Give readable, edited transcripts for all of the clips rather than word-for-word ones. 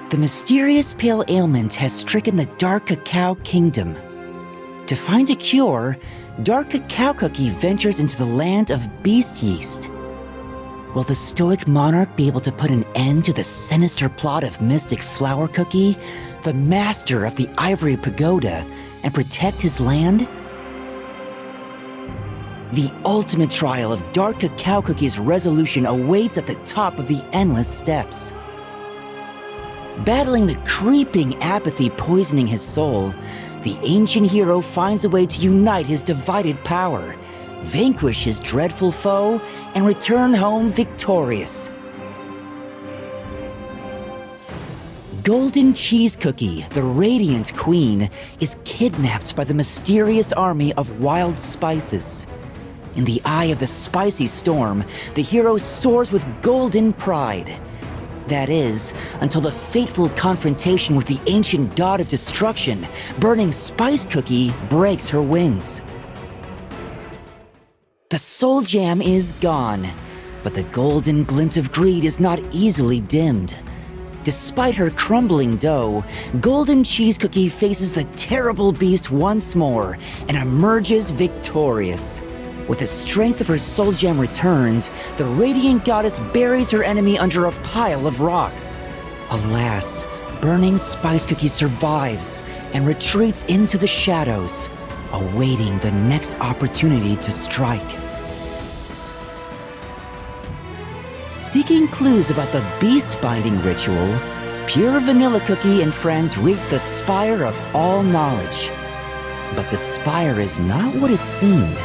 The mysterious pale ailment has stricken the Dark Cacao Kingdom. To find a cure, Dark Cacao Cookie ventures into the land of beast yeast. Will the stoic monarch be able to put an end to the sinister plot of Mystic Flower Cookie, the master of the Ivory Pagoda, and protect his land? The ultimate trial of Dark Cacao Cookie's resolution awaits at the top of the endless steps. Battling the creeping apathy poisoning his soul, the ancient hero finds a way to unite his divided power, vanquish his dreadful foe, and return home victorious. Golden Cheese Cookie, the Radiant Queen, is kidnapped by the mysterious army of wild spices. In the eye of the spicy storm, the hero soars with golden pride. That is, until the fateful confrontation with the ancient god of destruction, Burning Spice Cookie, breaks her wings. The soul jam is gone, but the golden glint of greed is not easily dimmed. Despite her crumbling dough, Golden Cheese Cookie faces the terrible beast once more and emerges victorious. With the strength of her soul gem returned, the radiant goddess buries her enemy under a pile of rocks. Alas, Burning Spice Cookie survives and retreats into the shadows, awaiting the next opportunity to strike. Seeking clues about the beast binding ritual, Pure Vanilla Cookie and friends reach the Spire of All Knowledge. But the spire is not what it seemed.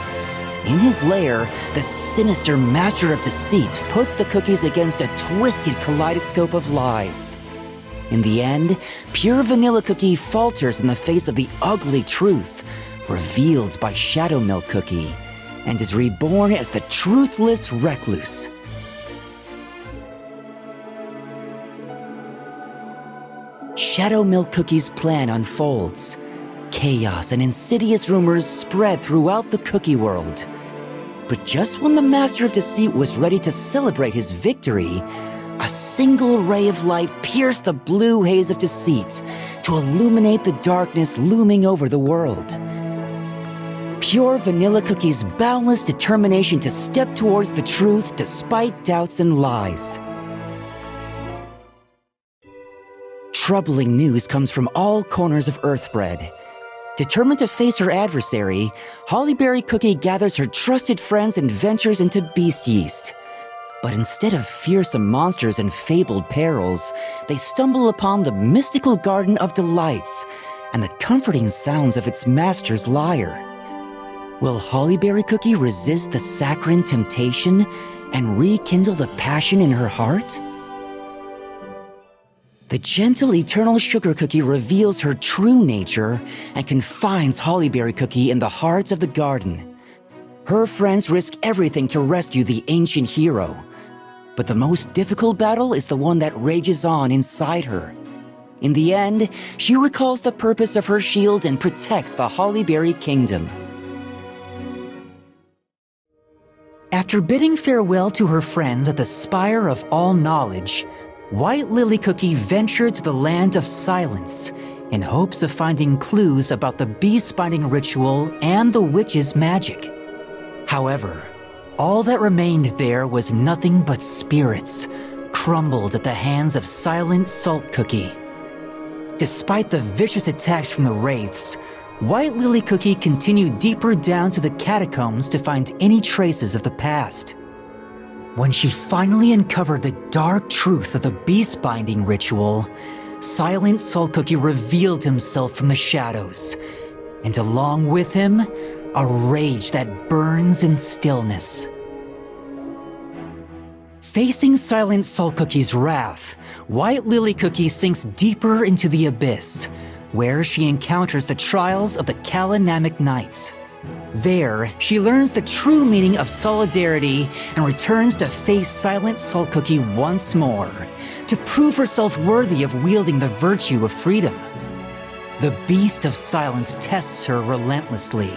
In his lair, the sinister master of deceit puts the cookies against a twisted kaleidoscope of lies. In the end, Pure Vanilla Cookie falters in the face of the ugly truth, revealed by Shadow Milk Cookie, and is reborn as the truthless recluse. Shadow Milk Cookie's plan unfolds. Chaos and insidious rumors spread throughout the cookie world. But just when the Master of Deceit was ready to celebrate his victory, a single ray of light pierced the blue haze of deceit to illuminate the darkness looming over the world. Pure Vanilla Cookie's boundless determination to step towards the truth despite doubts and lies. Troubling news comes from all corners of Earthbread. Determined to face her adversary, Hollyberry Cookie gathers her trusted friends and ventures into Beast Yeast. But instead of fearsome monsters and fabled perils, they stumble upon the mystical Garden of Delights and the comforting sounds of its master's lyre. Will Hollyberry Cookie resist the saccharine temptation and rekindle the passion in her heart? The gentle Eternal Sugar Cookie reveals her true nature and confines Hollyberry Cookie in the hearts of the garden. Her friends risk everything to rescue the ancient hero. But the most difficult battle is the one that rages on inside her. In the end, she recalls the purpose of her shield and protects the Hollyberry Kingdom. After bidding farewell to her friends at the Spire of All Knowledge, White Lily Cookie ventured to the Land of Silence in hopes of finding clues about the beast-binding ritual and the witch's magic. However, all that remained there was nothing but spirits, crumbled at the hands of Silent Salt Cookie. Despite the vicious attacks from the wraiths, White Lily Cookie continued deeper down to the catacombs to find any traces of the past. When she finally uncovered the dark truth of the beast-binding ritual, Silent Salt Cookie revealed himself from the shadows, and along with him, a rage that burns in stillness. Facing Silent Salt Cookie's wrath, White Lily Cookie sinks deeper into the abyss, where she encounters the trials of the Kalanamic Knights. There, she learns the true meaning of solidarity and returns to face Silent Salt Cookie once more, to prove herself worthy of wielding the virtue of freedom. The Beast of Silence tests her relentlessly,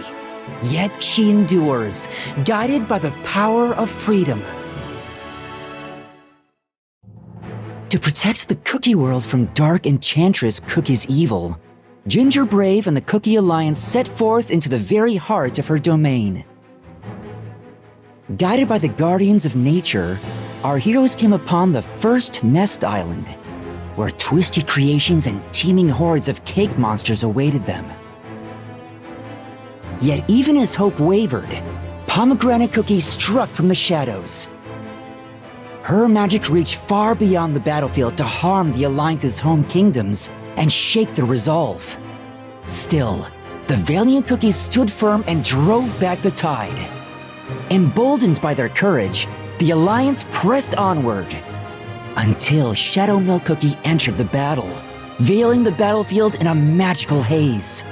yet she endures, guided by the power of freedom. To protect the cookie world from Dark Enchantress Cookie's evil, Ginger Brave and the Cookie Alliance set forth into the very heart of her domain. Guided by the guardians of nature, our heroes came upon the first Nest Island, where twisted creations and teeming hordes of cake monsters awaited them. Yet even as hope wavered, Pomegranate Cookie struck from the shadows. Her magic reached far beyond the battlefield to harm the Alliance's home kingdoms and shake their resolve. Still, the valiant Cookies stood firm and drove back the tide. Emboldened by their courage, the Alliance pressed onward, until Shadow Milk Cookie entered the battle, veiling the battlefield in a magical haze.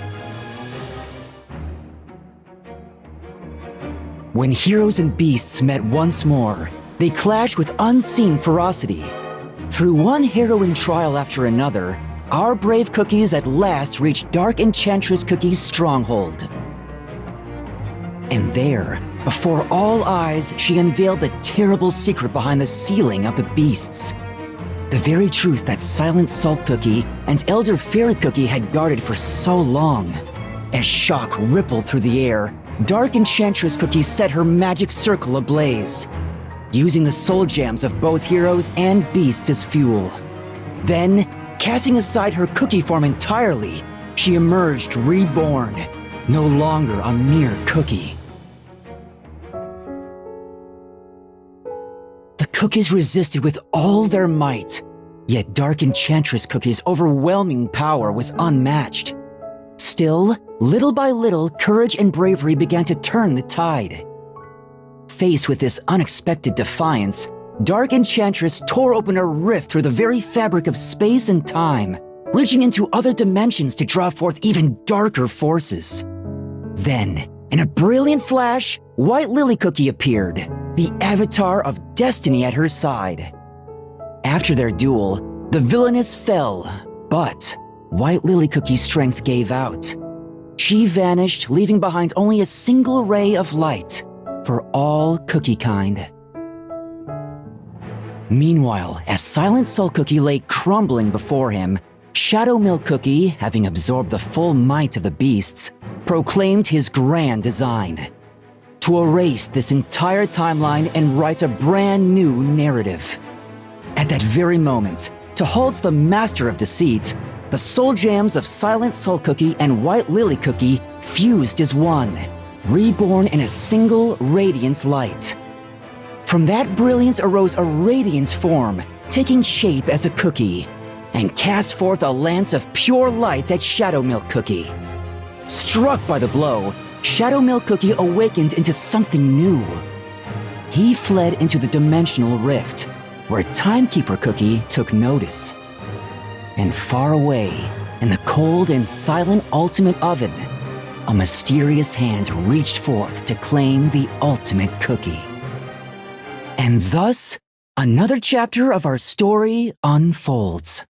When heroes and beasts met once more, they clashed with unseen ferocity. Through one harrowing trial after another, our brave Cookies at last reached Dark Enchantress Cookie's stronghold. And there, before all eyes, she unveiled the terrible secret behind the sealing of the beasts. The very truth that Silent Salt Cookie and Elder Fairy Cookie had guarded for so long. As shock rippled through the air, Dark Enchantress Cookie set her magic circle ablaze, using the soul gems of both heroes and beasts as fuel. Then, casting aside her cookie form entirely, she emerged reborn, no longer a mere cookie. The Cookies resisted with all their might, yet Dark Enchantress Cookie's overwhelming power was unmatched. Still, little by little, courage and bravery began to turn the tide. Faced with this unexpected defiance, Dark Enchantress tore open a rift through the very fabric of space and time, reaching into other dimensions to draw forth even darker forces. Then, in a brilliant flash, White Lily Cookie appeared, the avatar of destiny at her side. After their duel, the villainess fell, but White Lily Cookie's strength gave out. She vanished, leaving behind only a single ray of light for all cookie kind. Meanwhile, as Silent Soul Cookie lay crumbling before him, Shadow Milk Cookie, having absorbed the full might of the beasts, proclaimed his grand design: to erase this entire timeline and write a brand new narrative. At that very moment, to halt the master of deceit, the soul gems of Silent Soul Cookie and White Lily Cookie fused as one, reborn in a single radiance light. From that brilliance arose a radiance form, taking shape as a cookie, and cast forth a lance of pure light at Shadow Milk Cookie. Struck by the blow, Shadow Milk Cookie awakened into something new. He fled into the dimensional rift, where Timekeeper Cookie took notice. And far away, in the cold and silent ultimate oven, a mysterious hand reached forth to claim the ultimate cookie. And thus, another chapter of our story unfolds.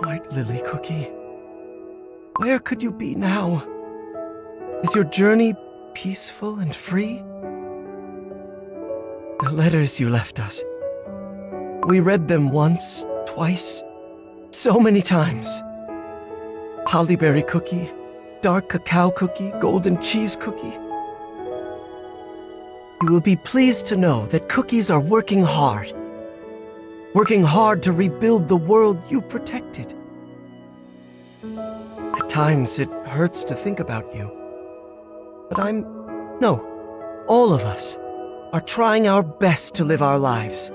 White Lily Cookie, where could you be now? Is your journey peaceful and free? The letters you left us. We read them once, twice, so many times. Hollyberry Cookie, Dark Cacao Cookie, Golden Cheese Cookie. You will be pleased to know that cookies are working hard to rebuild the world you protected. At times, it hurts to think about you. But all of us are trying our best to live our lives.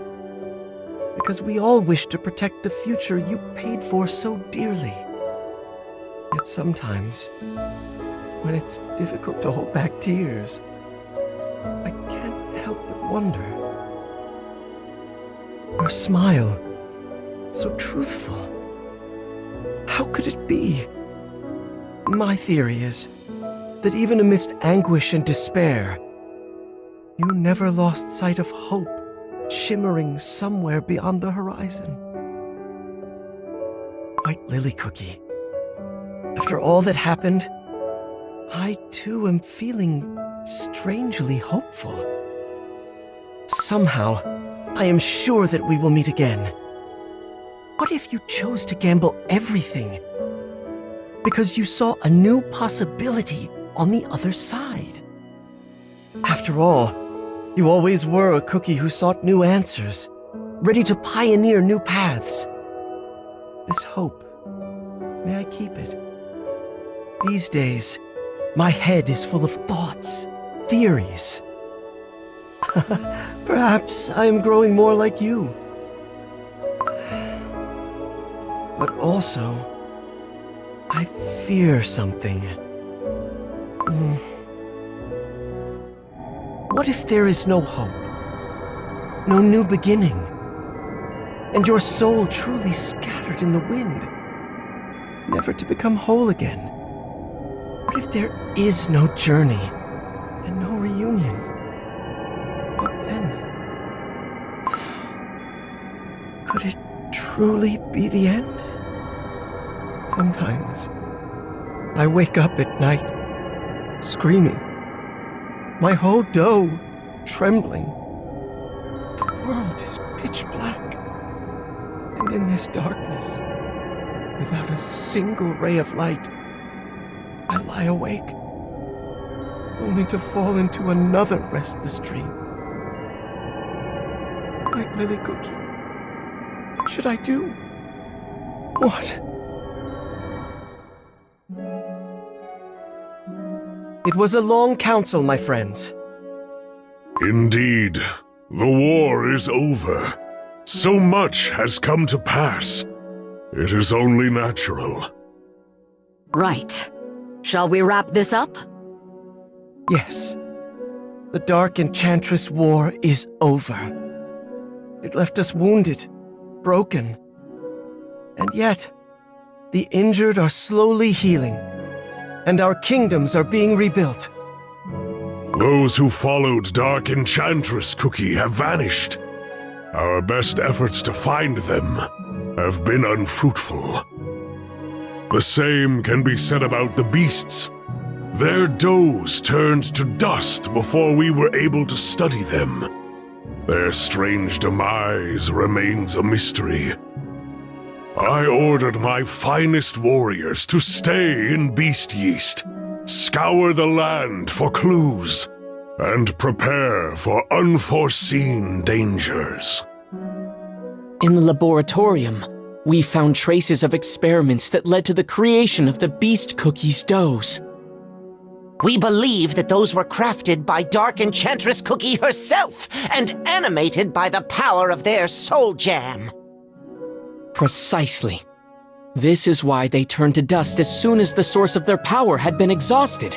Because we all wish to protect the future you paid for so dearly. Yet sometimes, when it's difficult to hold back tears, I can't help but wonder. Your smile, so truthful. How could it be? My theory is that even amidst anguish and despair, you never lost sight of hope shimmering somewhere beyond the horizon. White Lily Cookie, after all that happened, I too am feeling strangely hopeful. Somehow, I am sure that we will meet again. What if you chose to gamble everything because you saw a new possibility on the other side? After all, you always were a cookie who sought new answers, ready to pioneer new paths. This hope, may I keep it? These days, my head is full of thoughts, theories. Perhaps I am growing more like you. But also, I fear something. What if there is no hope? No new beginning? And your soul truly scattered in the wind, never to become whole again? What if there is no journey and no reunion? What then? Could it truly be the end? Sometimes I wake up at night, screaming, my whole dough trembling. The world is pitch black, and in this darkness, without a single ray of light, I lie awake, only to fall into another restless dream. White Lily Cookie, what should I do? What? It was a long council, my friends. Indeed, the war is over. So much has come to pass. It is only natural. Right. Shall we wrap this up? Yes. The Dark Enchantress War is over. It left us wounded, broken. And yet, the injured are slowly healing, and our kingdoms are being rebuilt. Those who followed Dark Enchantress Cookie have vanished. Our best efforts to find them have been unfruitful. The same can be said about the beasts. Their doughs turned to dust before we were able to study them. Their strange demise remains a mystery. I ordered my finest warriors to stay in Beast Yeast, scour the land for clues, and prepare for unforeseen dangers. In the laboratorium, we found traces of experiments that led to the creation of the Beast Cookie's doughs. We believe that those were crafted by Dark Enchantress Cookie herself and animated by the power of their soul jam. Precisely. This is why they turned to dust as soon as the source of their power had been exhausted.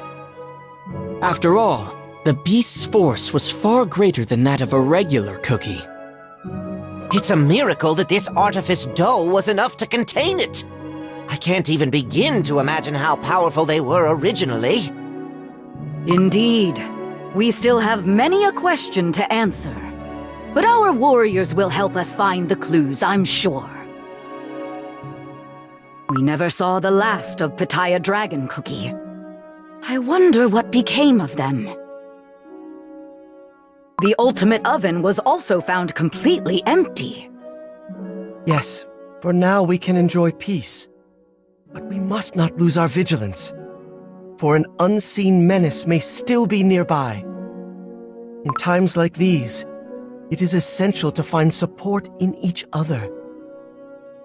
After all, the beast's force was far greater than that of a regular cookie. It's a miracle that this artifice dough was enough to contain it. I can't even begin to imagine how powerful they were originally. Indeed. We still have many a question to answer. But our warriors will help us find the clues, I'm sure. We never saw the last of Pitaya Dragon Cookie. I wonder what became of them. The ultimate oven was also found completely empty. Yes, for now we can enjoy peace. But we must not lose our vigilance, for an unseen menace may still be nearby. In times like these, it is essential to find support in each other.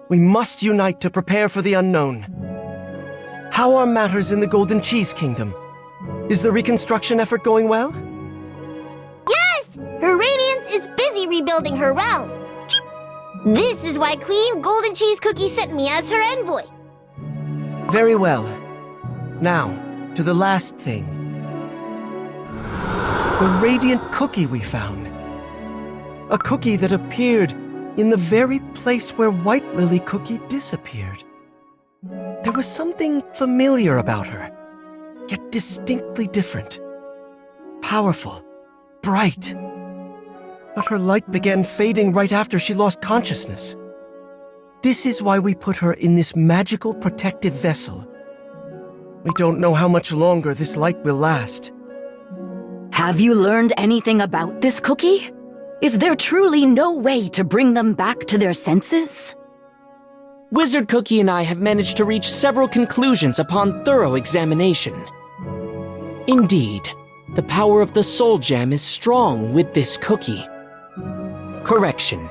We must unite to prepare for the unknown. How are matters in the Golden Cheese Kingdom? Is the reconstruction effort going well? Yes! Her Radiance is busy rebuilding her realm. This is why Queen Golden Cheese Cookie sent me as her envoy. Very well. Now, to the last thing. The radiant cookie we found. A cookie that appeared in the very place where White Lily Cookie disappeared. There was something familiar about her, yet distinctly different. Powerful, bright. but her light began fading right after she lost consciousness. This is why we put her in this magical protective vessel. We don't know how much longer this light will last. Have you learned anything about this cookie? Is there truly no way to bring them back to their senses? Wizard Cookie and I have managed to reach several conclusions upon thorough examination. Indeed, the power of the Soul Gem is strong with this cookie. Correction.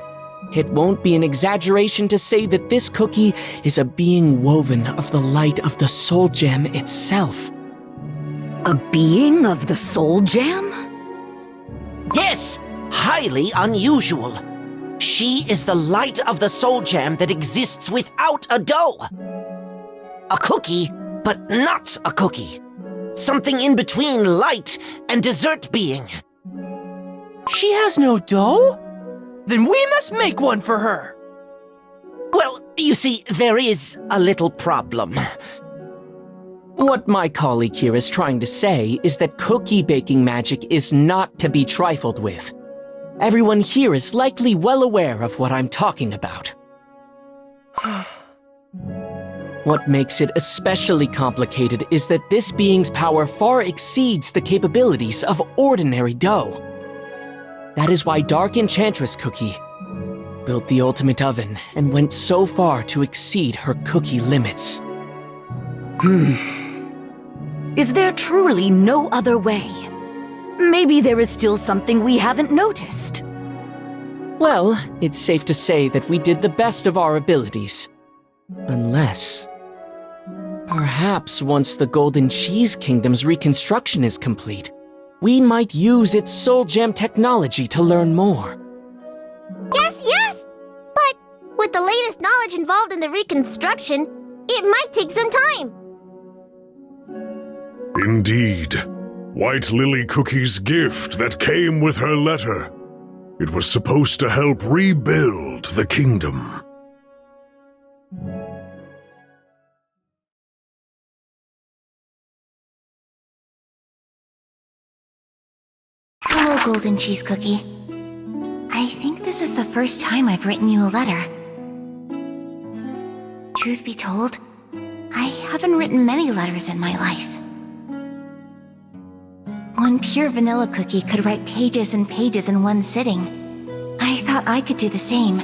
It won't be an exaggeration to say that this cookie is a being woven of the light of the Soul Gem itself. A being of the Soul Gem? Yes! Highly unusual. She is the light of the Soul Gem that exists without a dough. A cookie, but not a cookie. Something in between light and dessert being. She has no dough? Then we must make one for her! Well, you see, there is a little problem. What my colleague here is trying to say is that cookie baking magic is not to be trifled with. Everyone here is likely well aware of what I'm talking about. What makes it especially complicated is that this being's power far exceeds the capabilities of ordinary dough. That is why Dark Enchantress Cookie built the ultimate oven and went so far to exceed her cookie limits. Is there truly no other way? Maybe there is still something we haven't noticed. Well, it's safe to say that we did the best of our abilities. Unless... perhaps once the Golden Cheese Kingdom's reconstruction is complete, we might use its Soul Gem technology to learn more. Yes! But with the latest knowledge involved in the reconstruction, it might take some time. Indeed. White Lily Cookie's gift that came with her letter. It was supposed to help rebuild the kingdom. Hello, Golden Cheese Cookie. I think this is the first time I've written you a letter. Truth be told, I haven't written many letters in my life. One pure vanilla cookie could write pages and pages in one sitting. I thought I could do the same.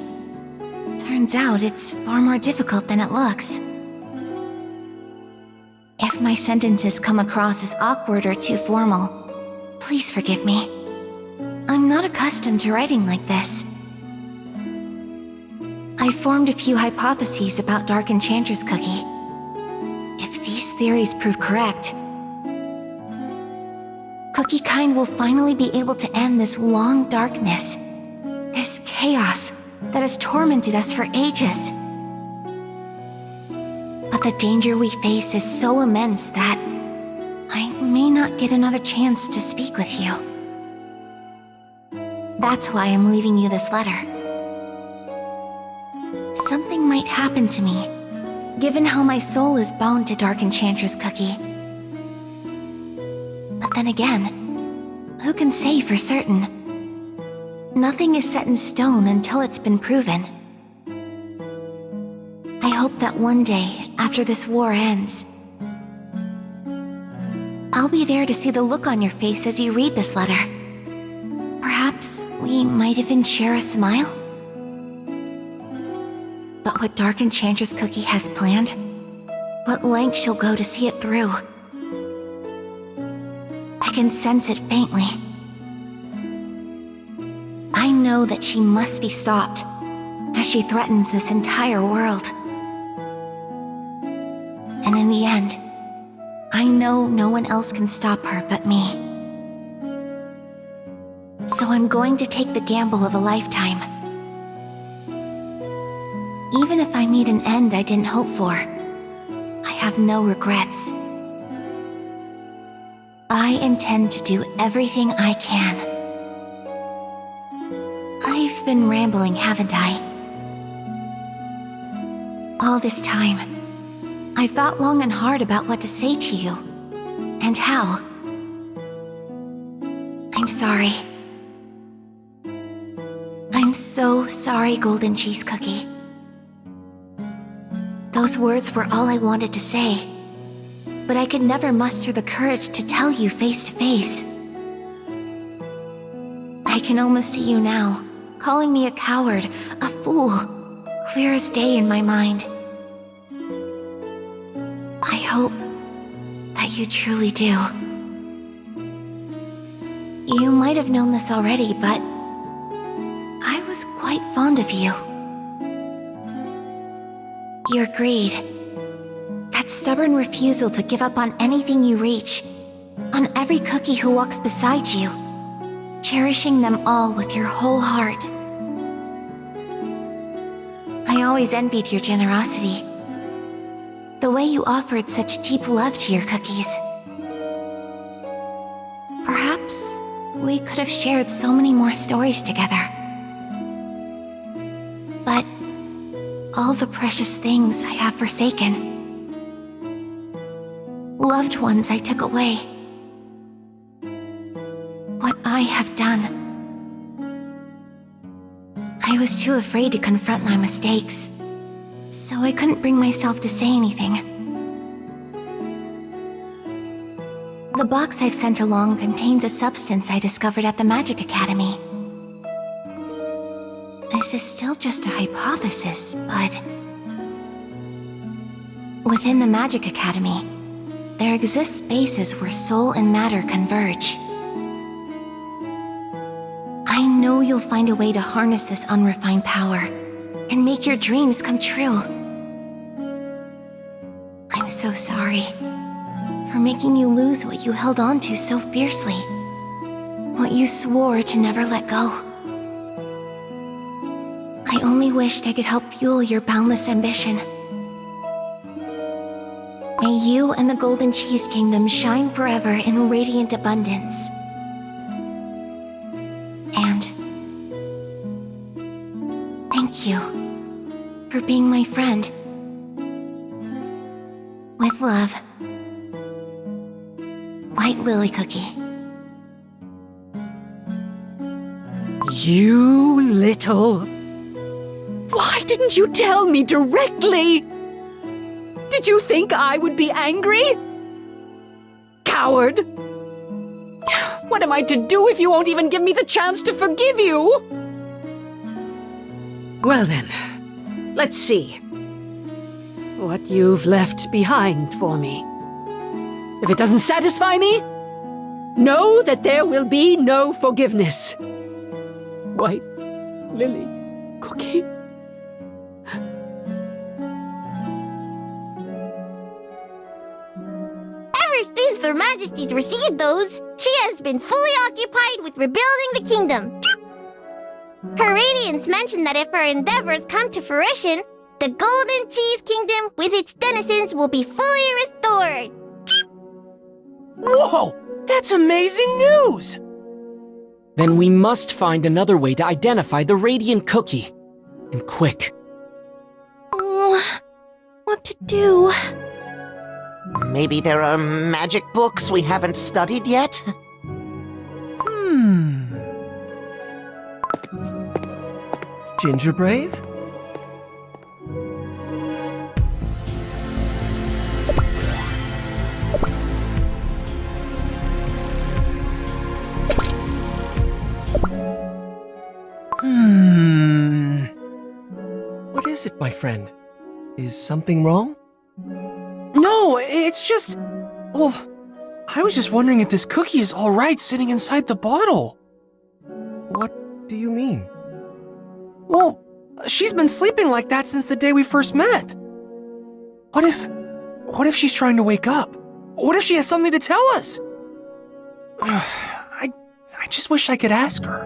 Turns out it's far more difficult than it looks. If my sentences come across as awkward or too formal, please forgive me. I'm not accustomed to writing like this. I formed a few hypotheses about Dark Enchantress Cookie. If these theories prove correct, Cookie Kind will finally be able to end this long darkness, this chaos that has tormented us for ages. But the danger we face is so immense that I may not get another chance to speak with you. That's why I'm leaving you this letter. Something might happen to me, given how my soul is bound to Dark Enchantress Cookie. But then again, who can say for certain? Nothing is set in stone until it's been proven. I hope that one day, after this war ends, I'll be there to see the look on your face as you read this letter. Perhaps we might even share a smile? But what Dark Enchantress Cookie has planned, what length she'll go to see it through. I can sense it faintly. I know that she must be stopped, as she threatens this entire world. And in the end, I know no one else can stop her but me. So I'm going to take the gamble of a lifetime. Even if I meet an end I didn't hope for, I have no regrets. I intend to do everything I can. I've been rambling, haven't I? All this time, I've thought long and hard about what to say to you, and how. I'm sorry. so sorry, Golden Cheese Cookie. Those words were all I wanted to say, but I could never muster the courage to tell you face to face. I can almost see you now, calling me a coward, a fool, clear as day in my mind. I hope that you truly do. You might have known this already, but I was quite fond of you. Your greed, that stubborn refusal to give up on anything you reach, on every cookie who walks beside you, cherishing them all with your whole heart. I always envied your generosity, the way you offered such deep love to your cookies. Perhaps we could have shared so many more stories together. But all the precious things I have forsaken, loved ones I took away, what I have done. I was too afraid to confront my mistakes, so I couldn't bring myself to say anything. The box I've sent along contains a substance I discovered at the Magic Academy. This is still just a hypothesis, but within the Magic Academy, there exist spaces where soul and matter converge. I know you'll find a way to harness this unrefined power and make your dreams come true. I'm so sorry for making you lose what you held on to so fiercely, what you swore to never let go. I only wished I could help fuel your boundless ambition. May you and the Golden Cheese Kingdom shine forever in radiant abundance. And thank you for being my friend. With love, White Lily Cookie. You little... Why didn't you tell me directly? Did you think I would be angry? Coward! What am I to do if you won't even give me the chance to forgive you? Well then, let's see what you've left behind for me. If it doesn't satisfy me, know that there will be no forgiveness. White Lily Cookie. Ever since their majesties received those, she has been fully occupied with rebuilding the kingdom. Her Radiance mentioned that if her endeavors come to fruition, the Golden Cheese Kingdom with its denizens will be fully restored. Whoa! That's amazing news! Then we must find another way to identify the Radiant Cookie. And quick. What to do? Maybe there are magic books we haven't studied yet? Ginger Brave? What is it, my friend? Is something wrong? No, it's just... Well, I was just wondering if this cookie is alright sitting inside the bottle. What do you mean? Well, she's been sleeping like that since the day we first met. What if she's trying to wake up? What if she has something to tell us? I just wish I could ask her.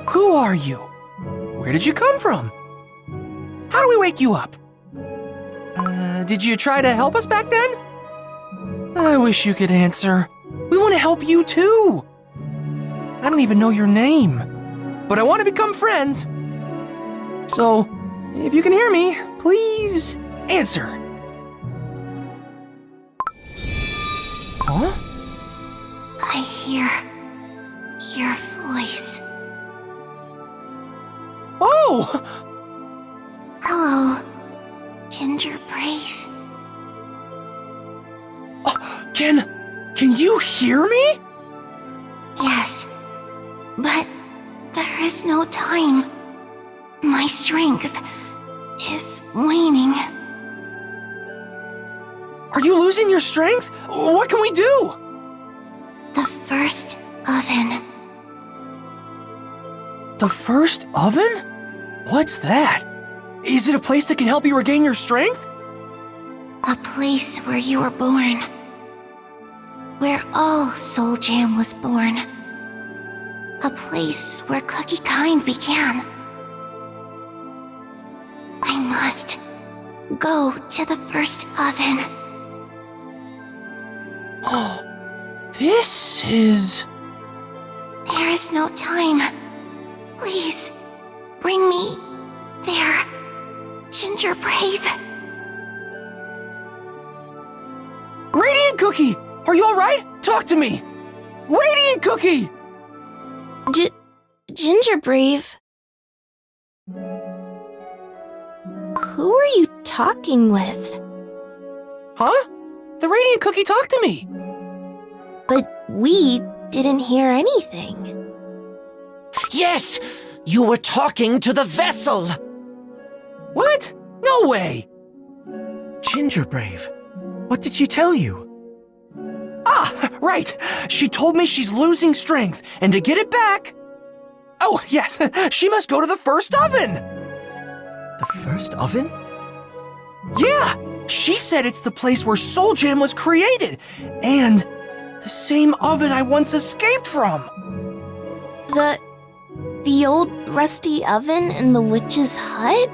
Who are you? Where did you come from? How do we wake you up? Did you try to help us back then? I wish you could answer. We want to help you too. I don't even know your name, but I want to become friends. So, if you can hear me, please answer. Huh? I hear your voice. Whoa! Hello, Ginger Brave. Oh, can you hear me? Yes, but there is no time. My strength is waning. Are you losing your strength? What can we do? The first oven. The first oven? What's that? Is it a place that can help you regain your strength? A place where you were born. Where all Soul Jam was born. A place where Cookie Kind began. I must go to the first oven. Oh, this is... There is no time. Please, bring me there, Ginger Brave. Radiant Cookie! Are you alright? Talk to me! Radiant Cookie! Ginger Brave? Who are you talking with? Huh? The Radiant Cookie talked to me! But we didn't hear anything. Yes! You were talking to the vessel! What? No way! Ginger Brave, what did she tell you? Ah, right! She told me she's losing strength, and to get it back... Oh, yes, she must go to the first oven! The first oven? Yeah! She said it's the place where Soul Jam was created, and the same oven I once escaped from! The old rusty oven in the witch's hut?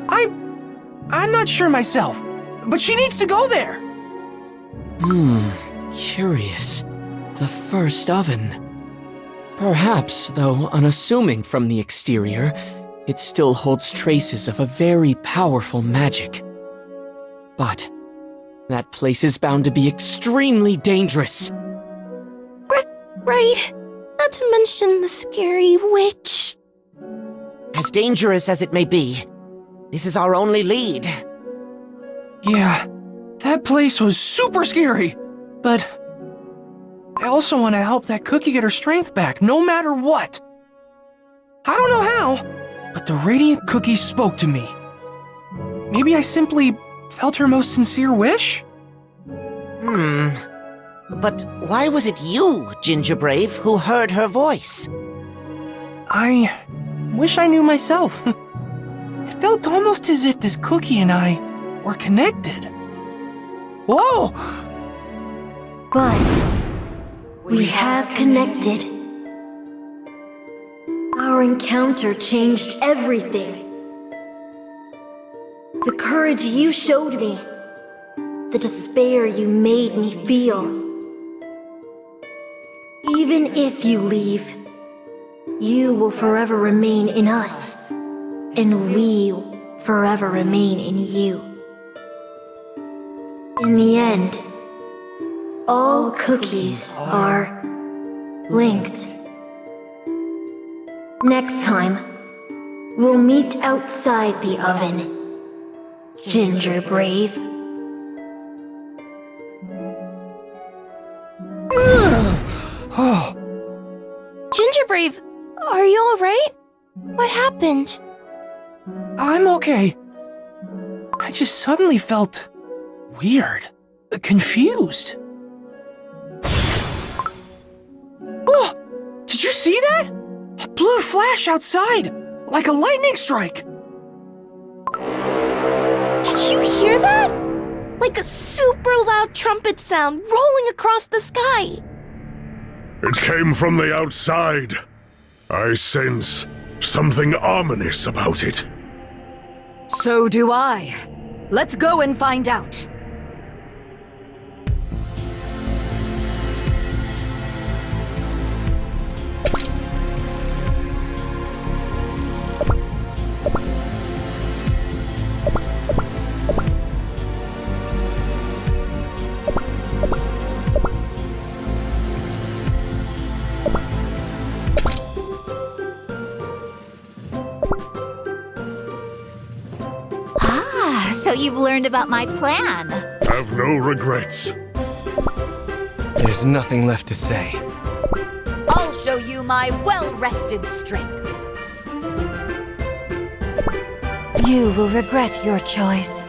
I'm not sure myself, but she needs to go there! Curious. The first oven. Perhaps, though unassuming from the exterior, it still holds traces of a very powerful magic. But that place is bound to be extremely dangerous. Right. Not to mention the scary witch. As dangerous as it may be, this is our only lead. Yeah, that place was super scary, but I also want to help that cookie get her strength back, no matter what. I don't know how, but the Radiant Cookie spoke to me. Maybe I simply felt her most sincere wish? But why was it you, Ginger Brave, who heard her voice? I wish I knew myself. It felt almost as if this cookie and I were connected. Whoa! But we have connected. Our encounter changed everything. The courage you showed me, the despair you made me feel. Even if you leave, you will forever remain in us, and we will forever remain in you. In the end, all cookies are linked. Next time, we'll meet outside the oven, Ginger Brave. Ginger Brave, are you alright? What happened? I'm okay. I just suddenly felt weird, confused. Oh, did you see that? A blue flash outside, like a lightning strike. Did you hear that? Like a super loud trumpet sound rolling across the sky. It came from the outside. I sense something ominous about it. So do I. Let's go and find out. So you've learned about my plan. Have no regrets. There's nothing left to say. I'll show you my well-rested strength. You will regret your choice.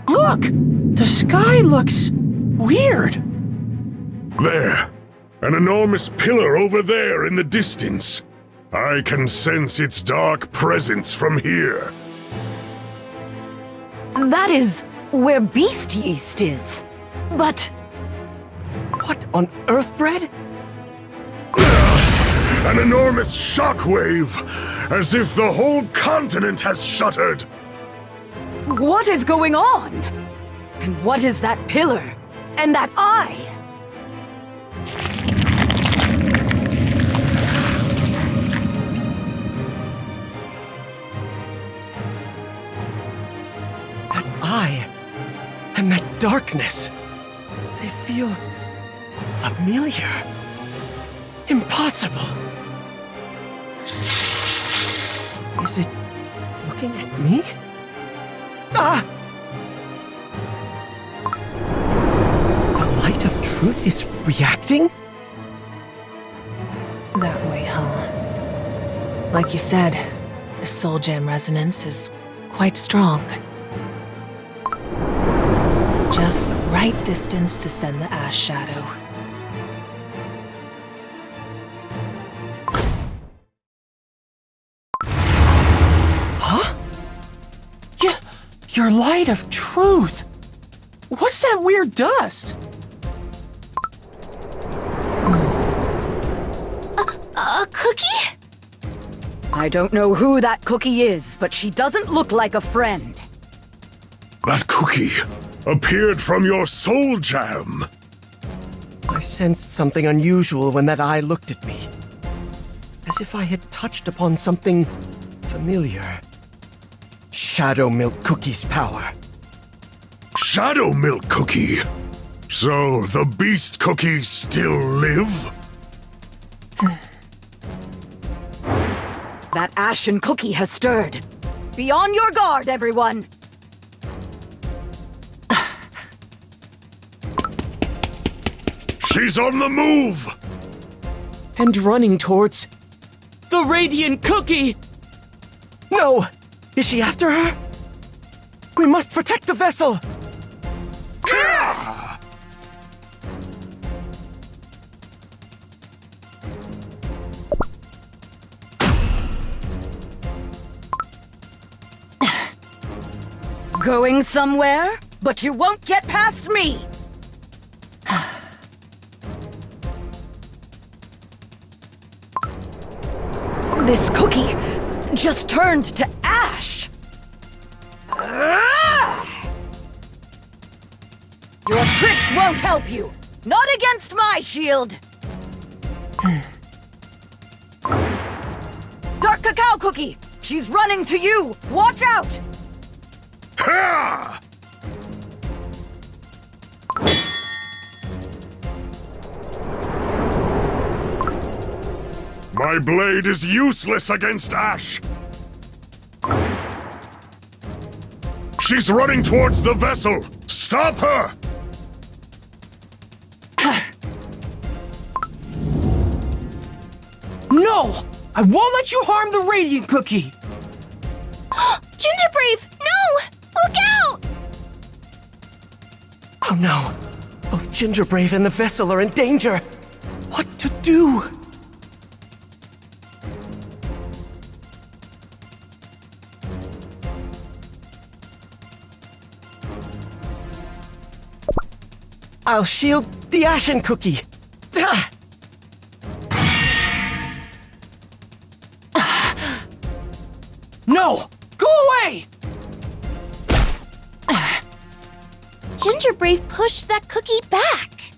Look! The sky looks weird. There. An enormous pillar over there in the distance. I can sense its dark presence from here. That is where beast yeast is. But What on earth, Bread? An enormous shockwave, as if the whole continent has shuddered. what is going on? And what is that pillar? And that eye? That eye and that darkness. They feel familiar. Impossible. Is it looking at me? Ah! The light of truth is reacting? That way, huh? Like you said, the soul gem resonance is quite strong. Just the right distance to send the ash shadow. Huh? Your light of truth. What's that weird dust? A cookie? I don't know who that cookie is, but she doesn't look like a friend. That cookie appeared from your soul jam. I sensed something unusual when that eye looked at me. As if I had touched upon something familiar. Shadow Milk Cookie's power. Shadow Milk Cookie. So the beast cookies still live? That ashen cookie has stirred. Be on your guard, everyone! She's on the move! And running towards the Radiant Cookie! No! Is she after her? We must protect the vessel! Going somewhere? But you won't get past me! This cookie just turned to ash! Your tricks won't help you! Not against my shield! Dark Cacao Cookie! She's running to you! Watch out! Ha! My blade is useless against Ash. She's running towards the vessel. Stop her! No! I won't let you harm the Radiant Cookie! Gingerbrave, no! Look out! Oh no. Both Gingerbrave and the vessel are in danger. What to do? I'll shield the Ashen Cookie. Ah! No! Go away! Gingerbrave pushed that cookie back.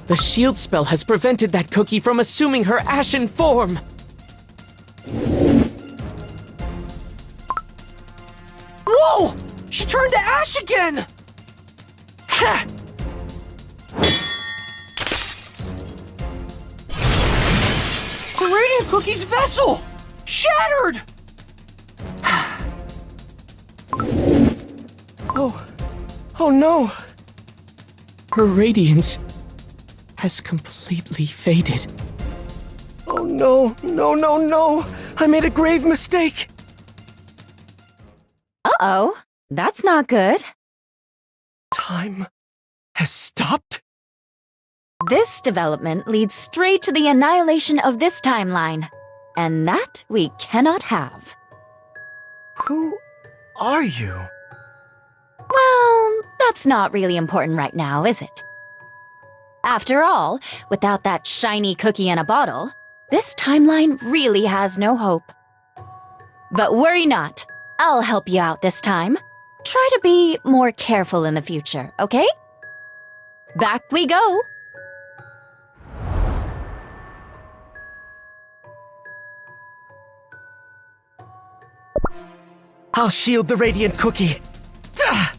The shield spell has prevented that cookie from assuming her ashen form. Whoa! She turned to ash again! Ha! The Radiant Cookie's vessel! Shattered! Oh no! Her radiance has completely faded. Oh no, no, no, no! I made a grave mistake! Uh-oh, that's not good. Time has stopped? This development leads straight to the annihilation of this timeline. And that we cannot have. Who are you? Well, that's not really important right now, is it? After all, without that shiny cookie in a bottle, this timeline really has no hope. But worry not, I'll help you out this time. Try to be more careful in the future, okay? Back we go! I'll shield the Radiant Cookie. Ah!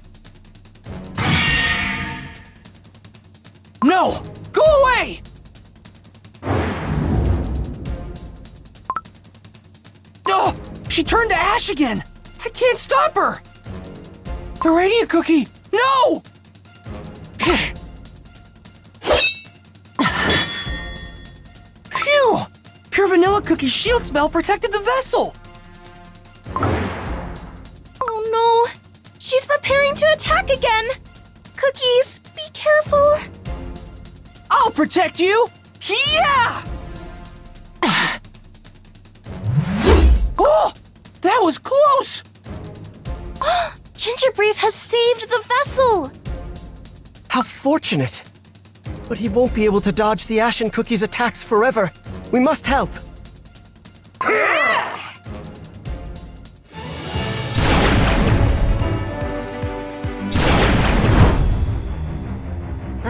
No! Go away! Oh! She turned to ash again! I can't stop her! The Radiant Cookie! No! Phew! Pure Vanilla Cookie's shield spell protected the vessel! Oh no! She's preparing to attack again! Cookies, be careful! I'll protect you! Yeah! Oh! That was close! Gingerbrave has saved the vessel! How fortunate! But he won't be able to dodge the Ashen Cookie's attacks forever. We must help.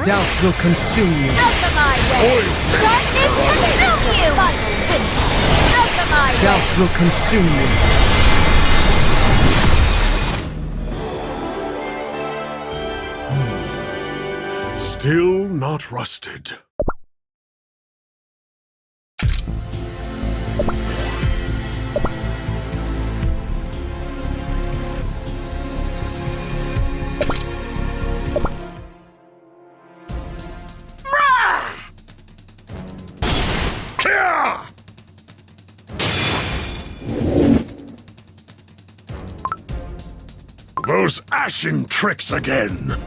Doubt will consume you. Doubt will consume you. Still not rusted. Those ashen tricks again!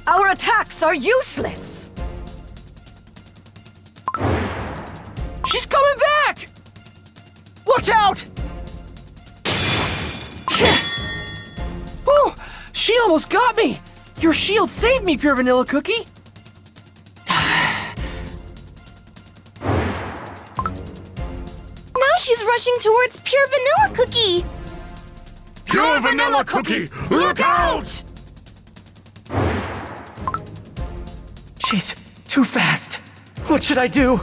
Our attacks are useless! She's coming back! Watch out! Oh, she almost got me! Your shield saved me, Pure Vanilla Cookie! Now she's rushing towards Pure Vanilla Cookie! Pure Vanilla Cookie, look out! She's too fast. What should I do?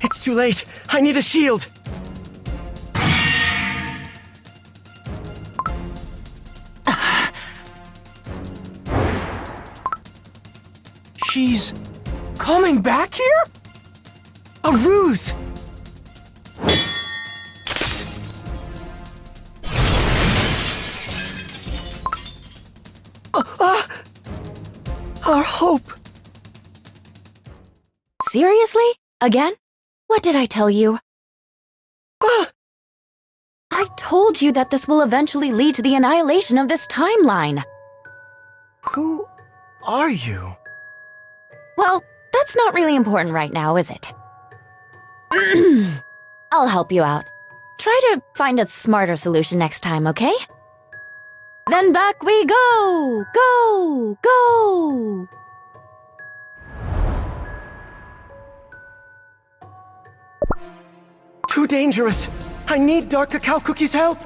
It's too late. I need a shield. She's coming back here? A ruse! hope. Seriously? Again? What did I tell you? Ah! I told you that this will eventually lead to the annihilation of this timeline. Who are you? Well, that's not really important right now, is it? I'll help you out. Try to find a smarter solution next time, okay? Then back we go! Go! Go! Too dangerous. I need Dark Cacao Cookie's help.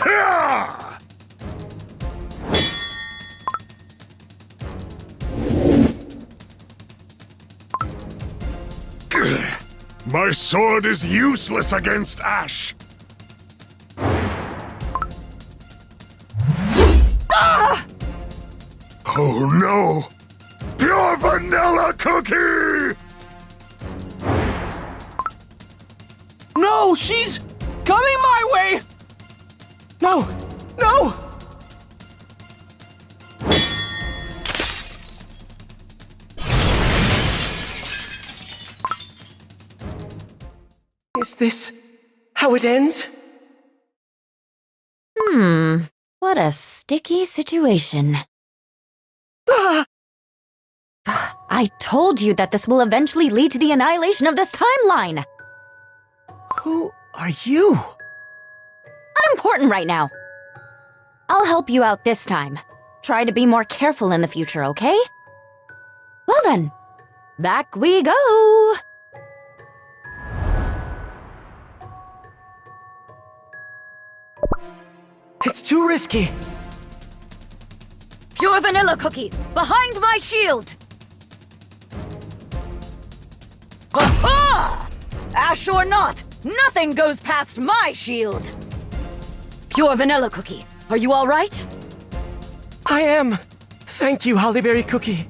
Ha! My sword is useless against Ash. Ah! Oh no! Pure vanilla cookie! No, she's coming my way! No! No! Is this how it ends? What a sticky situation. Ah! I told you that this will eventually lead to the annihilation of this timeline. Who are you? Unimportant right now. I'll help you out this time. Try to be more careful in the future, okay? Well then, back we go! It's too risky. Pure vanilla cookie, behind my shield! Ha! Ash or not, nothing goes past my shield! Pure vanilla cookie, are you all right? I am. Thank you, Hollyberry Cookie.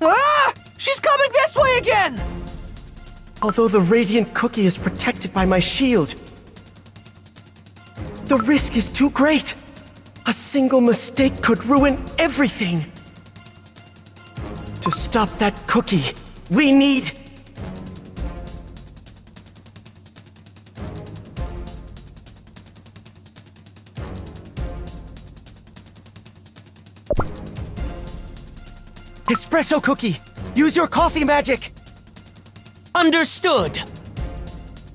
Ah! She's coming this way again! Although the Radiant Cookie is protected by my shield, the risk is too great. A single mistake could ruin everything. To stop that cookie, we need... Espresso Cookie! Use your coffee magic! Understood.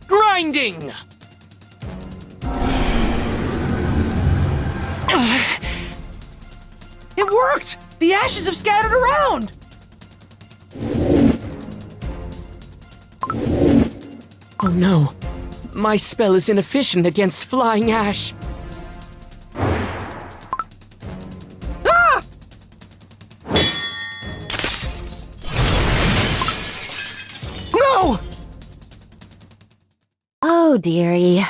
Grinding. It worked! The ashes have scattered around! Oh no. My spell is inefficient against flying ash. Ah! No! Oh, dearie.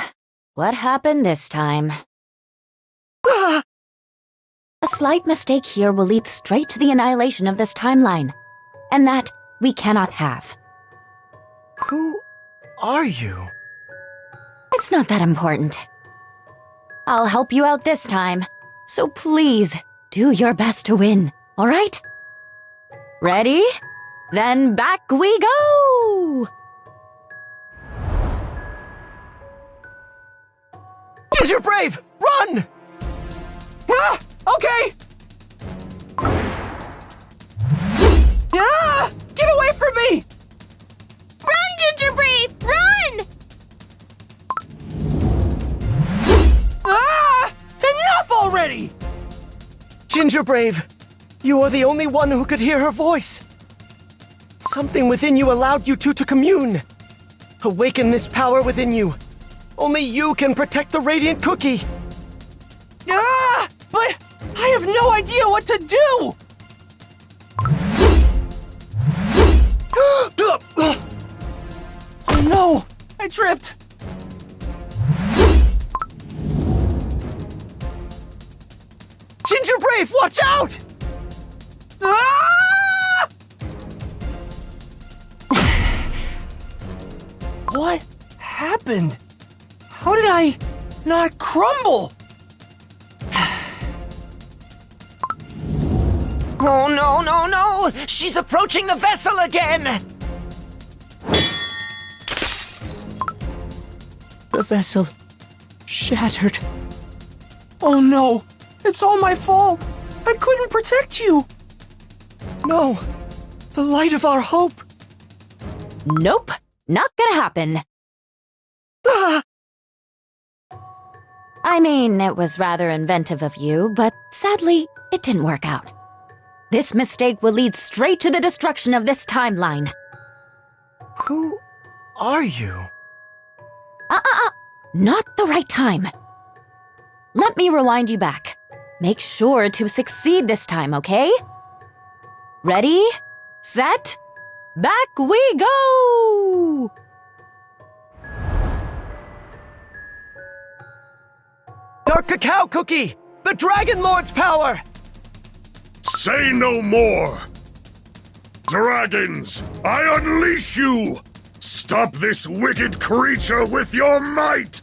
What happened this time? Ah! A slight mistake here will lead straight to the annihilation of this timeline. And that we cannot have. Who are you? It's not that important. I'll help you out this time. So please, do your best to win, alright? Ready? Then back we go! Ginger Brave, run! Ah! Okay! Ah! Get away from me! Run, Ginger Brave! Run! Ah! Enough already! Ginger Brave, you are the only one who could hear her voice. Something within you allowed you two to commune. Awaken this power within you. Only you can protect the Radiant Cookie. Ah! But I have no idea what to do! Oh no! I tripped! Ginger Brave, watch out! Ah! What happened? How did I not crumble? no! She's approaching the vessel again! The vessel shattered. Oh no! It's all my fault! I couldn't protect you! No! The light of our hope! Nope, not gonna happen. Ah! I mean, it was rather inventive of you, but sadly, it didn't work out. This mistake will lead straight to the destruction of this timeline. Who are you? Not the right time. Let me rewind you back. Make sure to succeed this time, okay? Ready, set, back we go! Dark Cacao Cookie! The Dragon Lord's power! Say no more! Dragons, I unleash you! Stop this wicked creature with your might!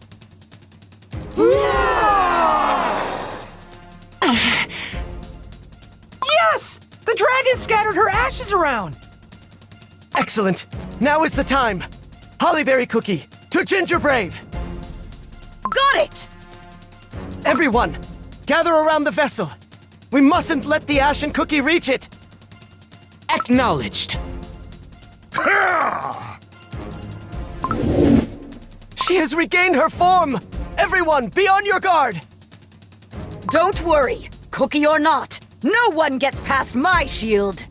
Yes! The dragon scattered her ashes around! Excellent! Now is the time! Hollyberry Cookie, to Ginger Brave! Got it! Everyone, gather around the vessel! We mustn't let the Ashen Cookie reach it! Acknowledged. Ha! She has regained her form! Everyone, be on your guard! Don't worry. Cookie or not, no one gets past my shield.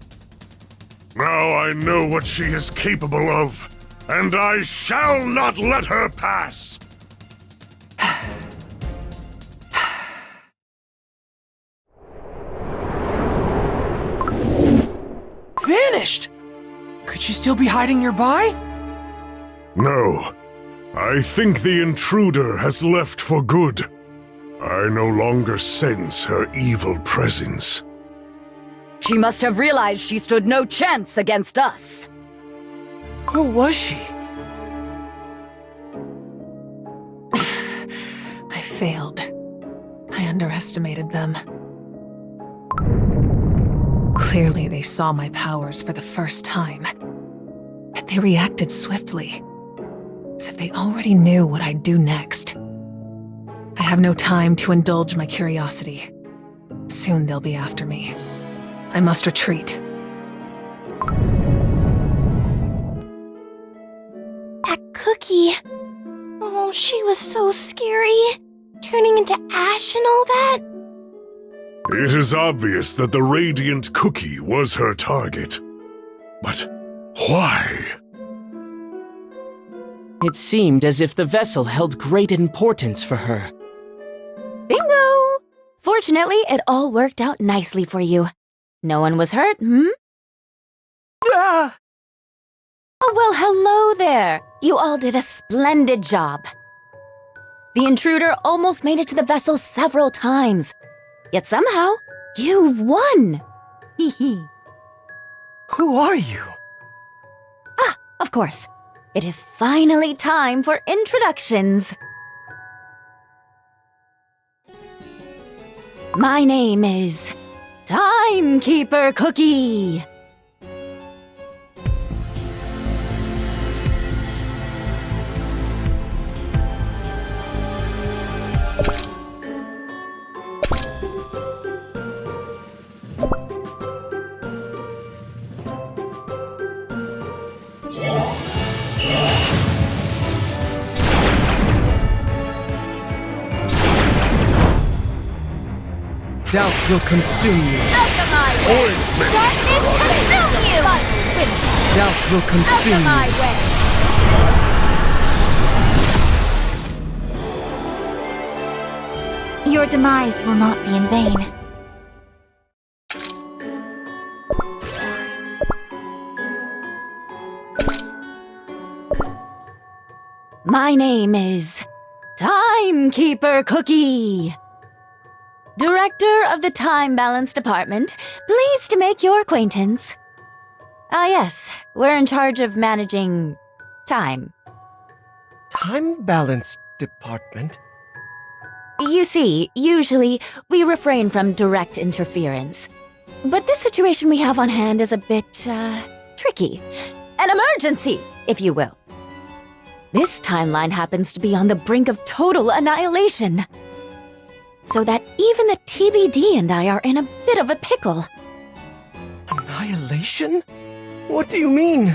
Now I know what she is capable of, and I shall not let her pass! Vanished! Could she still be hiding nearby? No. I think the intruder has left for good. I no longer sense her evil presence. She must have realized she stood no chance against us. Who was she? I failed. I underestimated them. Clearly, they saw my powers for the first time. But they reacted swiftly, as if they already knew what I'd do next. I have no time to indulge my curiosity. Soon they'll be after me. I must retreat. That cookie. Oh, she was so scary. Turning into ash and all that. It is obvious that the Radiant Cookie was her target. But why? It seemed as if the vessel held great importance for her. Bingo! Fortunately, it all worked out nicely for you. No one was hurt, Ah! Oh, well, hello there. You all did a splendid job. The intruder almost made it to the vessel several times. Yet somehow, you've won! Hee. Who are you? Of course. It is finally time for introductions. My name is Timekeeper Cookie. Doubt will consume you. Out of my way! Darkness consume you! Doubt will consume Out of my you. way! Your demise will not be in vain. My name is Timekeeper Cookie. Director of the Time Balance Department, pleased to make your acquaintance. Yes, we're in charge of managing time. Time Balance Department? You see, usually we refrain from direct interference. But this situation we have on hand is a bit, tricky. An emergency, if you will. This timeline happens to be on the brink of total annihilation. So that even the TBD and I are in a bit of a pickle. Annihilation? What do you mean?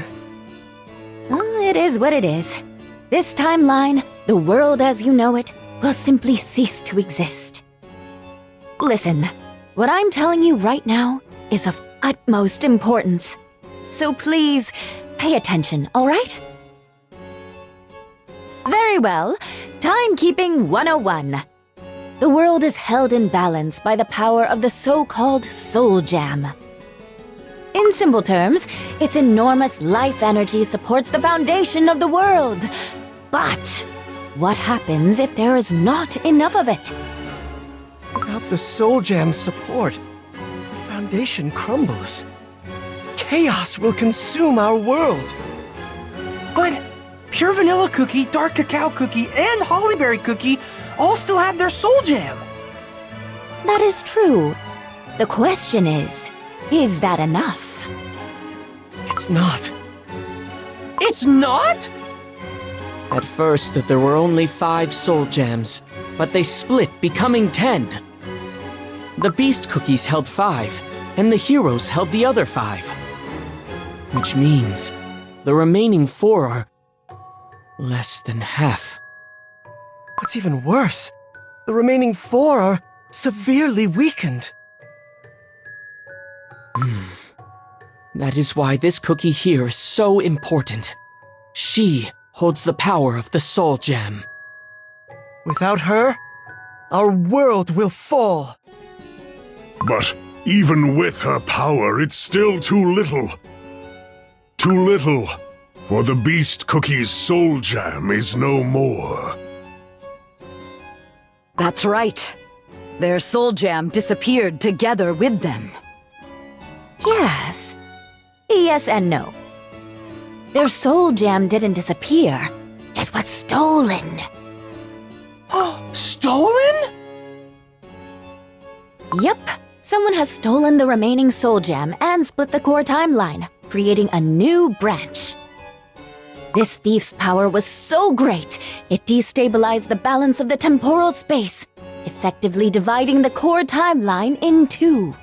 It is what it is. This timeline, the world as you know it, will simply cease to exist. Listen, what I'm telling you right now is of utmost importance. So please, pay attention, all right? Very well. Timekeeping 101. The world is held in balance by the power of the so-called Soul Gem. In simple terms, its enormous life energy supports the foundation of the world. But what happens if there is not enough of it? Without the Soul Gem's support, the foundation crumbles. Chaos will consume our world. But Pure Vanilla Cookie, Dark Cacao Cookie, and Hollyberry Cookie all still have their Soul Jam. That is true. The question is that enough? It's not. It's not? At first, there were only 5 Soul Gems, but they split, becoming 10. The Beast Cookies held 5, and the Heroes held the other 5. Which means the remaining 4 are less than half. What's even worse, the remaining 4 are severely weakened. That is why this cookie here is so important. She holds the power of the Soul Gem. Without her, our world will fall. But even with her power, it's still too little. Too little, for the Beast Cookie's Soul Gem is no more. That's right. Their soul jam disappeared together with them. Yes. Yes and no. Their soul gem didn't disappear. It was stolen. Stolen? Yep. Someone has stolen the remaining soul gem and split the core timeline, creating a new branch. This thief's power was so great, it destabilized the balance of the temporal space, effectively dividing the core timeline in 2.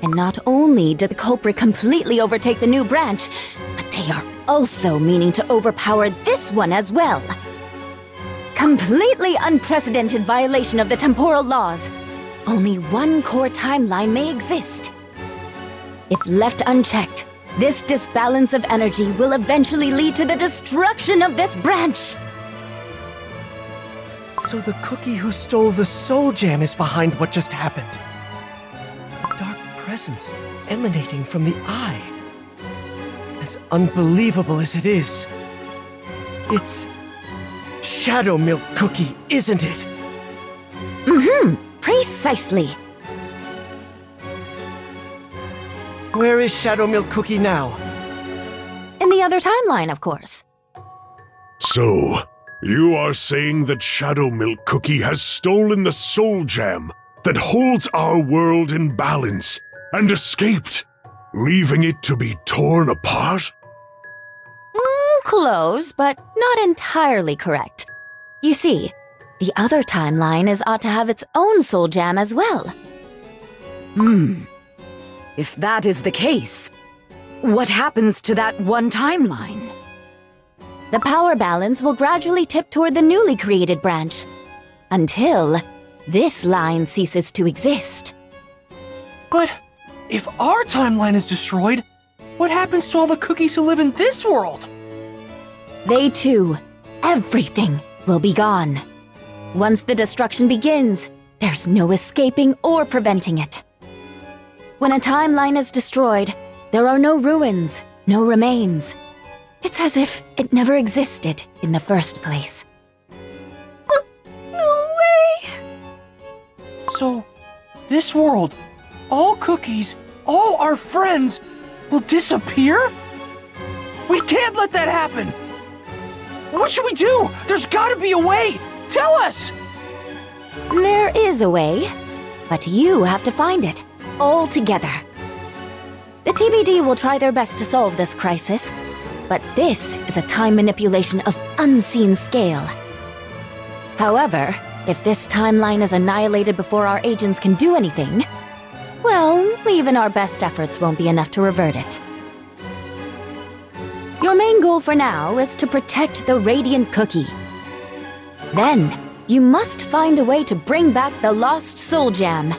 And not only did the culprit completely overtake the new branch, but they are also meaning to overpower this one as well. Completely unprecedented violation of the temporal laws. Only one core timeline may exist. If left unchecked, this disbalance of energy will eventually lead to the destruction of this branch. So the cookie who stole the Soul Gem is behind what just happened. A dark presence emanating from the eye. As unbelievable as it is, it's Shadow Milk Cookie, isn't it? Precisely. Where is Shadow Milk Cookie now? In the other timeline, of course. So, you are saying that Shadow Milk Cookie has stolen the Soul Gem that holds our world in balance and escaped, leaving it to be torn apart? Close, but not entirely correct. You see, the other timeline is ought to have its own soul gem as well. If that is the case, what happens to that one timeline? The power balance will gradually tip toward the newly created branch, until this line ceases to exist. But if our timeline is destroyed, what happens to all the cookies who live in this world? They too, everything will be gone. Once the destruction begins, there's no escaping or preventing it. When a timeline is destroyed, there are no ruins, no remains. It's as if it never existed in the first place. No way! So, this world, all cookies, all our friends, will disappear? We can't let that happen! What should we do? There's gotta be a way! Tell us! There is a way, but you have to find it. all together. The TBD will try their best to solve this crisis, but this is a time manipulation of unseen scale. However, if this timeline is annihilated before our agents can do anything, well, even our best efforts won't be enough to revert it. Your main goal for now is to protect the Radiant Cookie. Then, you must find a way to bring back the lost Soul Gem.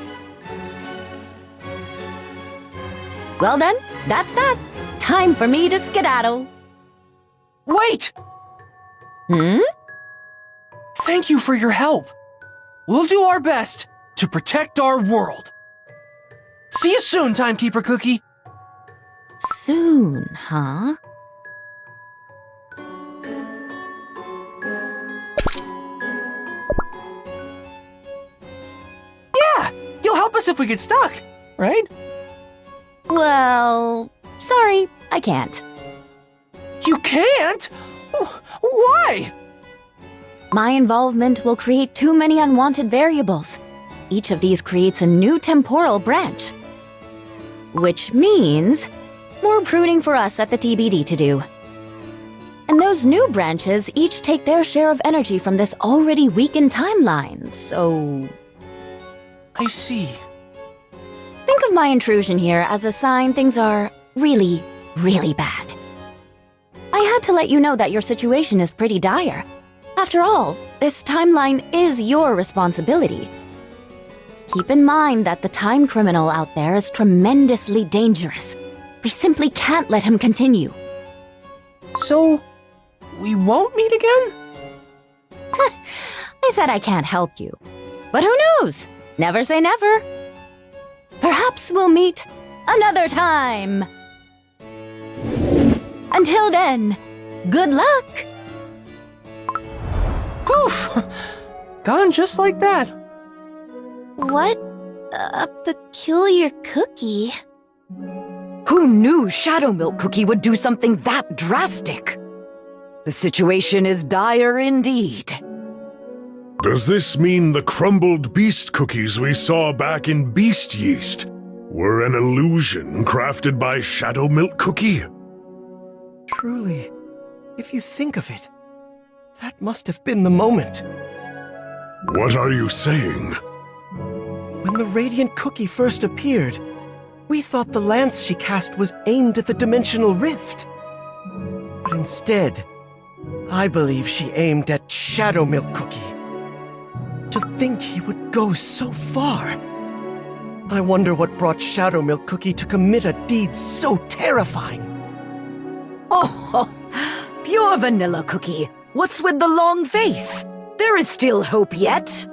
Well then, that's that. Time for me to skedaddle. Wait! Thank you for your help. We'll do our best to protect our world. See you soon, Timekeeper Cookie. Soon, huh? Yeah, you'll help us if we get stuck, right? Well, sorry, I can't. You can't? Why? My involvement will create too many unwanted variables. Each of these creates a new temporal branch. Which means more pruning for us at the TBD to do. And those new branches each take their share of energy from this already weakened timeline, so... I see. Think of my intrusion here as a sign things are really, really bad. I had to let you know that your situation is pretty dire. After all, this timeline is your responsibility. Keep in mind that the time criminal out there is tremendously dangerous. We simply can't let him continue. So, we won't meet again? I said I can't help you. But who knows? Never say never. Perhaps we'll meet another time. Until then, good luck! Poof! Gone just like that. What a peculiar cookie. Who knew Shadow Milk Cookie would do something that drastic? The situation is dire indeed. Does this mean the crumbled beast cookies we saw back in Beast Yeast were an illusion crafted by Shadow Milk Cookie? Truly, if you think of it, that must have been the moment. What are you saying? When the Radiant Cookie first appeared, we thought the lance she cast was aimed at the dimensional rift. But instead, I believe she aimed at Shadow Milk Cookie. To think he would go so far. I wonder what brought Shadow Milk Cookie to commit a deed so terrifying. Oh, pure vanilla cookie. What's with the long face? There is still hope yet.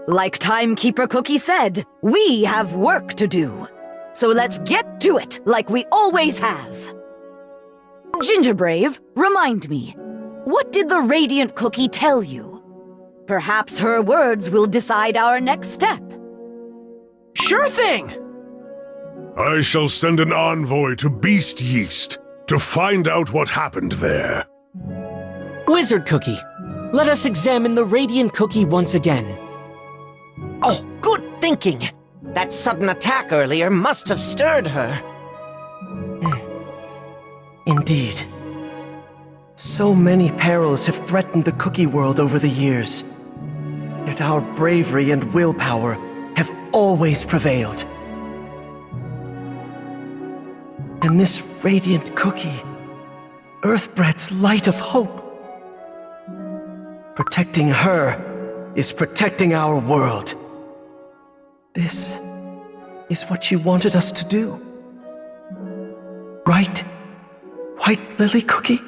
Like Timekeeper Cookie said, we have work to do. So let's get to it like we always have. Gingerbrave, remind me, what did the Radiant Cookie tell you? Perhaps her words will decide our next step. Sure thing! I shall send an envoy to Beast Yeast to find out what happened there. Wizard Cookie, let us examine the Radiant Cookie once again. Oh, good thinking. That sudden attack earlier must have stirred her. Indeed. So many perils have threatened the cookie world over the years. Yet our bravery and willpower have always prevailed. And this Radiant Cookie, Earthbread's light of hope. Protecting her is protecting our world. This is what you wanted us to do. Right, White Lily Cookie?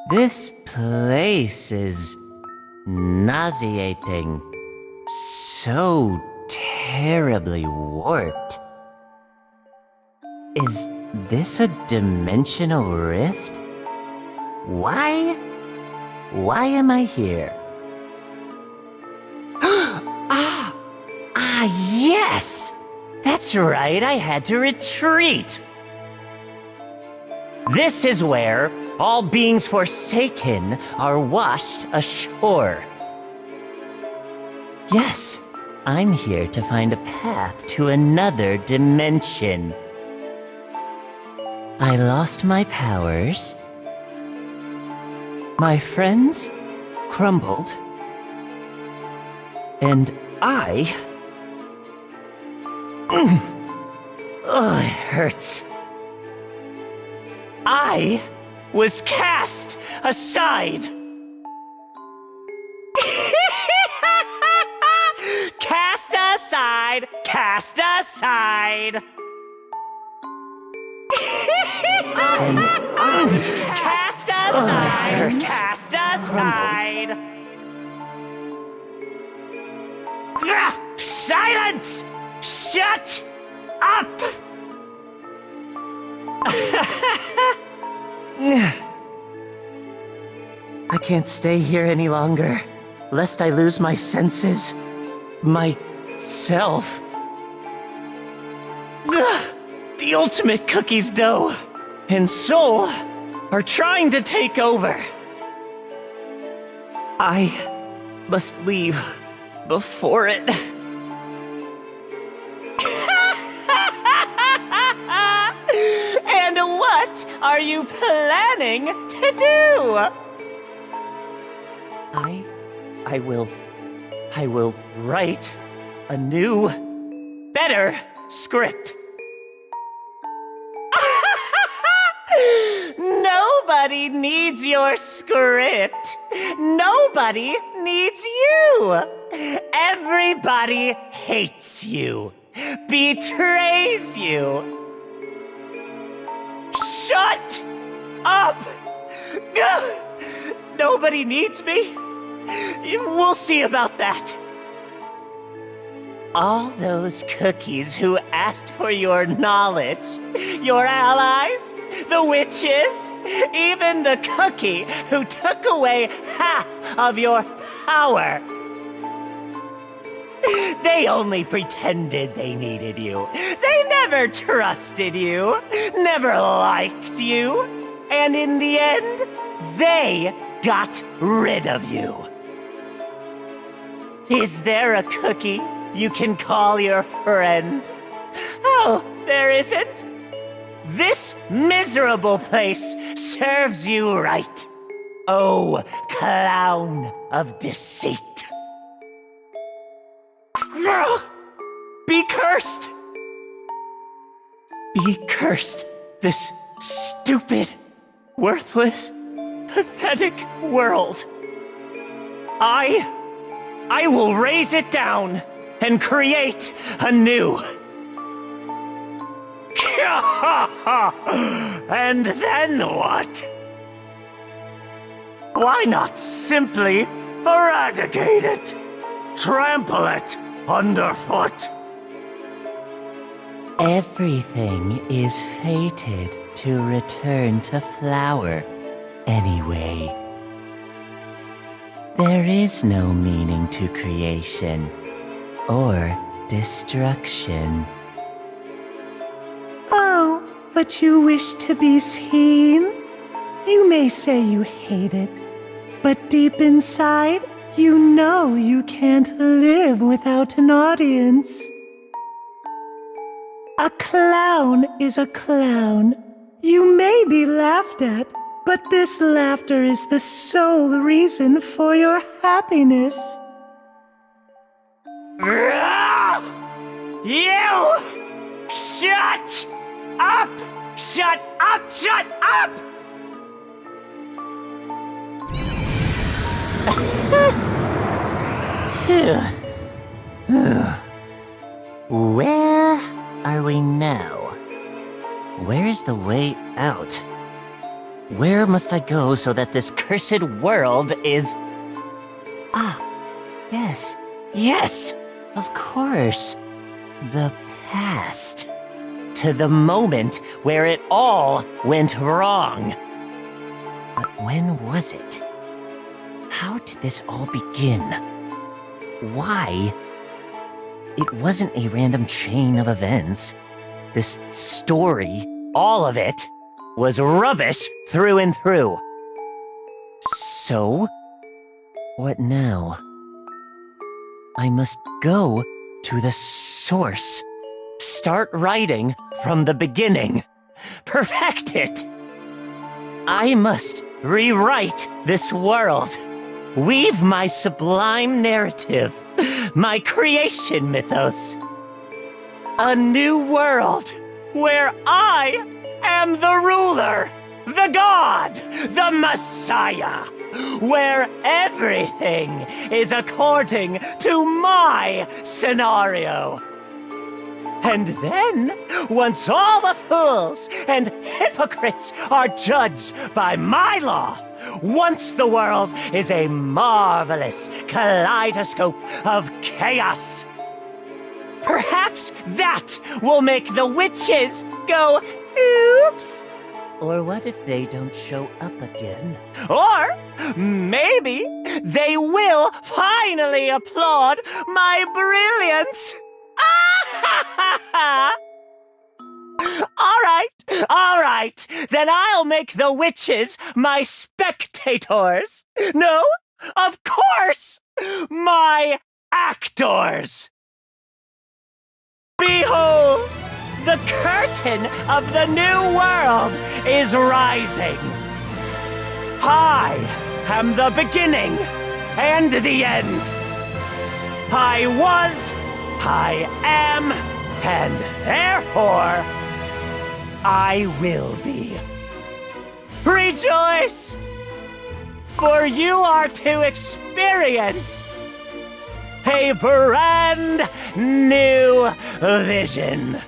This place is nauseating. So terribly warped. Is this a dimensional rift? Why am I here? Ah, yes! That's right, I had to retreat. This is where all beings forsaken are washed ashore. Yes, I'm here to find a path to another dimension. I lost my powers. My friends crumbled. And I... Oh, it hurts. I was cast aside. Cast aside, cast aside. And cast aside, cast aside. Silence! Shut up! I can't stay here any longer, lest I lose my senses, myself. The ultimate cookie's dough and soul are trying to take over. I must leave before it. And what are you planning to do? I will write a new, better script. Nobody needs your script. Nobody needs you. Everybody hates you, betrays you. Shut up! Nobody needs me. We'll see about that. All those cookies who asked for your knowledge, your allies, the witches, even the cookie who took away half of your power. They only pretended they needed you. They never trusted you, never liked you, and in the end, they got rid of you. Is there a cookie you can call your friend? Oh, there isn't? This miserable place serves you right. Oh, clown of deceit. Be cursed! Be cursed, this stupid, worthless, pathetic world. I will raise it down and create anew. And then what? Why not simply eradicate it? Trample it underfoot? Everything is fated to return to flower anyway. There is no meaning to creation or destruction. Oh, but you wish to be seen? You may say you hate it, but deep inside, you know you can't live without an audience. A clown is a clown. You may be laughed at, but this laughter is the sole reason for your happiness. You! Shut up! Shut up! Shut up! Where are we now? Where is the way out? Where must I go so that this cursed world is... Ah, yes, yes, of course. The past. To the moment where it all went wrong. But when was it? How did this all begin? Why It wasn't a random chain of events. This story, all of it, was rubbish through and through. So, what now? I must go to the source. Start writing from the beginning. Perfect it! I must rewrite this world. Weave my sublime narrative, my creation mythos. A new world where I am the ruler, the god, the messiah, where everything is according to my scenario. And then, once all the fools and hypocrites are judged by my law, once the world is a marvelous kaleidoscope of chaos, perhaps that will make the witches go, oops. Or what if they don't show up again? Or maybe they will finally applaud my brilliance. All right, then I'll make the witches my spectators. No, of course, my actors. Behold, the curtain of the new world is rising. I am the beginning and the end. I was, I am, and therefore, I will be. Rejoice! For you are to experience a brand new vision.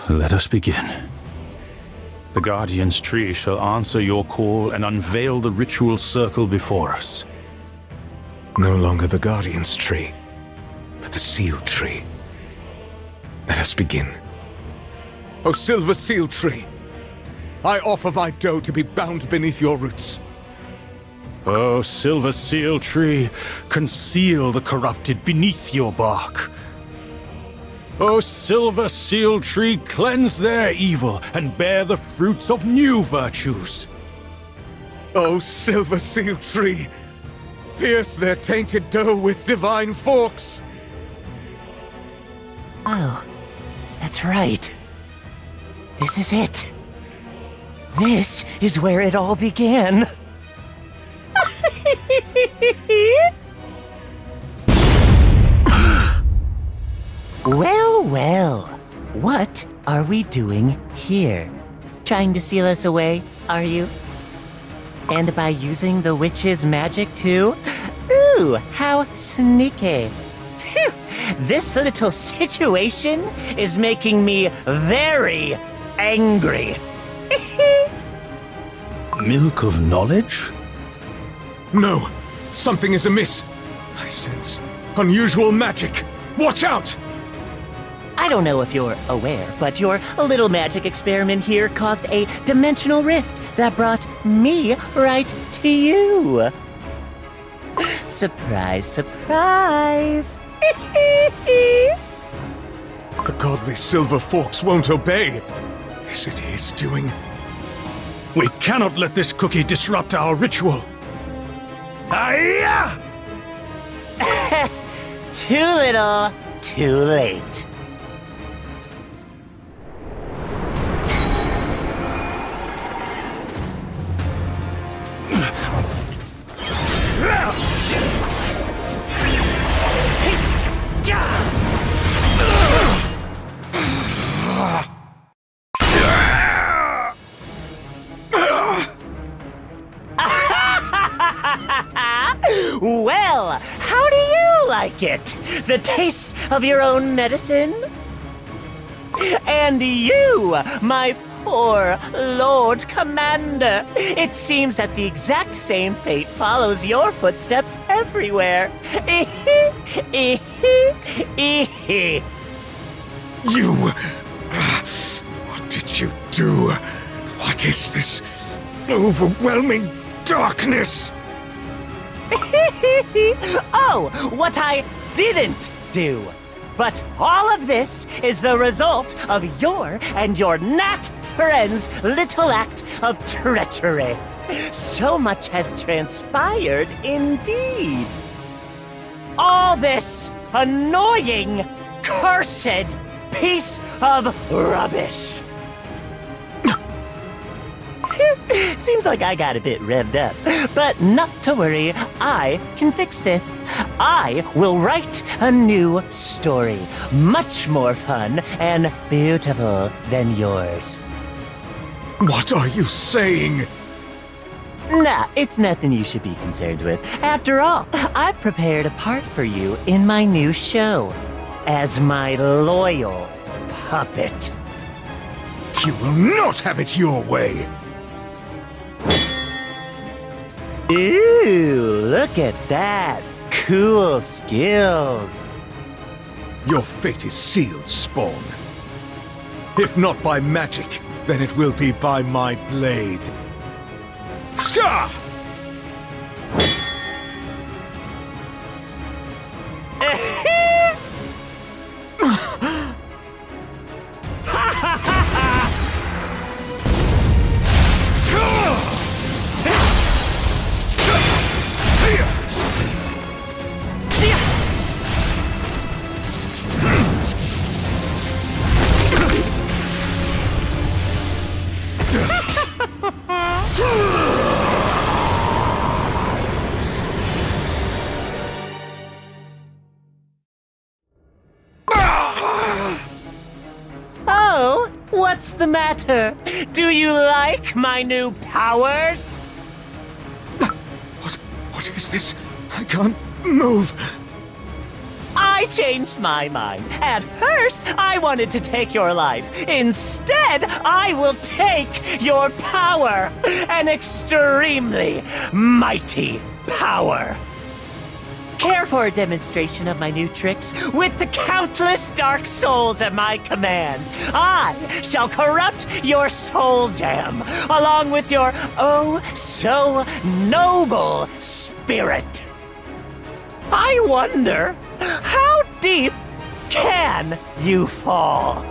Let us begin. The Guardian's Tree shall answer your call and unveil the ritual circle before us. No longer the Guardian's Tree, but the Seal Tree. Let us begin. O Silver Seal Tree, I offer my dough to be bound beneath your roots. O Silver Seal Tree, conceal the corrupted beneath your bark. O Silver Seal Tree, cleanse their evil and bear the fruits of new virtues. O Silver Seal Tree, pierce their tainted dough with divine forks. Oh, that's right. This is it. This is where it all began. Well, what are we doing here? Trying to seal us away, are you? And by using the witch's magic too? Ooh, how sneaky. Phew, this little situation is making me very angry. Milk of knowledge? No, something is amiss. I sense unusual magic. Watch out! I don't know if you're aware, but your little magic experiment here caused a dimensional rift that brought me right to you. Surprise, surprise. The godly silver forks won't obey. Is it his doing? We cannot let this cookie disrupt our ritual. Hiya! Too little, too late. Well, how do you like it? The taste of your own medicine? And you, my poor Lord Commander. It seems that the exact same fate follows your footsteps everywhere. You... what did you do? What is this overwhelming darkness? Oh, what I didn't do. But all of this is the result of your and your gnat friend's little act of treachery. So much has transpired indeed. All this annoying, cursed piece of rubbish. Seems like I got a bit revved up. But not to worry, I can fix this. I will write a new story, much more fun and beautiful than yours. What are you saying? Nah, it's nothing you should be concerned with. After all, I've prepared a part for you in my new show as my loyal puppet. You will not have it your way. Ooh, look at that. Cool skills. Your fate is sealed, Spawn. If not by magic, then it will be by my blade. Sha! Oh, what's the matter? Do you like my new powers? What is this? I can't move. I changed my mind. At first, I wanted to take your life. Instead, I will take your power. An extremely mighty power. Care for a demonstration of my new tricks? With the countless dark souls at my command, I shall corrupt your soul gem, along with your oh so noble spirit. I wonder, how deep can you fall?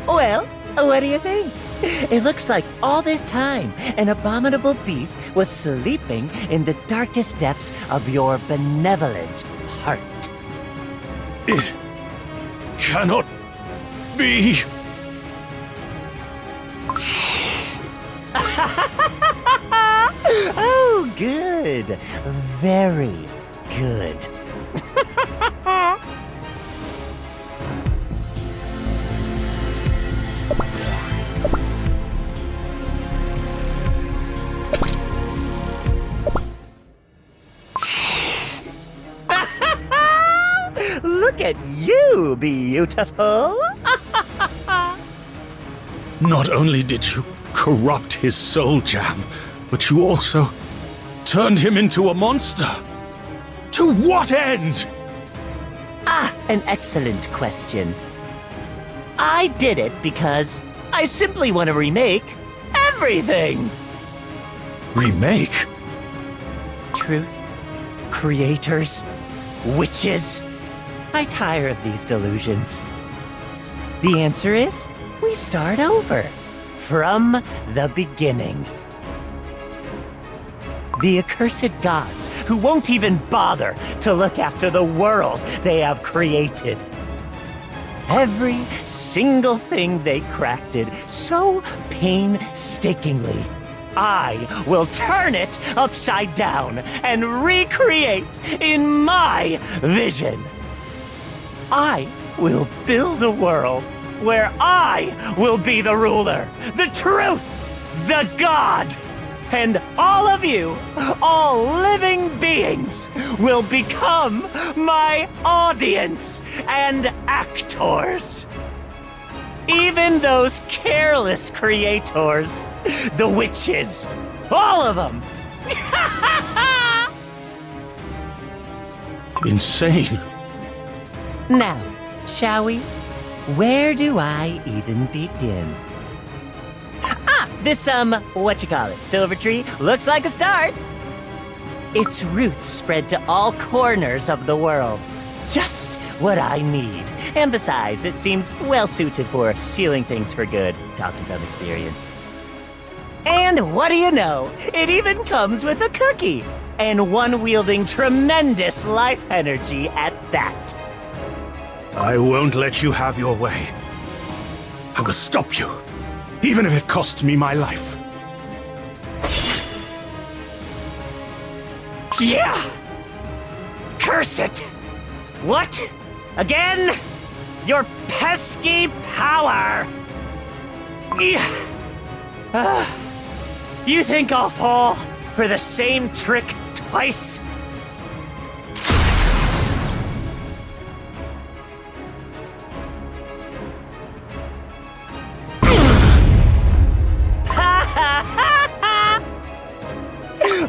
Well, what do you think? It looks like all this time, an abominable beast was sleeping in the darkest depths of your benevolent heart. It cannot be. Oh, good. Very good. Look at you, beautiful. Not only did you corrupt his soul jam, but you also turned him into a monster. To what end? Ah, an excellent question. I did it because I simply want to remake everything. Remake? Truth, creators, witches. I tire of these delusions. The answer is, we start over, from the beginning. The accursed gods who won't even bother to look after the world they have created. Every single thing they crafted so painstakingly, I will turn it upside down and recreate in my vision. I will build a world where I will be the ruler, the truth, the god. And all of you, all living beings, will become my audience and actors. Even those careless creators, the witches, all of them. Insane. Now, shall we? Where do I even begin? This, Silver Tree looks like a start. Its roots spread to all corners of the world. Just what I need. And besides, it seems well suited for sealing things for good, talking from experience. And what do you know? It even comes with a cookie. And one wielding tremendous life energy at that. I won't let you have your way. I will stop you, even if it costs me my life. Yeah! Curse it! What? Again? Your pesky power! You think I'll fall for the same trick twice?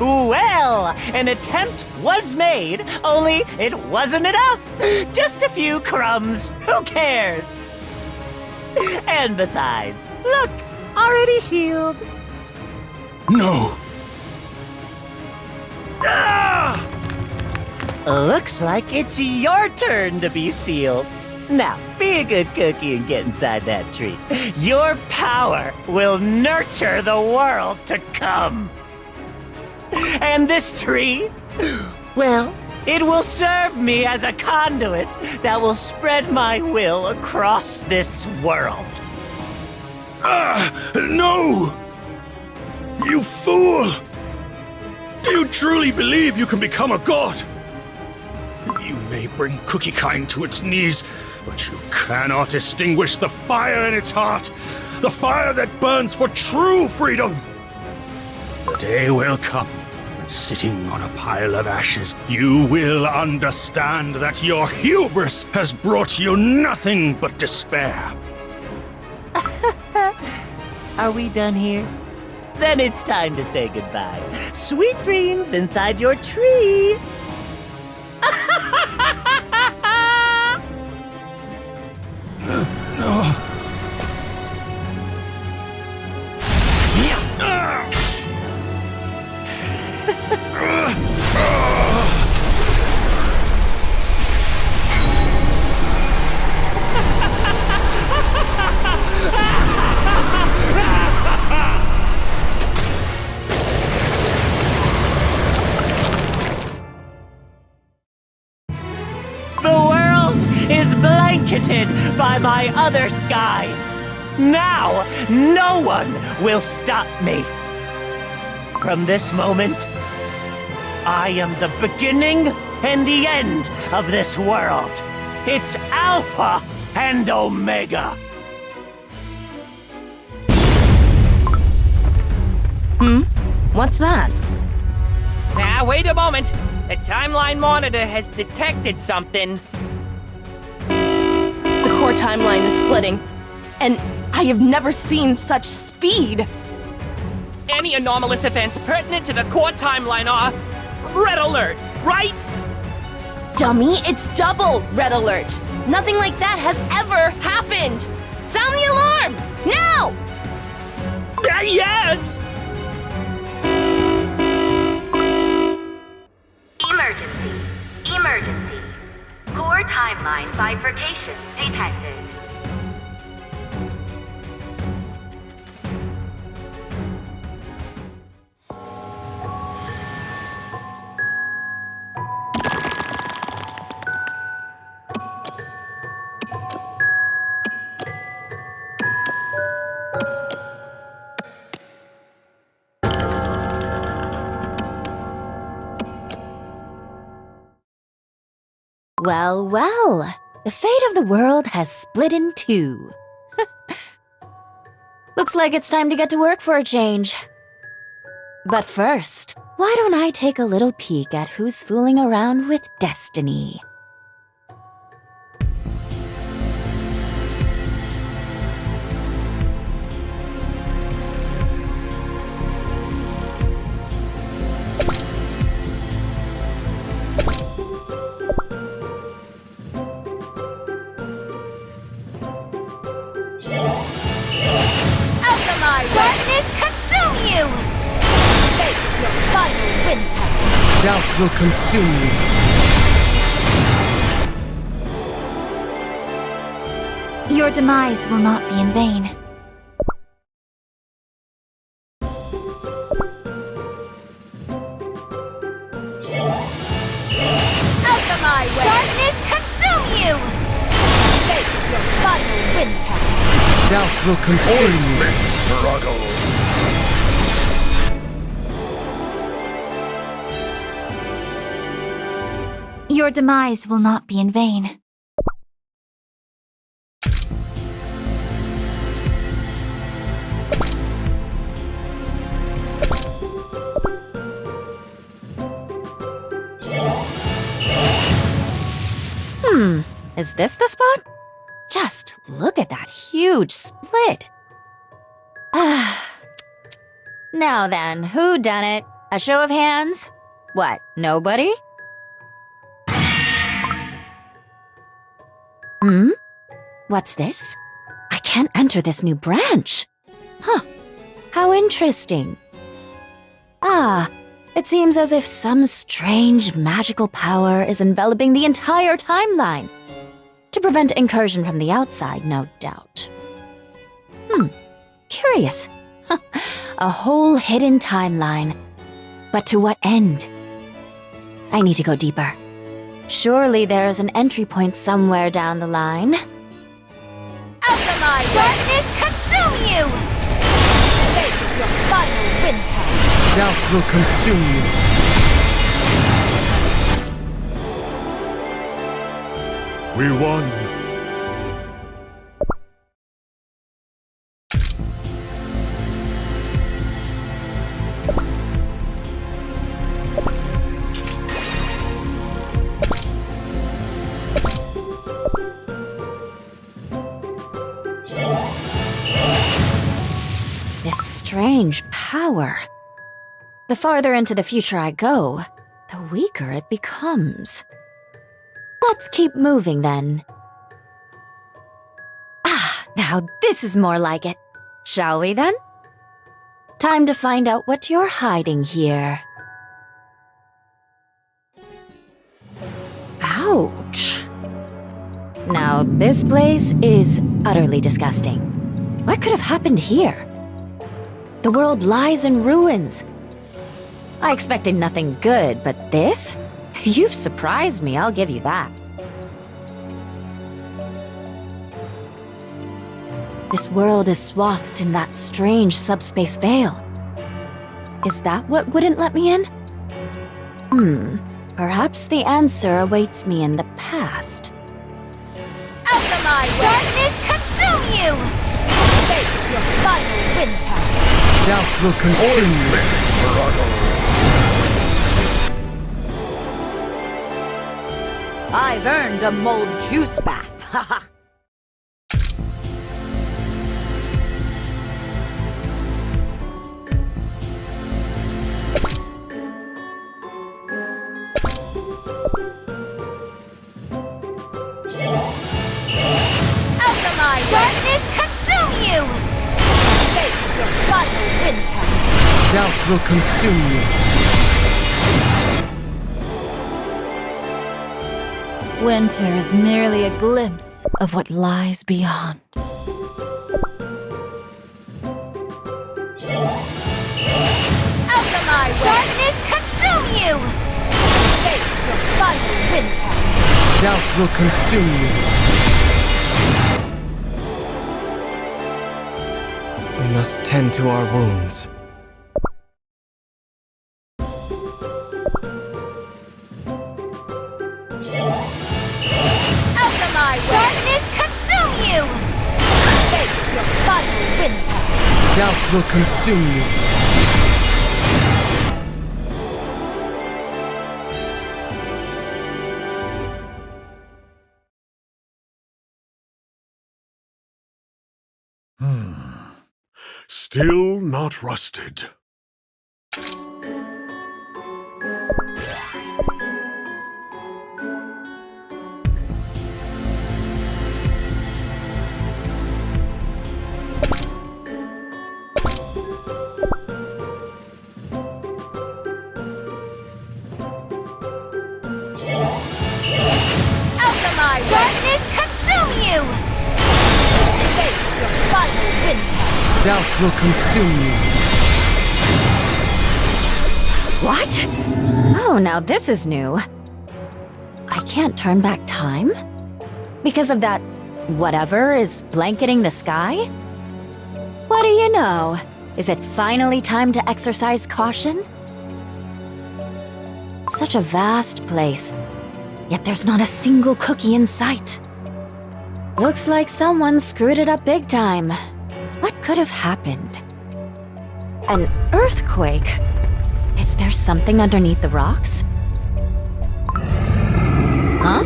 Well, an attempt was made, only it wasn't enough. Just a few crumbs. Who cares? And besides, look, already healed. No! Ah! Looks like it's your turn to be sealed. Now, be a good cookie and get inside that tree. Your power will nurture the world to come. And this tree, well, it will serve me as a conduit that will spread my will across this world. No! You fool! Do you truly believe you can become a god? You may bring Cookie Kind to its knees, but you cannot extinguish the fire in its heart, the fire that burns for true freedom. The day will come when, sitting on a pile of ashes, you will understand that your hubris has brought you nothing but despair. Are we done here? Then it's time to say goodbye. Sweet dreams inside your tree. Is blanketed by my other sky. Now, no one will stop me. From this moment, I am the beginning and the end of this world. It's Alpha and Omega. What's that? Now, wait a moment. The timeline monitor has detected something. The core timeline is splitting, and I have never seen such speed. Any anomalous events pertinent to the core timeline are red alert, right? Dummy, it's double red alert. Nothing like that has ever happened. Sound the alarm, now! Yes! Emergency. Emergency. Core timeline bifurcation detected. Well, well. The fate of the world has split in two. Looks like it's time to get to work for a change. But first, why don't I take a little peek at who's fooling around with destiny? Doubt will consume you. Your demise will not be in vain. Out of my way! Darkness consume you! Face your final winter! Doubt will consume you. Struggle. Your demise will not be in vain. Is this the spot? Just look at that huge split. Now then, who done it? A show of hands? What, nobody? What's this? I can't enter this new branch. Huh, how interesting. It seems as if some strange magical power is enveloping the entire timeline. To prevent incursion from the outside, no doubt. Curious. A whole hidden timeline. But to what end? I need to go deeper. Surely there's an entry point somewhere down the line. Out of my way! Darkness consume you! Face your final winter! Doubt will consume you. We won. This strange power. The farther into the future I go, the weaker it becomes. Let's keep moving then. Now this is more like it. Shall we then? Time to find out what you're hiding here. Ouch. Now this place is utterly disgusting. What could have happened here? The world lies in ruins. I expected nothing good, but this? You've surprised me, I'll give you that. This world is swathed in that strange subspace veil. Is that what wouldn't let me in? Perhaps the answer awaits me in the past. Out of my way! Darkness consume you! Face your final winter! Doubt will consume you. I've earned a mold juice bath. Haha. Out of my way! Darkness consume you! Face your final winter! Doubt will consume you. Winter is merely a glimpse of what lies beyond. Out of my way! Darkness consume you! Face your final winter! Doubt will consume you. We must tend to our wounds. Out of my way! Darkness consume you! Face your final winter! Doubt will consume you. Still not rusted. Darkness consume you! Face your final wind. Doubt will consume you. What? Oh, now this is new. I can't turn back time? Because of that whatever is blanketing the sky? What do you know? Is it finally time to exercise caution? Such a vast place, yet there's not a single cookie in sight. Looks like someone screwed it up big time. What could have happened? An earthquake? Is there something underneath the rocks? Huh?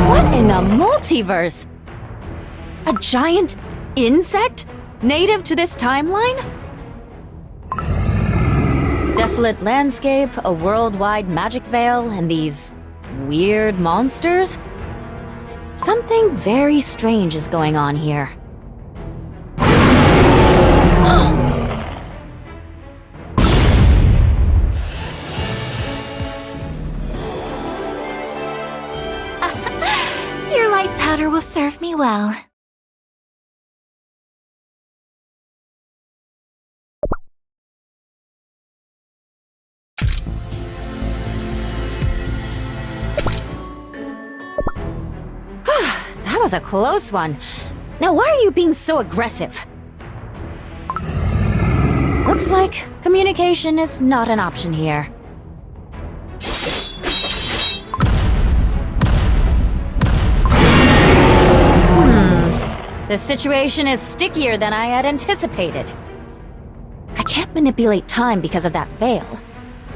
What in the multiverse? A giant insect native to this timeline? Desolate landscape, a worldwide magic veil, and these weird monsters? Something very strange is going on here. Your life powder will serve me well. That was a close one. Now why are you being so aggressive? Looks like communication is not an option here. The situation is stickier than I had anticipated. I can't manipulate time because of that veil.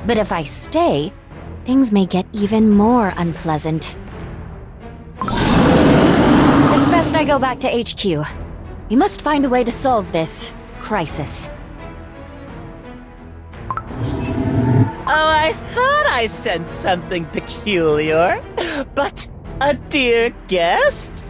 But if I stay, things may get even more unpleasant. It's best I go back to HQ. We must find a way to solve this crisis. Oh, I thought I sensed something peculiar. But a dear guest?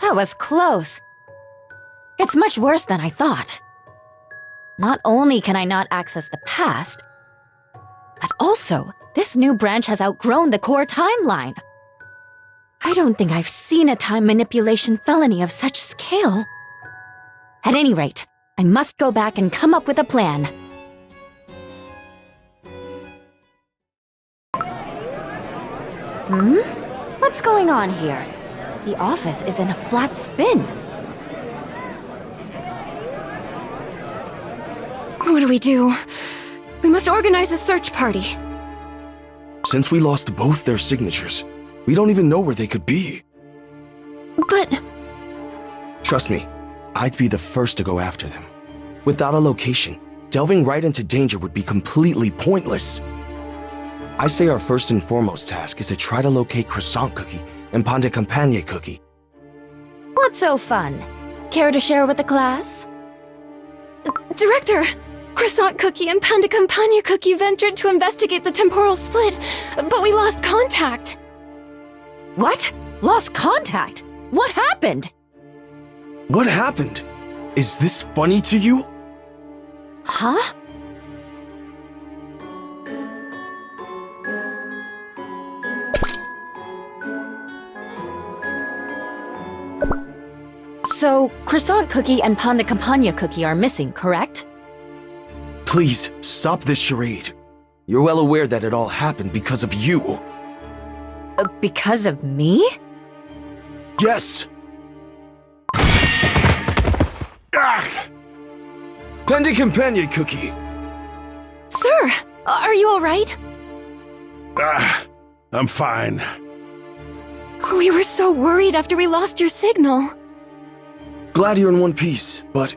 That was close. It's much worse than I thought. Not only can I not access the past, but also, this new branch has outgrown the core timeline. I don't think I've seen a time manipulation felony of such scale. At any rate, I must go back and come up with a plan. What's going on here? The office is in a flat spin. What do we do? We must organize a search party. Since we lost both their signatures, we don't even know where they could be. But... Trust me, I'd be the first to go after them. Without a location, delving right into danger would be completely pointless. I say our first and foremost task is to try to locate Croissant Cookie and Pan de Campagne Cookie. What's so fun? Care to share with the class? Director! Croissant Cookie and Panda Campagna Cookie ventured to investigate the temporal split, but we lost contact. What? Lost contact? What happened? What happened? Is this funny to you? Huh? So, Croissant Cookie and Panda Campagna Cookie are missing, correct? Please, stop this charade. You're well aware that it all happened because of you. Because of me? Yes! Panda Campagna Cookie! Sir, are you alright? I'm fine. We were so worried after we lost your signal. Glad you're in one piece, but...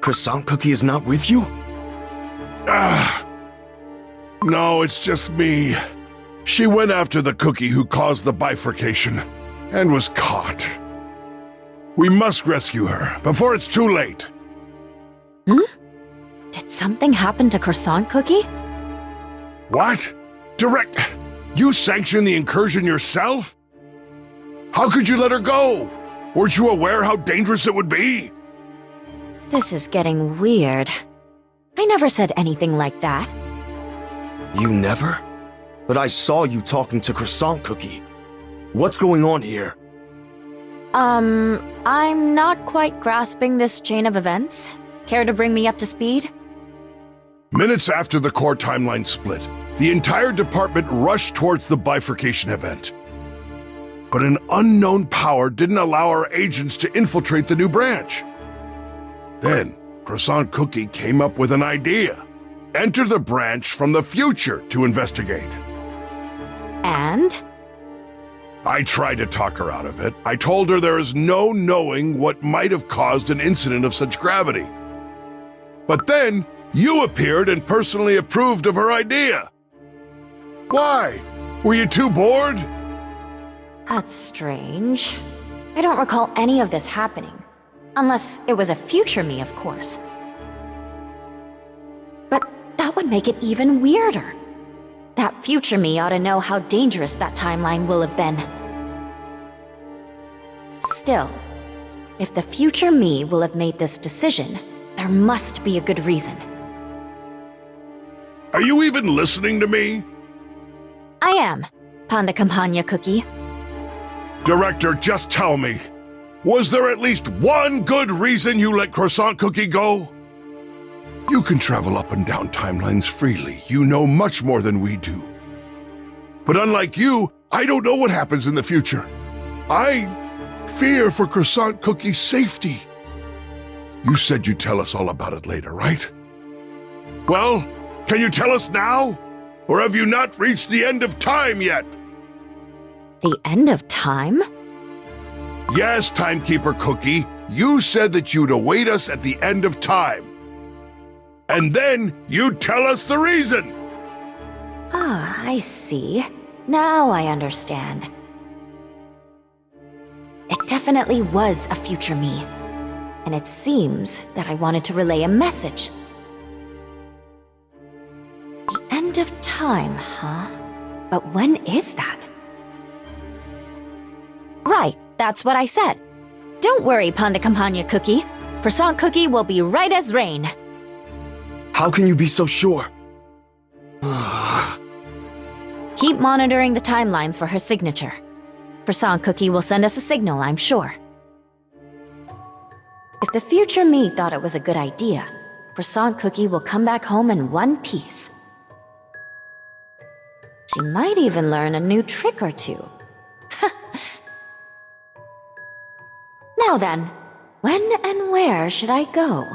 Croissant Cookie is not with you? No, it's just me. She went after the cookie who caused the bifurcation, and was caught. We must rescue her, before it's too late. Did something happen to Croissant Cookie? What? Direct... You sanctioned the incursion yourself? How could you let her go? Weren't you aware how dangerous it would be? This is getting weird. I never said anything like that. You never? But I saw you talking to Croissant Cookie. What's going on here? I'm not quite grasping this chain of events. Care to bring me up to speed? Minutes after the core timeline split, the entire department rushed towards the bifurcation event. But an unknown power didn't allow our agents to infiltrate the new branch. Then, Croissant Cookie came up with an idea. Enter the branch from the future to investigate. And? I tried to talk her out of it. I told her there is no knowing what might have caused an incident of such gravity. But then, you appeared and personally approved of her idea. Why? Were you too bored? That's strange. I don't recall any of this happening. Unless it was a future me, of course. But that would make it even weirder. That future me ought to know how dangerous that timeline will have been. Still, if the future me will have made this decision, there must be a good reason. Are you even listening to me? I am, Panda Campagna Cookie. Director, just tell me. Was there at least one good reason you let Croissant Cookie go? You can travel up and down timelines freely. You know much more than we do. But unlike you, I don't know what happens in the future. I fear for Croissant Cookie's safety. You said you'd tell us all about it later, right? Well, can you tell us now? Or have you not reached the end of time yet? The end of time? Yes, Timekeeper Cookie. You said that you'd await us at the end of time. And then you'd tell us the reason. Ah, I see. Now I understand. It definitely was a future me. And it seems that I wanted to relay a message. The end of time, huh? But when is that? Right, that's what I said. Don't worry, Panda Campagna Cookie. Croissant Cookie will be right as rain. How can you be so sure? Keep monitoring the timelines for her signature. Croissant Cookie will send us a signal, I'm sure. If the future me thought it was a good idea, Croissant Cookie will come back home in one piece. She might even learn a new trick or two. Now then, when and where should I go?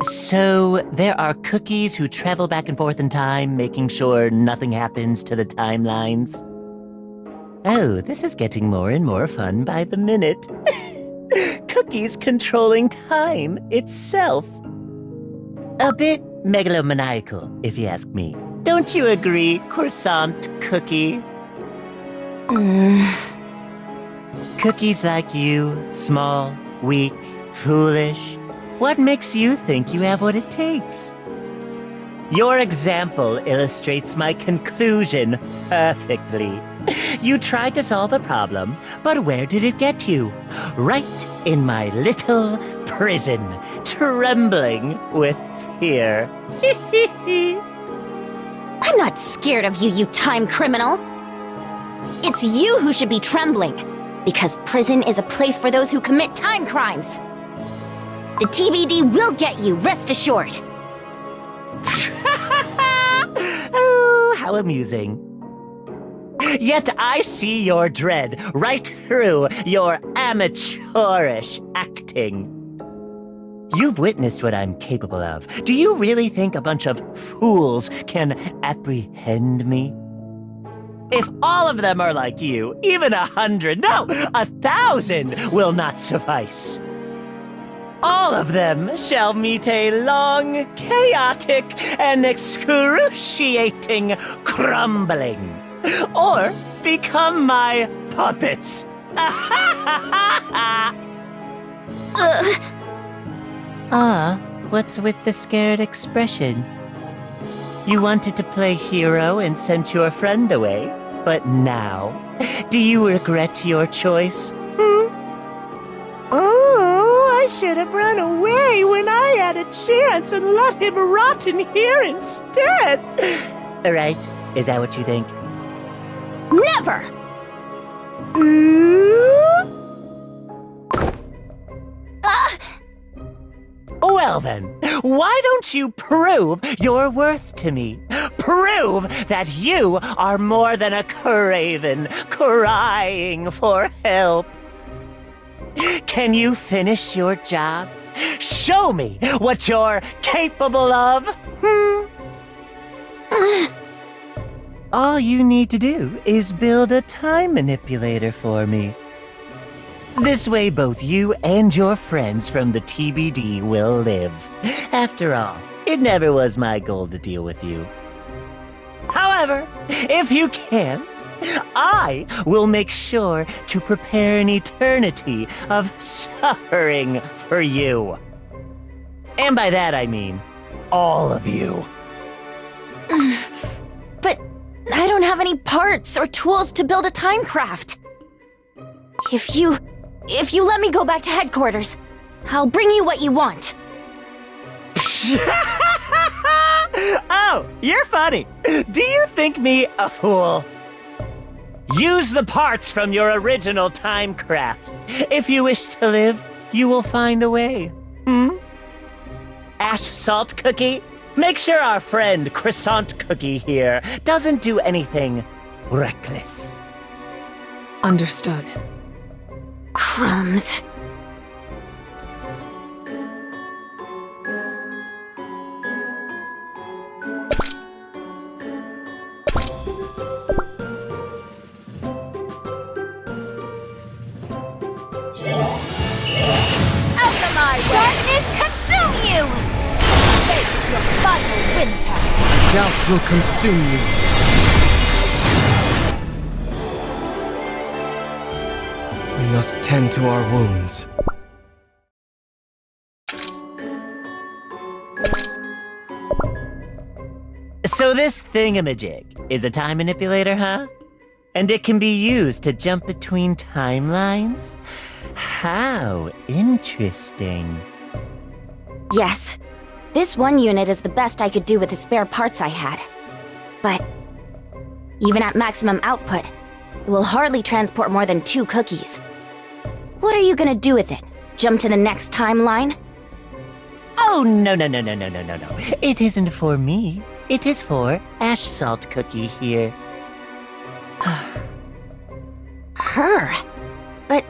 So, there are cookies who travel back and forth in time, making sure nothing happens to the timelines. Oh, this is getting more and more fun by the minute. Cookies controlling time itself. A bit megalomaniacal, if you ask me. Don't you agree, Croissant Cookie? Cookies like you, small, weak, foolish, what makes you think you have what it takes? Your example illustrates my conclusion perfectly. You tried to solve a problem, but where did it get you? Right in my little prison, trembling with fear. I'm not scared of you, you time criminal. It's you who should be trembling, because prison is a place for those who commit time crimes. The TBD will get you, rest assured. Oh, how amusing. Yet I see your dread right through your amateurish acting. You've witnessed what I'm capable of. Do you really think a bunch of fools can apprehend me? If all of them are like you, even 100, no, 1,000 will not suffice. All of them shall meet a long, chaotic, and excruciating crumbling. Or become my puppets. What's with the scared expression? You wanted to play hero and sent your friend away, but now, do you regret your choice? Oh, I should have run away when I had a chance and let him rot in here instead. Right? Is that what you think? Never! Well then, why don't you prove your worth to me? Prove that you are more than a craven crying for help. Can you finish your job? Show me what you're capable of. All you need to do is build a time manipulator for me. This way both you and your friends from the TBD will live. After all, it never was my goal to deal with you. However, if you can't, I will make sure to prepare an eternity of suffering for you. And by that I mean all of you. But I don't have any parts or tools to build a time craft. If you let me go back to headquarters, I'll bring you what you want. Oh, you're funny. Do you think me a fool? Use the parts from your original time craft. If you wish to live, you will find a way. Ash Salt Cookie, make sure our friend Croissant Cookie here doesn't do anything reckless. Understood. Crumbs. Darkness consume you! Face your final winter! Doubt will consume you. We must tend to our wounds. So this thingamajig is a time manipulator, huh? And it can be used to jump between timelines? How interesting. Yes. This one unit is the best I could do with the spare parts I had. But even at maximum output, it will hardly transport more than 2 cookies. What are you gonna do with it? Jump to the next timeline? Oh, no. It isn't for me. It is for Ash Salt Cookie here. Her? But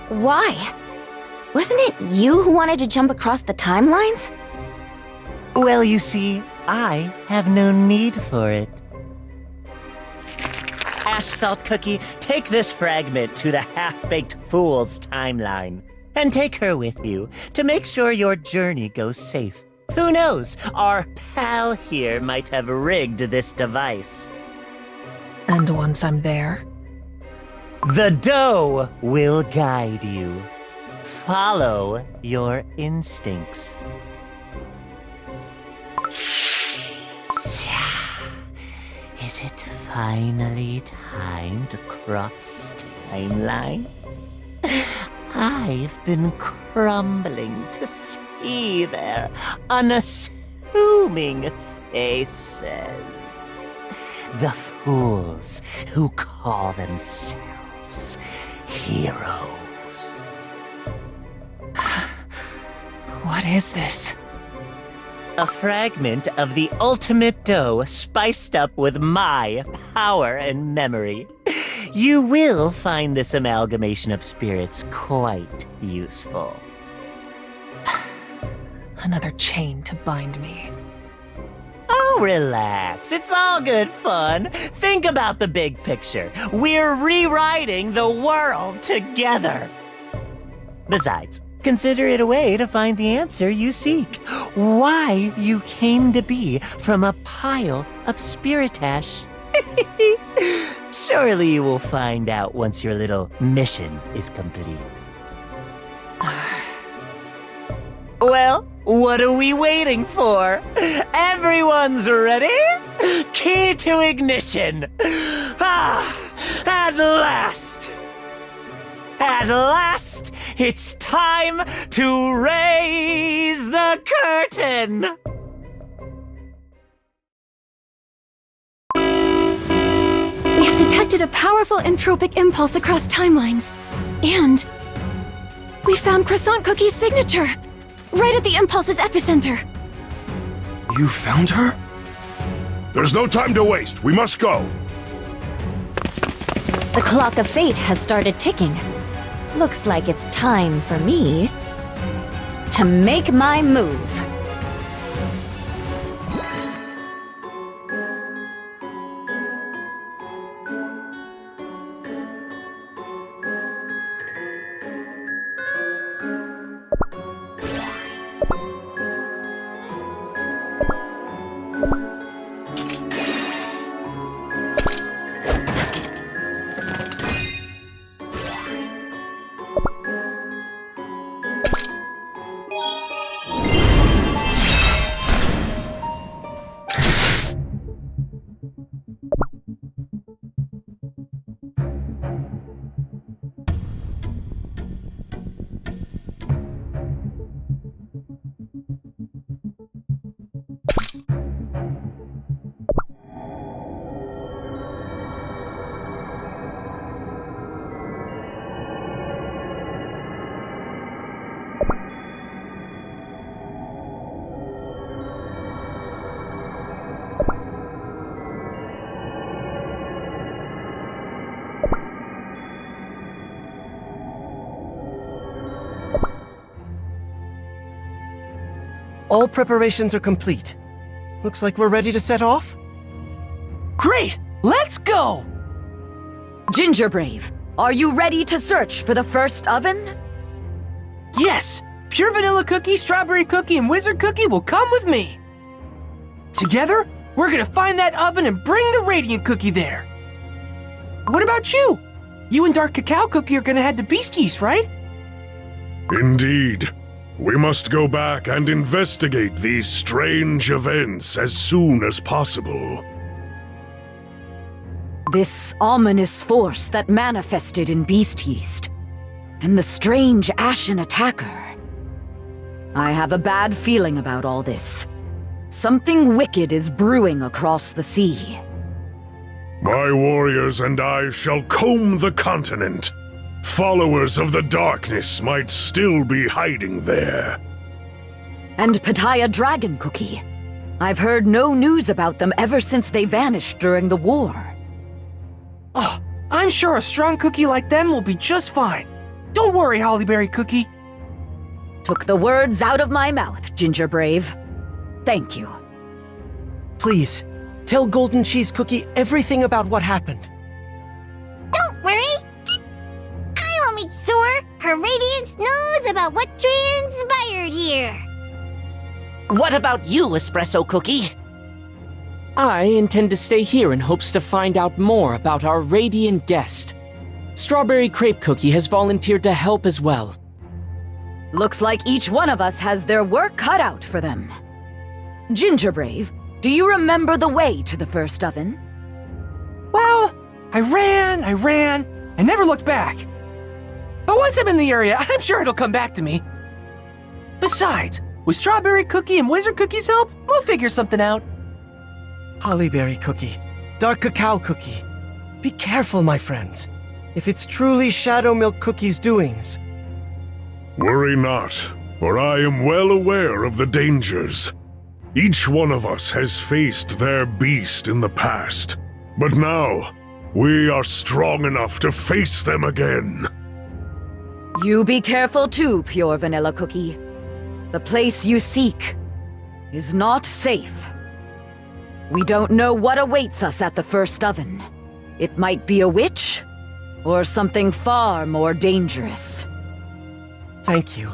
why? Wasn't it you who wanted to jump across the timelines? Well, you see, I have no need for it. Ash Salt Cookie, take this fragment to the half-baked fool's timeline. And take her with you to make sure your journey goes safe. Who knows, our pal here might have rigged this device. And once I'm there? The dough will guide you. Follow your instincts. Is it finally time to cross timelines? I've been crumbling to see their unassuming faces. The fools who call themselves heroes. What is this? A fragment of the ultimate dough spiced up with my power and memory. You will find this amalgamation of spirits quite useful. Another chain to bind me. Oh, relax. It's all good fun. Think about the big picture. We're rewriting the world together. Besides, consider it a way to find the answer you seek. Why you came to be from a pile of spiritash. Surely you will find out once your little mission is complete. Well, what are we waiting for? Everyone's ready? Key to ignition. At last! At last, it's time to raise the curtain! We have detected a powerful entropic impulse across timelines. And we found Croissant Cookie's signature, right at the impulse's epicenter. You found her? There's no time to waste. We must go. The clock of fate has started ticking. Looks like it's time for me to make my move. All preparations are complete. Looks like we're ready to set off. Great! Let's go! Gingerbrave, are you ready to search for the first oven? Yes! Pure vanilla cookie, strawberry cookie, and wizard cookie will come with me. Together, we're gonna find that oven and bring the radiant cookie there. What about you? You and dark cacao cookie are gonna head to Beast Yeast, right? Indeed. We must go back and investigate these strange events as soon as possible. This ominous force that manifested in Beast Yeast, and the strange ashen attacker. I have a bad feeling about all this. Something wicked is brewing across the sea. My warriors and I shall comb the continent. Followers of the darkness might still be hiding there. And Pattaya Dragon Cookie. I've heard no news about them ever since they vanished during the war. Oh, I'm sure a strong cookie like them will be just fine. Don't worry, Hollyberry Cookie. Took the words out of my mouth, Gingerbrave. Thank you. Please, tell Golden Cheese Cookie everything about what happened. Don't worry. I'll make sure her Radiance knows about what transpired here. What about you, Espresso Cookie? I intend to stay here in hopes to find out more about our radiant guest. Strawberry Crepe Cookie has volunteered to help as well. Looks like each one of us has their work cut out for them. Gingerbrave, do you remember the way to the first oven? Well, I ran, I never looked back. But once I'm in the area, I'm sure it'll come back to me. Besides, with Strawberry Cookie and Wizard Cookie's help, we'll figure something out. Hollyberry Cookie, Dark Cacao Cookie. Be careful, my friends. If it's truly Shadow Milk Cookie's doings. Worry not, for I am well aware of the dangers. Each one of us has faced their beast in the past, but now we are strong enough to face them again. You be careful too, Pure Vanilla Cookie. The place you seek is not safe. We don't know what awaits us at the first oven. It might be a witch, or something far more dangerous. Thank you.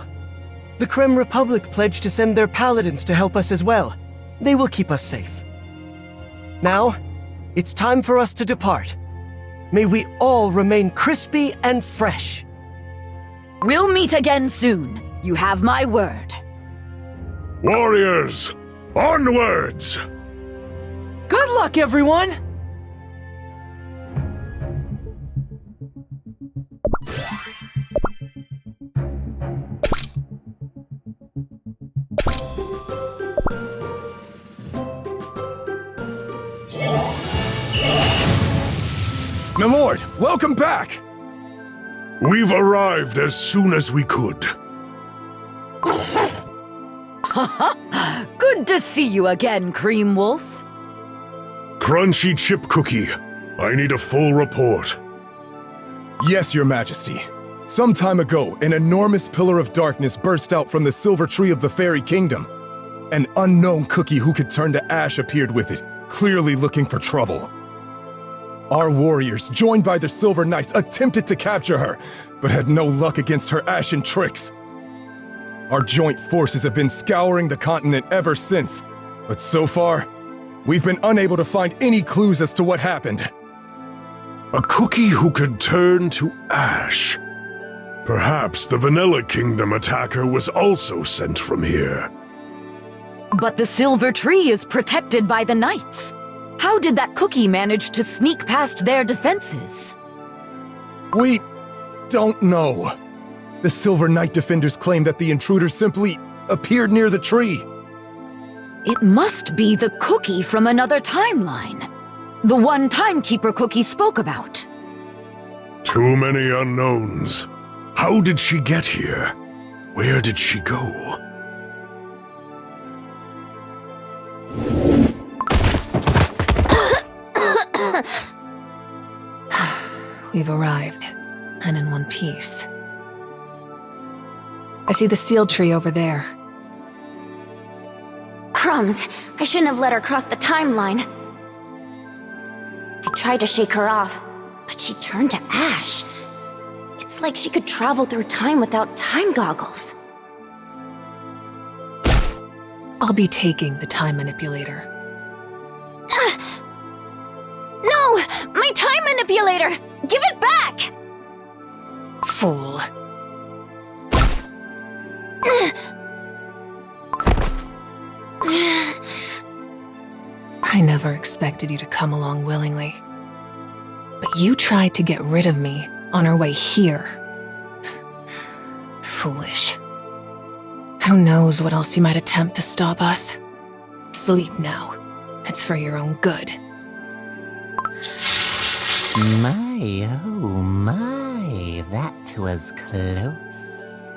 The Creme Republic pledged to send their paladins to help us as well. They will keep us safe. Now, it's time for us to depart. May we all remain crispy and fresh. We'll meet again soon. You have my word. Warriors, onwards! Good luck, everyone! Milord, welcome back! We've arrived as soon as we could. Good to see you again, Cream Wolf. Crunchy Chip Cookie, I need a full report. Yes, Your Majesty. Some time ago, an enormous pillar of darkness burst out from the silver tree of the Fairy Kingdom. An unknown cookie who could turn to ash appeared with it, clearly looking for trouble. Our warriors, joined by the Silver Knights, attempted to capture her, but had no luck against her ashen tricks. Our joint forces have been scouring the continent ever since, but so far, we've been unable to find any clues as to what happened. A cookie who could turn to ash. Perhaps the Vanilla Kingdom attacker was also sent from here. But the silver tree is protected by the knights. How did that cookie manage to sneak past their defenses? We don't know. The Silver Knight defenders claim that the intruder simply appeared near the tree. It must be the cookie from another timeline. The one Timekeeper Cookie spoke about. Too many unknowns. How did she get here? Where did she go? We've arrived, and in one piece. I see the sealed tree over there. Crumbs, I shouldn't have let her cross the timeline. I tried to shake her off, but she turned to ash. It's like she could travel through time without time goggles. I'll be taking the time manipulator. No! My time manipulator! Give it back! Fool. I never expected you to come along willingly. But you tried to get rid of me on our way here. Foolish. Who knows what else you might attempt to stop us? Sleep now. It's for your own good. My, oh my, that was close.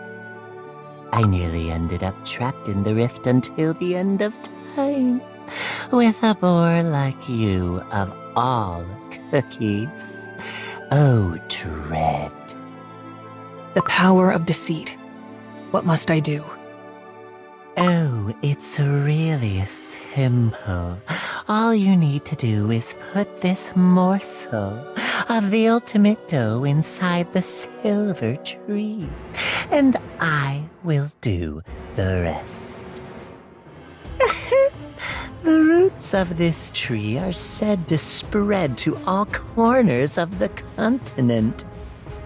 I nearly ended up trapped in the rift until the end of time, with a boar like you of all cookies. Oh, dread. The power of deceit. What must I do? Oh, it's really simple. All you need to do is put this morsel of the ultimate dough inside the silver tree, and I will do the rest. The roots of this tree are said to spread to all corners of the continent.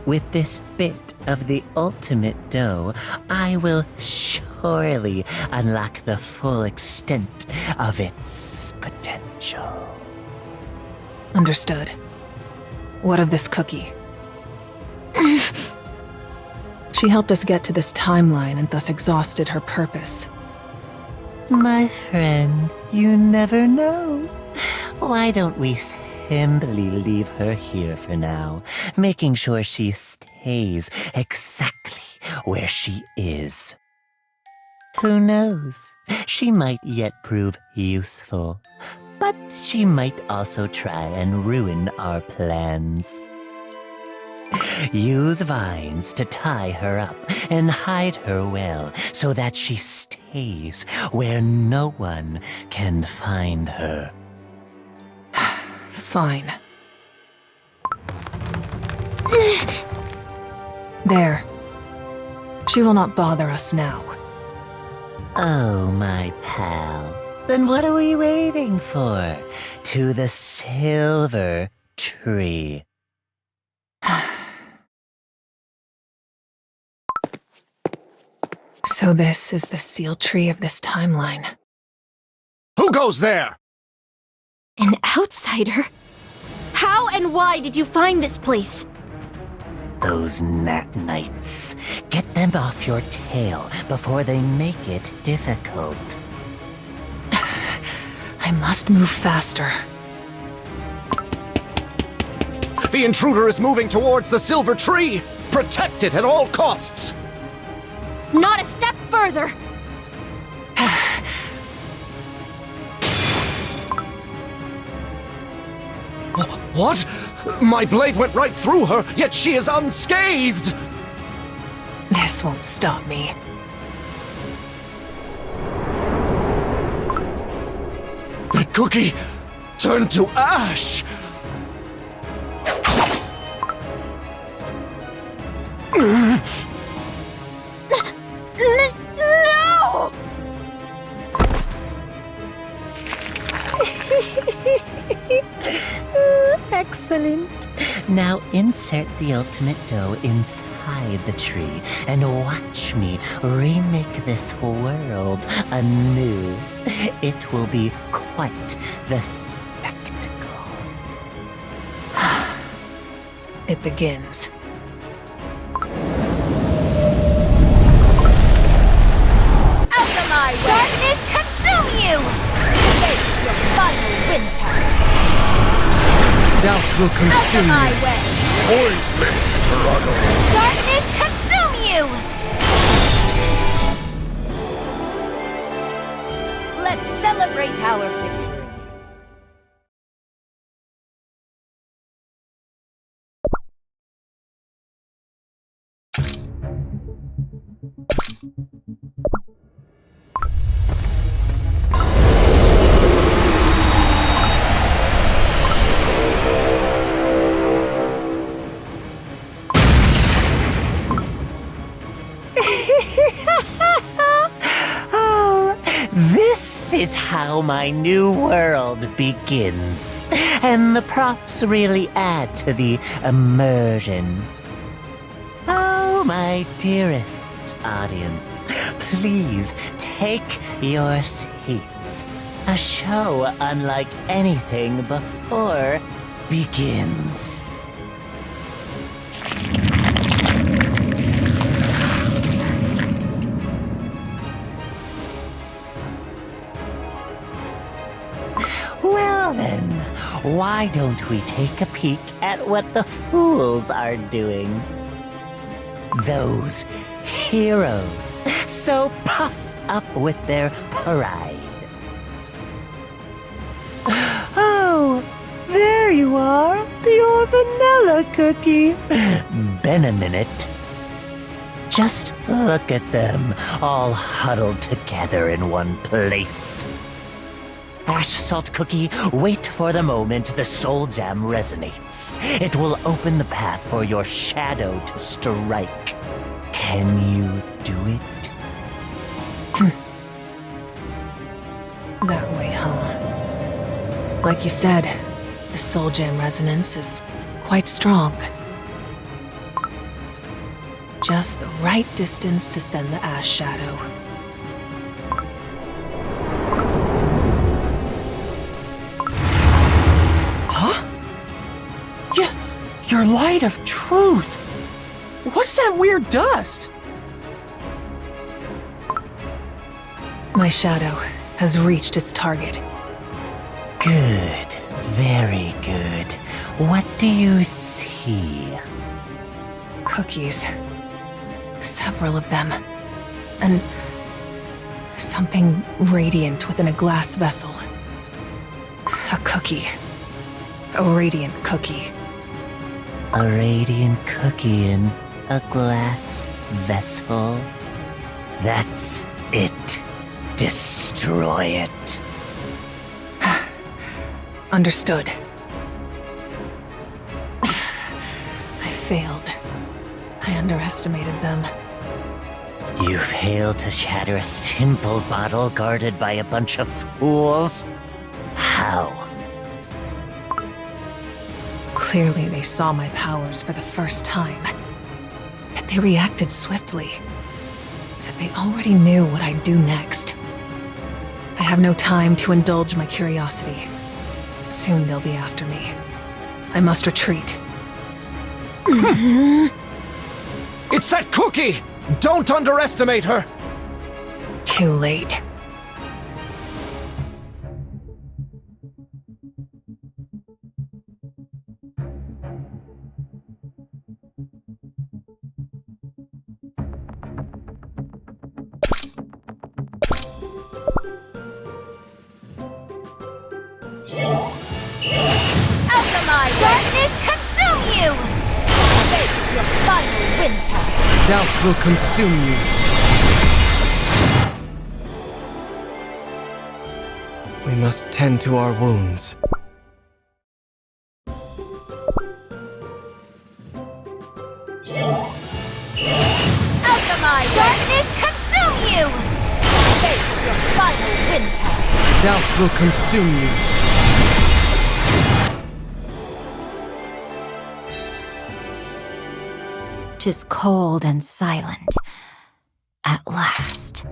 With this bit of the ultimate dough, I will surely unlock the full extent of its potential. Understood. What of this cookie? She helped us get to this timeline and thus exhausted her purpose. My friend, you never know. Why don't we simply leave her here for now, making sure she stays exactly where she is? Who knows? She might yet prove useful, but she might also try and ruin our plans. Use vines to tie her up and hide her well so that she stays where no one can find her. Fine. There. She will not bother us now. Oh, my pal. Then what are we waiting for? To the silver tree. So this is the sealed tree of this timeline. Who goes there? An outsider? How and why did you find this place? Those Nat Knights. Get them off your tail before they make it difficult. I must move faster. The intruder is moving towards the silver tree! Protect it at all costs! Not a step further! What? My blade went right through her, yet she is unscathed! This won't stop me. The cookie turned to ash! No! Excellent. Now insert the ultimate dough inside the tree and watch me remake this world anew. It will be quite the spectacle. It begins. Out of my way! Darkness consume you! Face your final winter! Doubt will Out of consume my you. way! Pointless struggle. Darkness consume you! Let's celebrate our victory. Oh, this is how my new world begins. And the props really add to the immersion. Oh, my dearest audience, please take your seats. A show unlike anything before begins. Well then, why don't we take a peek at what the fools are doing? Those heroes, so puffed up with their pride. Oh, there you are, your vanilla cookie. Been a minute. Just look at them, all huddled together in one place. Ash Salt Cookie, wait for the moment the soul jam resonates. It will open the path for your shadow to strike. Can you do it? That way, huh? Like you said, the soul jam resonance is quite strong. Just the right distance to send the ash shadow. Huh? Your light of truth! What's that weird dust? My shadow has reached its target. Good. Very good. What do you see? Cookies. Several of them. And something radiant within a glass vessel. A cookie. A radiant cookie. A radiant cookie in a glass vessel. That's it. Destroy it. Understood. I failed. I underestimated them. You failed to shatter a simple bottle guarded by a bunch of fools? How? Clearly they saw my powers for the first time. Yet they reacted swiftly. As if they already knew what I'd do next. I have no time to indulge my curiosity. Soon they'll be after me. I must retreat. It's that cookie! Don't underestimate her! Too late. Darkness consume you! Face your final winter! Doubt will consume you. We must tend to our wounds. Alchemy! Darkness consume you! Face your final winter! Doubt will consume you. 'Tis cold and silent. At last.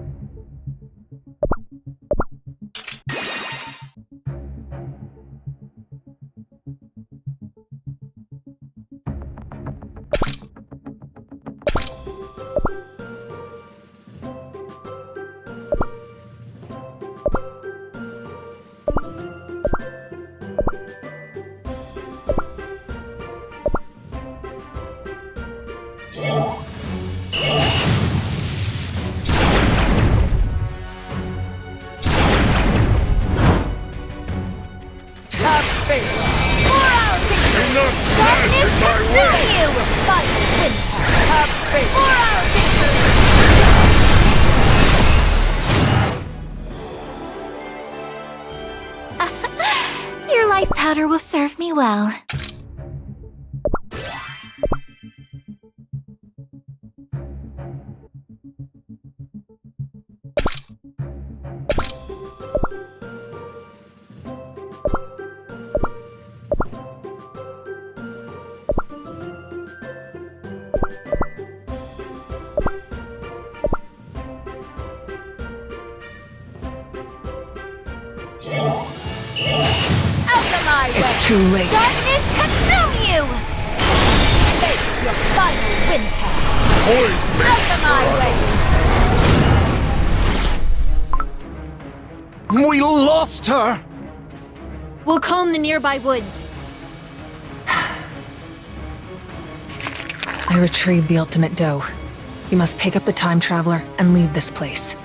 Your life powder will serve me well. It's too late. Darkness consume you! Face your final winter! Out of my way! We lost her! We'll calm the nearby woods. I retrieved the ultimate dough. You must pick up the time traveler and leave this place.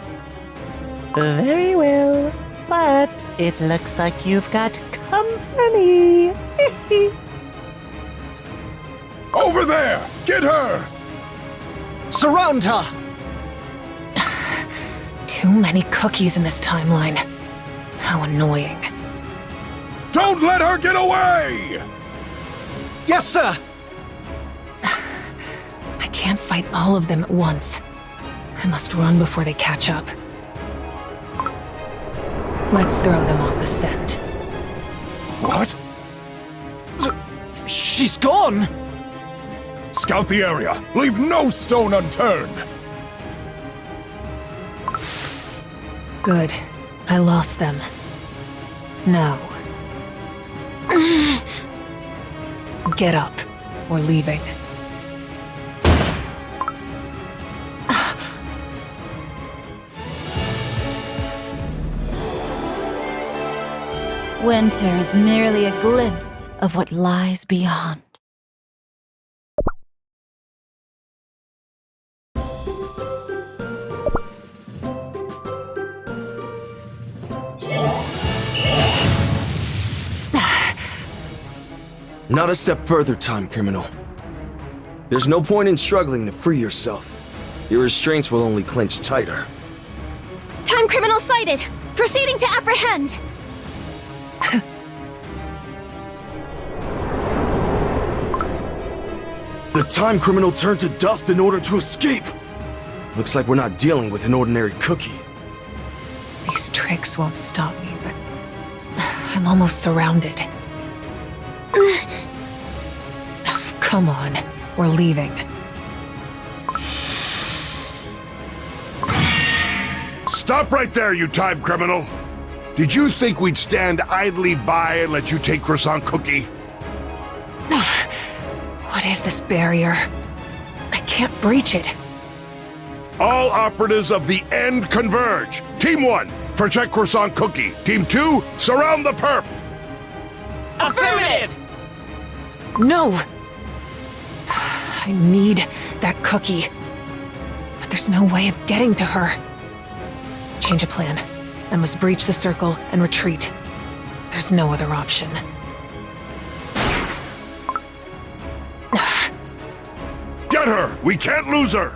Very well, but it looks like you've got company. Over there! Get her! Surround her! Too many cookies in this timeline. How annoying. Don't let her get away! Yes, sir! I can't fight all of them at once. I must run before they catch up. Let's throw them off the scent. What? She's gone! Scout the area. Leave no stone unturned. Good. I lost them. Now. Get up. We're leaving. Winter is merely a glimpse of what lies beyond. Not a step further, time criminal. There's no point in struggling to free yourself. Your restraints will only clench tighter. Time criminal sighted! Proceeding to apprehend! The time criminal turned to dust in order to escape! Looks like we're not dealing with an ordinary cookie. These tricks won't stop me, but I'm almost surrounded. Come on, we're leaving. Stop right there, you time criminal! Did you think we'd stand idly by and let you take Croissant Cookie? What is this barrier? I can't breach it. All operatives of the End converge! Team 1, protect Croissant Cookie. Team 2, surround the perp! Affirmative! No! I need that cookie. But there's no way of getting to her. Change of plan. I must breach the circle and retreat. There's no other option. Get her! We can't lose her!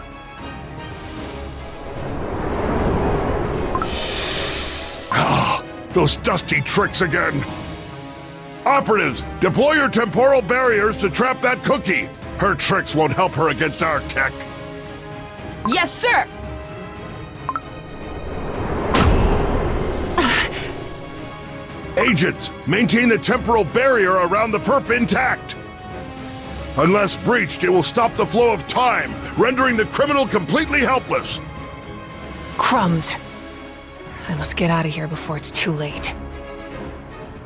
Ah, those dusty tricks again! Operatives, deploy your temporal barriers to trap that cookie! Her tricks won't help her against our tech. Yes, sir! Agents, maintain the temporal barrier around the perp intact! Unless breached, it will stop the flow of time, rendering the criminal completely helpless! Crumbs! I must get out of here before it's too late.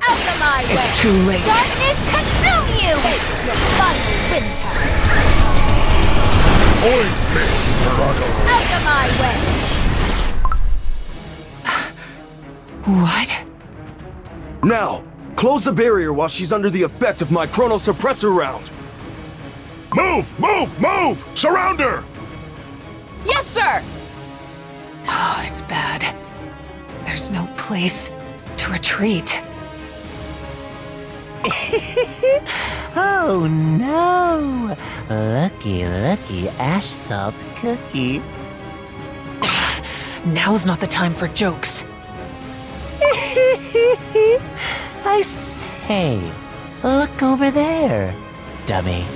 Out of my way! It's too late. Darkness consume you! Face your final winter! Oi, Miss Struggle! Out of my way! What? Now, close the barrier while she's under the effect of my chrono suppressor round. Move! Move! Move! Surround her! Yes, sir! Oh, it's bad. There's no place to retreat. Oh no! Lucky ash salt cookie. Now's not the time for jokes. I say, look over there, dummy.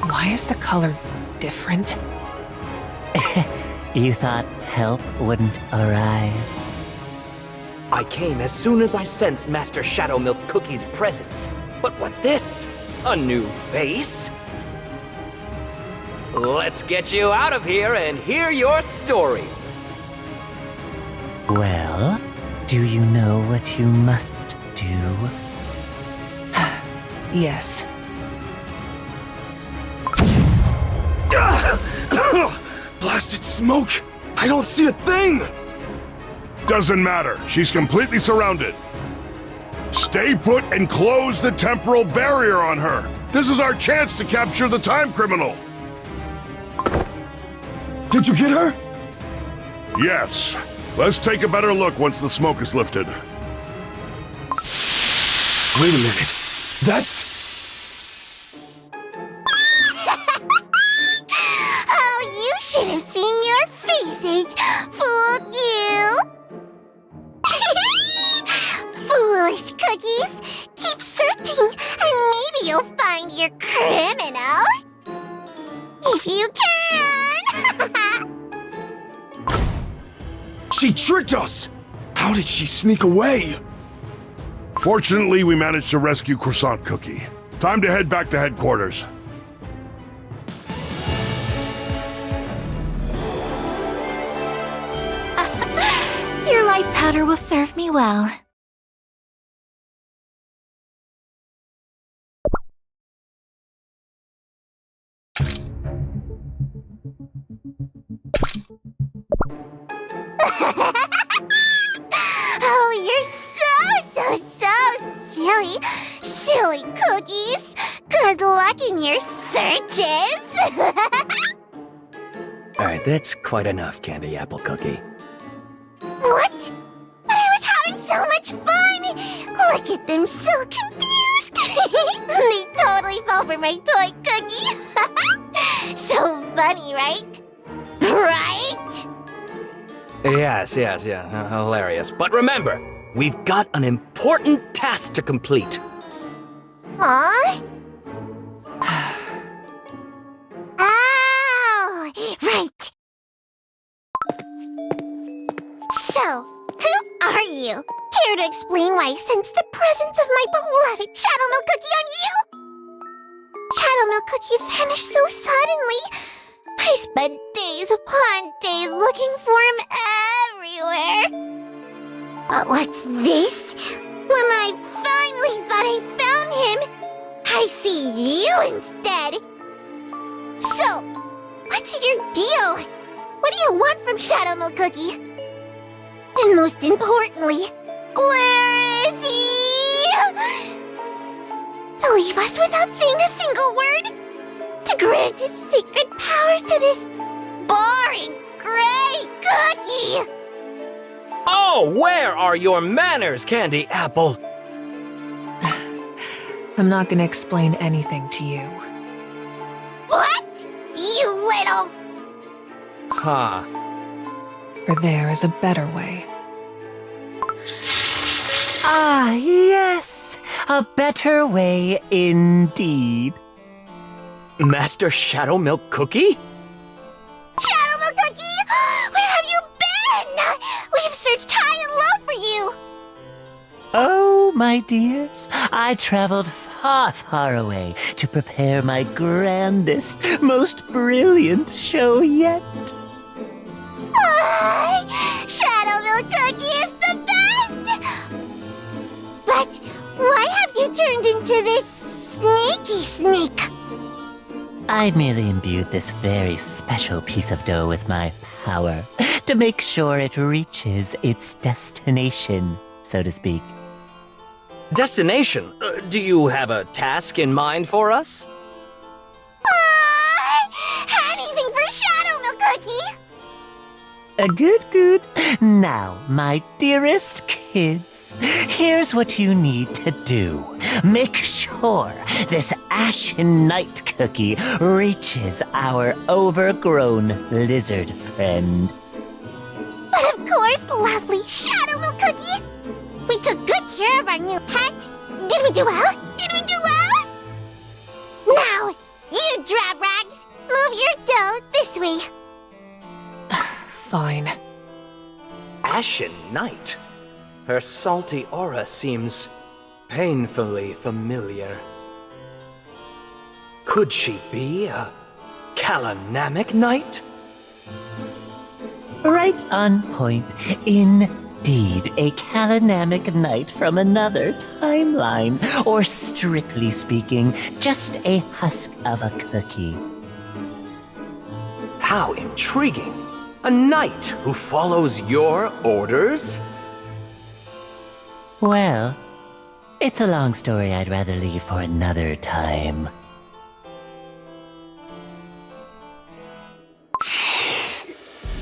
Why is the color different? You thought help wouldn't arrive? I came as soon as I sensed Master Shadowmilk Cookie's presence. But what's this? A new face? Let's get you out of here and hear your story. Well, do you know what you must do? Yes. Blasted smoke! I don't see a thing! Doesn't matter. She's completely surrounded. Stay put and close the temporal barrier on her. This is our chance to capture the time criminal. Did you get her? Yes. Let's take a better look once the smoke is lifted. Wait a minute. That's... Oh, you should have seen your faces! Fool you! Foolish cookies! Keep searching, and maybe you'll find your criminal! If you can! She tricked us! How did she sneak away? Fortunately, we managed to rescue Croissant Cookie. Time to head back to headquarters. Your life powder will serve me well. Oh, you're so silly. Silly cookies. Good luck in your searches. Alright, that's quite enough, Candy Apple Cookie. What? But I was having so much fun! Look at them, so confused! They totally fell for my toy cookie! So funny, right? Right? Yes, hilarious. But remember, we've got an important task to complete. Huh? Oh, right. So, who are you? Care to explain why I sense the presence of my beloved Shadow Milk Cookie on you? Shadow Milk Cookie vanished so suddenly. I spent days upon days looking for him everywhere. But what's this? When I finally thought I found him, I see you instead. So, what's your deal? What do you want from Shadow Milk Cookie? And most importantly, where is he? To leave us without saying a single word? To grant his secret powers to this boring gray cookie? Oh, where are your manners, Candy Apple? I'm not gonna explain anything to you. What? You little... Huh. Or there is a better way. Ah, yes. A better way indeed. Master Shadow Milk Cookie? Shadow Milk Cookie! Where have you been? We've searched high and low for you. Oh, my dears, I traveled far away to prepare my grandest, most brilliant show yet. Shadow Milk Cookie is the best! But why have you turned into this sneaky sneak? I merely imbued this very special piece of dough with my power to make sure it reaches its destination, so to speak. Destination? Do you have a task in mind for us? Anything for Shadow Milk Cookie! Good. Now, my dearest kids, here's what you need to do. Make sure this Ashen Night Cookie reaches our overgrown lizard friend. But of course, lovely Shadow Milk Cookie! We took good care of our new pet. Did we do well? Now, you drab rags, move your dough this way. Fine. Ashen Night? Her salty aura seems painfully familiar. Could she be a Calanamic Knight? Right on point. Indeed, a Calanamic Knight from another timeline. Or strictly speaking, just a husk of a cookie. How intriguing! A knight who follows your orders? Well, it's a long story I'd rather leave for another time.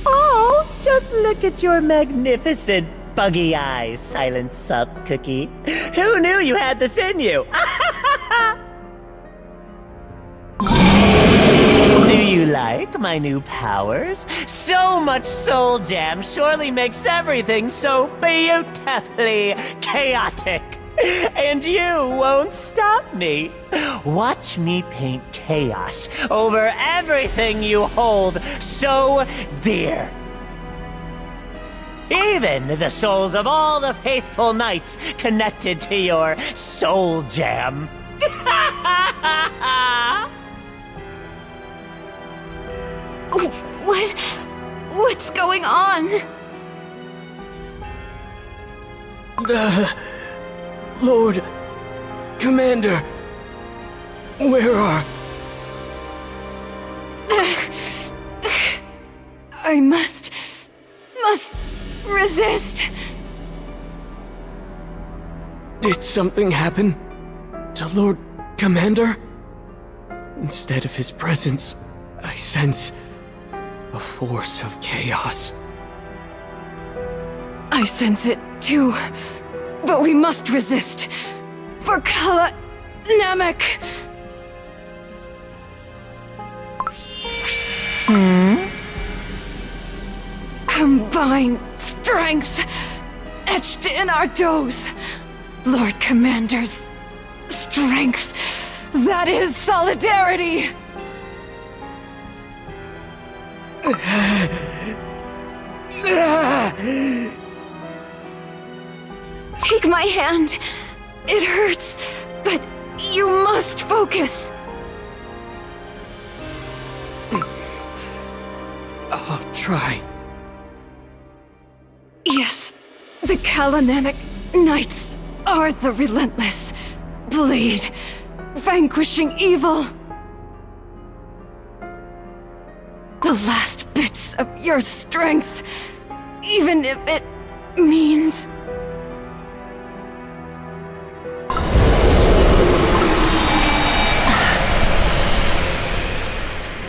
Oh, just look at your magnificent buggy eyes, Silent Sup Cookie. Who knew you had this in you? Do you like my new powers? So much soul jam surely makes everything so beautifully chaotic. And you won't stop me. Watch me paint chaos over everything you hold so dear. Even the souls of all the faithful knights connected to your soul jam. What's going on? The Lord Commander, where are... I must resist. Did something happen to Lord Commander? Instead of his presence, I sense a force of chaos. I sense it too, but we must resist. For Kala Namek. Combine strength etched in our doughs. Lord Commander's strength. That is solidarity. Take my hand. It hurts, but you must focus. I'll try. Yes, the Kalanamic Knights are the relentless blade, vanquishing evil. The last bits of your strength, even if it means...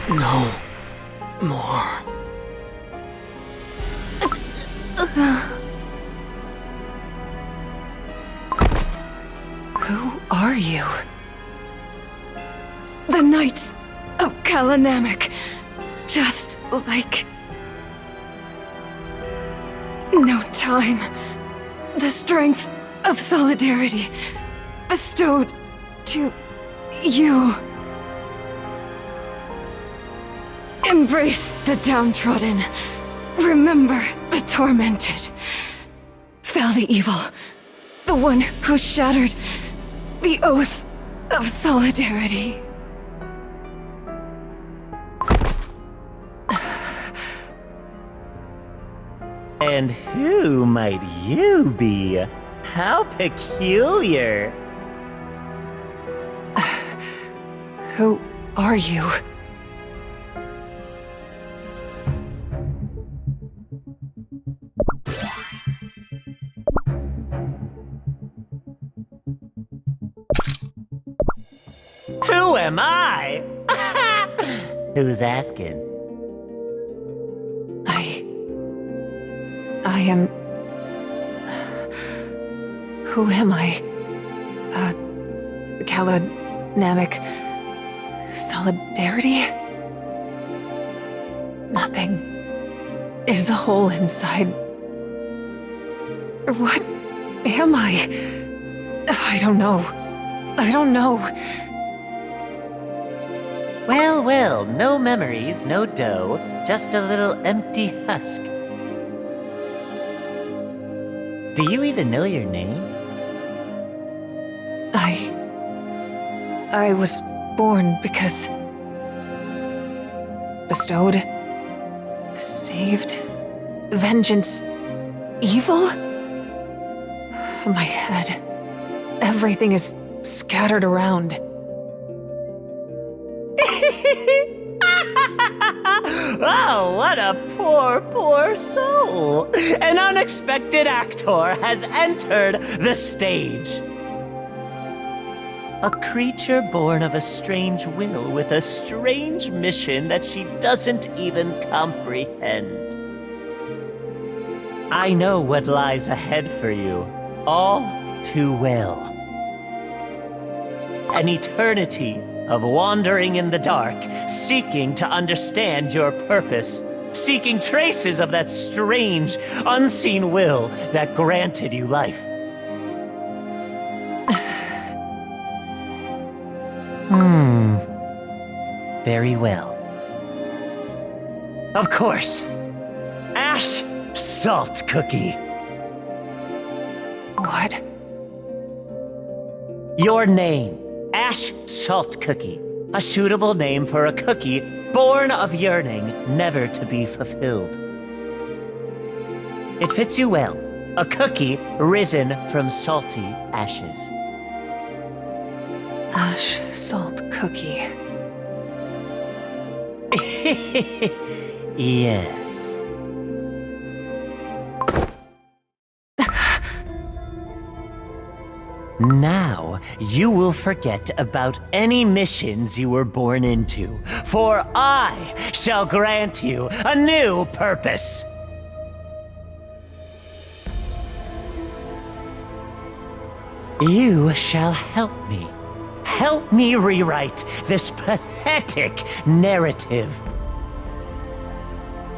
No more. Who are you? The Knights of Kalanamic. Just like... no time. The strength of solidarity bestowed to you. Embrace the downtrodden. Remember the tormented. Fell the evil. The one who shattered the oath of solidarity. And who might you be? How peculiar. Who are you? Who am I? Who's asking? I am... Who am I? Kalanamic... Solidarity? Nothing is whole inside. What am I? I don't know. I don't know. Well, well, no memories, no dough, just a little empty husk. Do you even know your name? I was born because... bestowed... saved... vengeance... evil? My head... everything is scattered around. Oh, what a poor, poor soul! An unexpected actor has entered the stage. A creature born of a strange will with a strange mission that she doesn't even comprehend. I know what lies ahead for you, all too well. An eternity of wandering in the dark, seeking to understand your purpose, seeking traces of that strange, unseen will that granted you life. Very well. Of course. Ash Salt Cookie. What? Your name, Ash Salt Cookie. A suitable name for a cookie born of yearning never to be fulfilled. It fits you well. A cookie risen from salty ashes. Ash Salt Cookie. Yes. Now, you will forget about any missions you were born into, for I shall grant you a new purpose. You shall help me. Help me rewrite this pathetic narrative.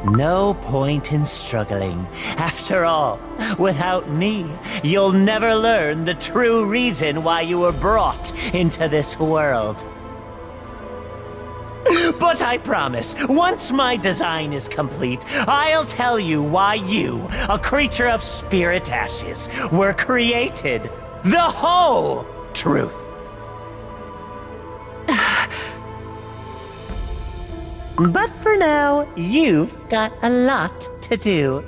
No point in struggling. After all, without me, you'll never learn the true reason why you were brought into this world. But I promise, once my design is complete, I'll tell you why you, a creature of spirit ashes, were created. The whole truth. But for now, you've got a lot to do.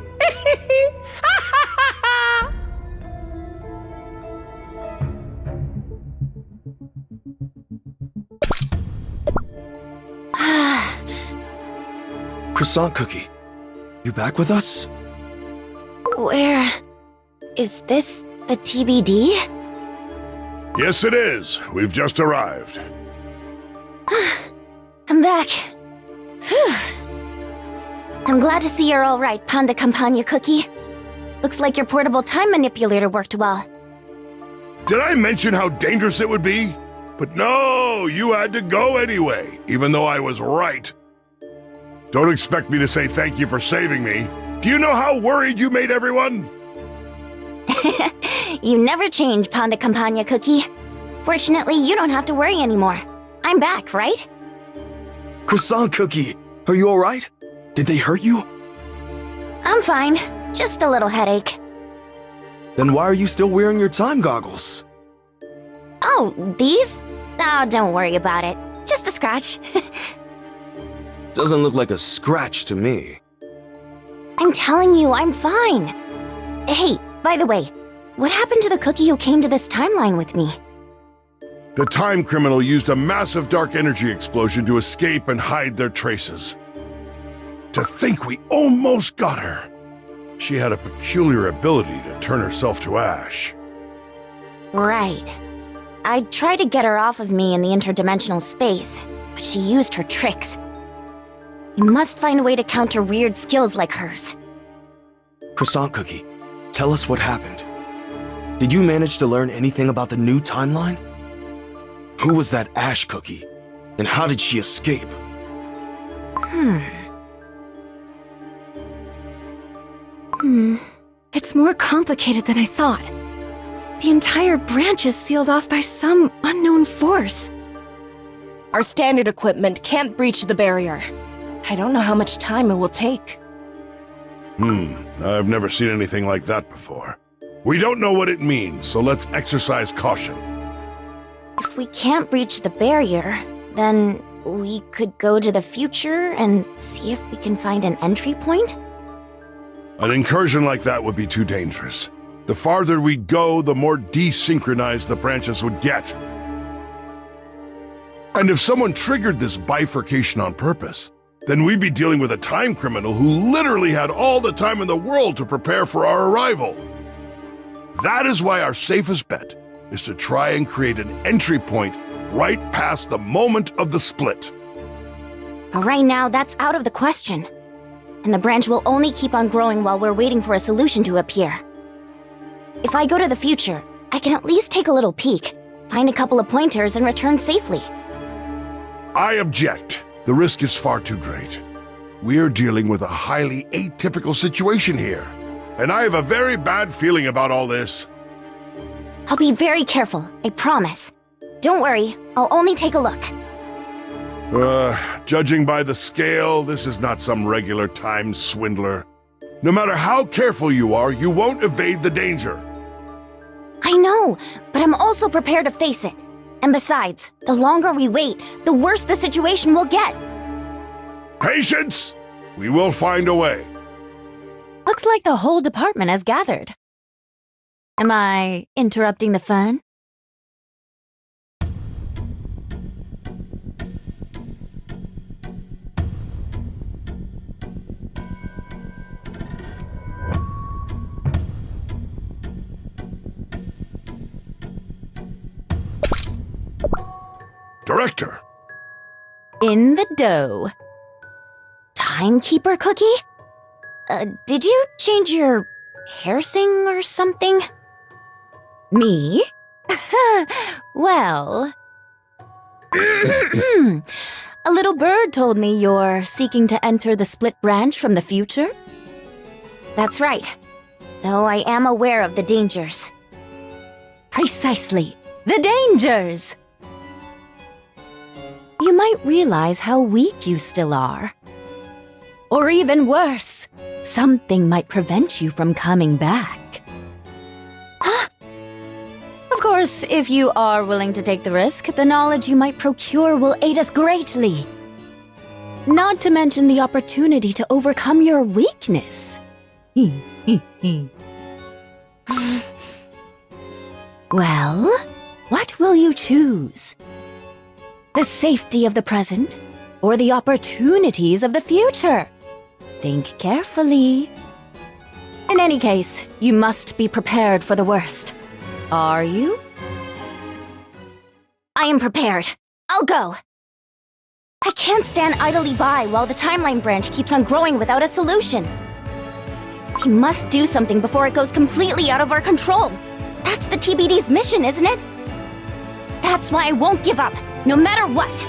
Croissant Cookie, you back with us? Where... is this the TBD? Yes, it is. We've just arrived. I'm back. Whew. I'm glad to see you're all right, Panda Campagna Cookie. Looks like your portable time manipulator worked well. Did I mention how dangerous it would be? But no, you had to go anyway, even though I was right. Don't expect me to say thank you for saving me. Do you know how worried you made everyone? You never change, Panda Campagna Cookie. Fortunately, you don't have to worry anymore. I'm back, right? Croissant Cookie, are you alright? Did they hurt you? I'm fine. Just a little headache. Then why are you still wearing your time goggles? Oh, these? Oh, don't worry about it. Just a scratch. Doesn't look like a scratch to me. I'm telling you, I'm fine. Hey, by the way, what happened to the cookie who came to this timeline with me? The time criminal used a massive dark energy explosion to escape and hide their traces. To think we almost got her. She had a peculiar ability to turn herself to ash. Right. I tried to get her off of me in the interdimensional space, but she used her tricks. We must find a way to counter weird skills like hers. Croissant Cookie, tell us what happened. Did you manage to learn anything about the new timeline? Who was that Ash Cookie? And how did she escape? It's more complicated than I thought. The entire branch is sealed off by some unknown force. Our standard equipment can't breach the barrier. I don't know how much time it will take. I've never seen anything like that before. We don't know what it means, so let's exercise caution. If we can't breach the barrier, then we could go to the future and see if we can find an entry point? An incursion like that would be too dangerous. The farther we go, the more desynchronized the branches would get. And if someone triggered this bifurcation on purpose, then we'd be dealing with a time criminal who literally had all the time in the world to prepare for our arrival. That is why our safest bet is to try and create an entry point right past the moment of the split. But right now, that's out of the question. And the branch will only keep on growing while we're waiting for a solution to appear. If I go to the future, I can at least take a little peek, find a couple of pointers, and return safely. I object. The risk is far too great. We're dealing with a highly atypical situation here, and I have a very bad feeling about all this. I'll be very careful, I promise. Don't worry, I'll only take a look. Judging by the scale, this is not some regular time swindler. No matter how careful you are, you won't evade the danger. I know, but I'm also prepared to face it. And besides, the longer we wait, the worse the situation will get. Patience! We will find a way. Looks like the whole department has gathered. Am I interrupting the fun? Director! In the dough. Timekeeper Cookie? Did you change your hairsing or something? Me? Well... A little bird told me you're seeking to enter the split branch from the future? That's right. Though I am aware of the dangers. Precisely. The dangers! You might realize how weak you still are. Or even worse, something might prevent you from coming back. Huh? Of course, if you are willing to take the risk, the knowledge you might procure will aid us greatly. Not to mention the opportunity to overcome your weakness. Well, what will you choose? The safety of the present, or the opportunities of the future? Think carefully. In any case, you must be prepared for the worst. Are you? I am prepared. I'll go. I can't stand idly by while the timeline branch keeps on growing without a solution. We must do something before it goes completely out of our control. That's the TBD's mission, isn't it? That's why I won't give up, no matter what.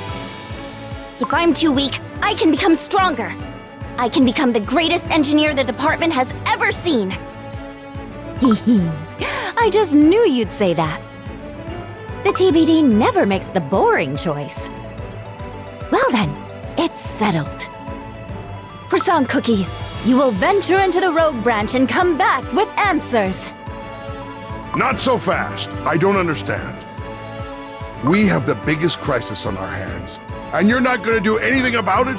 If I'm too weak, I can become stronger. I can become the greatest engineer the department has ever seen. I just knew you'd say that. The TBD never makes the boring choice. Well then, it's settled. Croissant Cookie, you will venture into the rogue branch and come back with answers. Not so fast. I don't understand. We have the biggest crisis on our hands, and you're not going to do anything about it?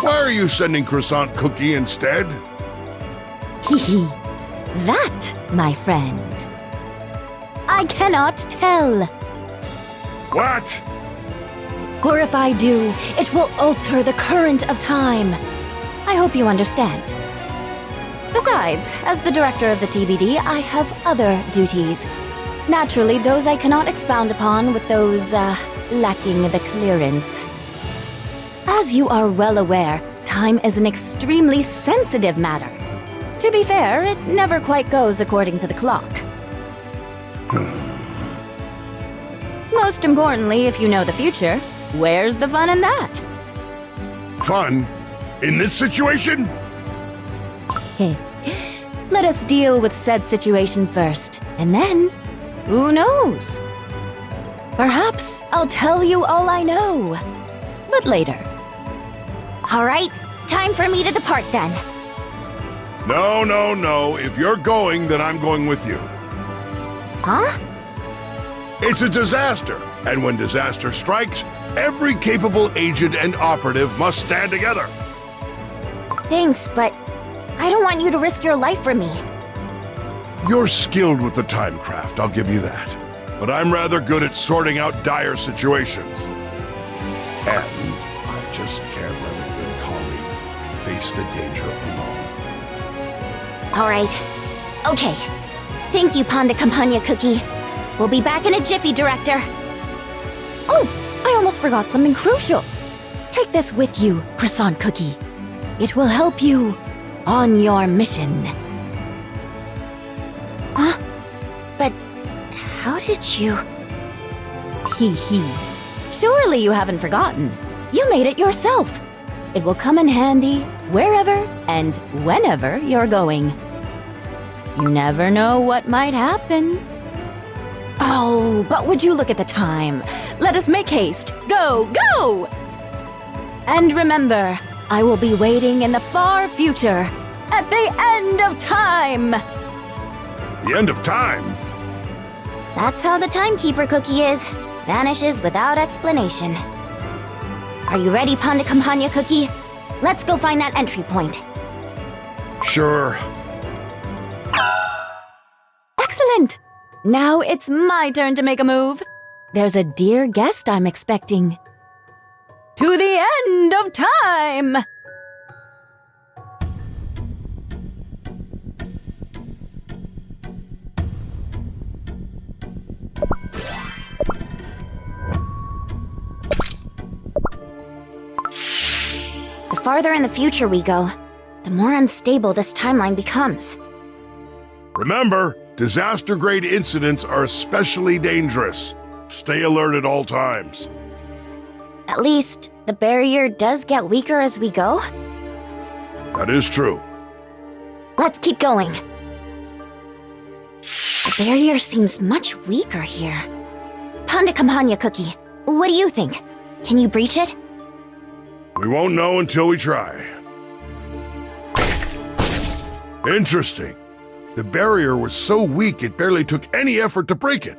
Why are you sending Croissant Cookie instead? That, my friend, I cannot tell. What? For if I do, it will alter the current of time. I hope you understand. Besides, as the director of the TBD, I have other duties. Naturally, those I cannot expound upon with those, lacking the clearance. As you are well aware, time is an extremely sensitive matter. To be fair, it never quite goes according to the clock. Most importantly, if you know the future, where's the fun in that? Fun? In this situation? Let us deal with said situation first, and then, who knows? Perhaps I'll tell you all I know, but later. All right, time for me to depart then. No, no, no. If you're going, then I'm going with you. Huh? It's a disaster, and when disaster strikes, every capable agent and operative must stand together. Thanks, but I don't want you to risk your life for me. You're skilled with the timecraft, I'll give you that. But I'm rather good at sorting out dire situations. And I just can't let a good colleague face the danger alone. All right. Okay. Thank you, Panda Campagna Cookie. We'll be back in a jiffy, Director. Oh, I almost forgot something crucial. Take this with you, Croissant Cookie. It will help you on your mission. Huh? But how did you... Surely you haven't forgotten. You made it yourself. It will come in handy wherever and whenever you're going. You never know what might happen. Oh, but would you look at the time? Let us make haste. Go, go! And remember, I will be waiting in the far future at the end of time! The end of time? That's how the timekeeper cookie is. Vanishes without explanation. Are you ready, Panda Campagna Cookie? Let's go find that entry point. Sure. Excellent! Now it's my turn to make a move. There's a dear guest I'm expecting. To the end of time! The farther in the future we go, the more unstable this timeline becomes. Remember, disaster-grade incidents are especially dangerous. Stay alert at all times. At least, the barrier does get weaker as we go. That is true. Let's keep going. The barrier seems much weaker here. Panda Campagna Cookie, what do you think? Can you breach it? We won't know until we try. Interesting. The barrier was so weak it barely took any effort to break it.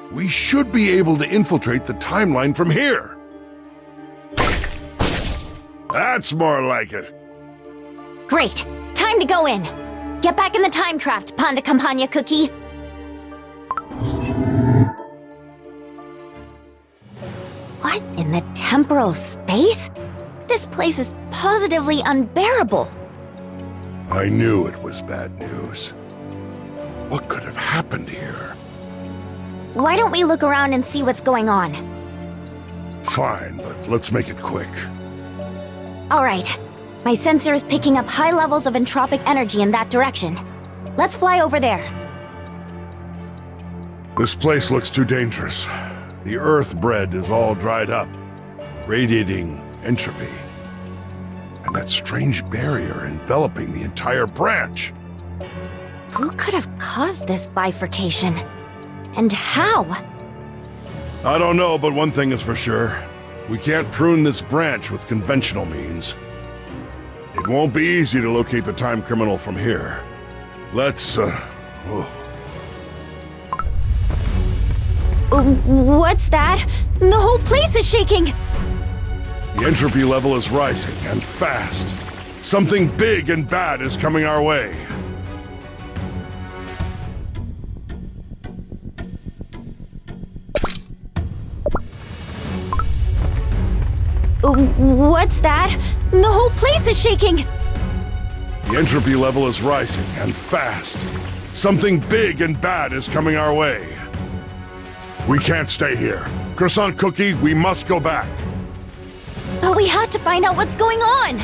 We should be able to infiltrate the timeline from here. That's more like it. Great! Time to go in! Get back in the timecraft, Panda Campagna Cookie! What in the temporal space? This place is positively unbearable. I knew it was bad news. What could have happened here? Why don't we look around and see what's going on? Fine, but let's make it quick. Alright. My sensor is picking up high levels of entropic energy in that direction. Let's fly over there. This place looks too dangerous. The Earth bread is all dried up, radiating entropy. And that strange barrier enveloping the entire branch. Who could have caused this bifurcation? And how? I don't know, but one thing is for sure. We can't prune this branch with conventional means. It won't be easy to locate the time criminal from here. Let's, What's that? The whole place is shaking! The entropy level is rising, and fast. Something big and bad is coming our way. What's that? The whole place is shaking! The entropy level is rising, and fast. Something big and bad is coming our way. We can't stay here. Croissant Cookie, we must go back. But we have to find out what's going on!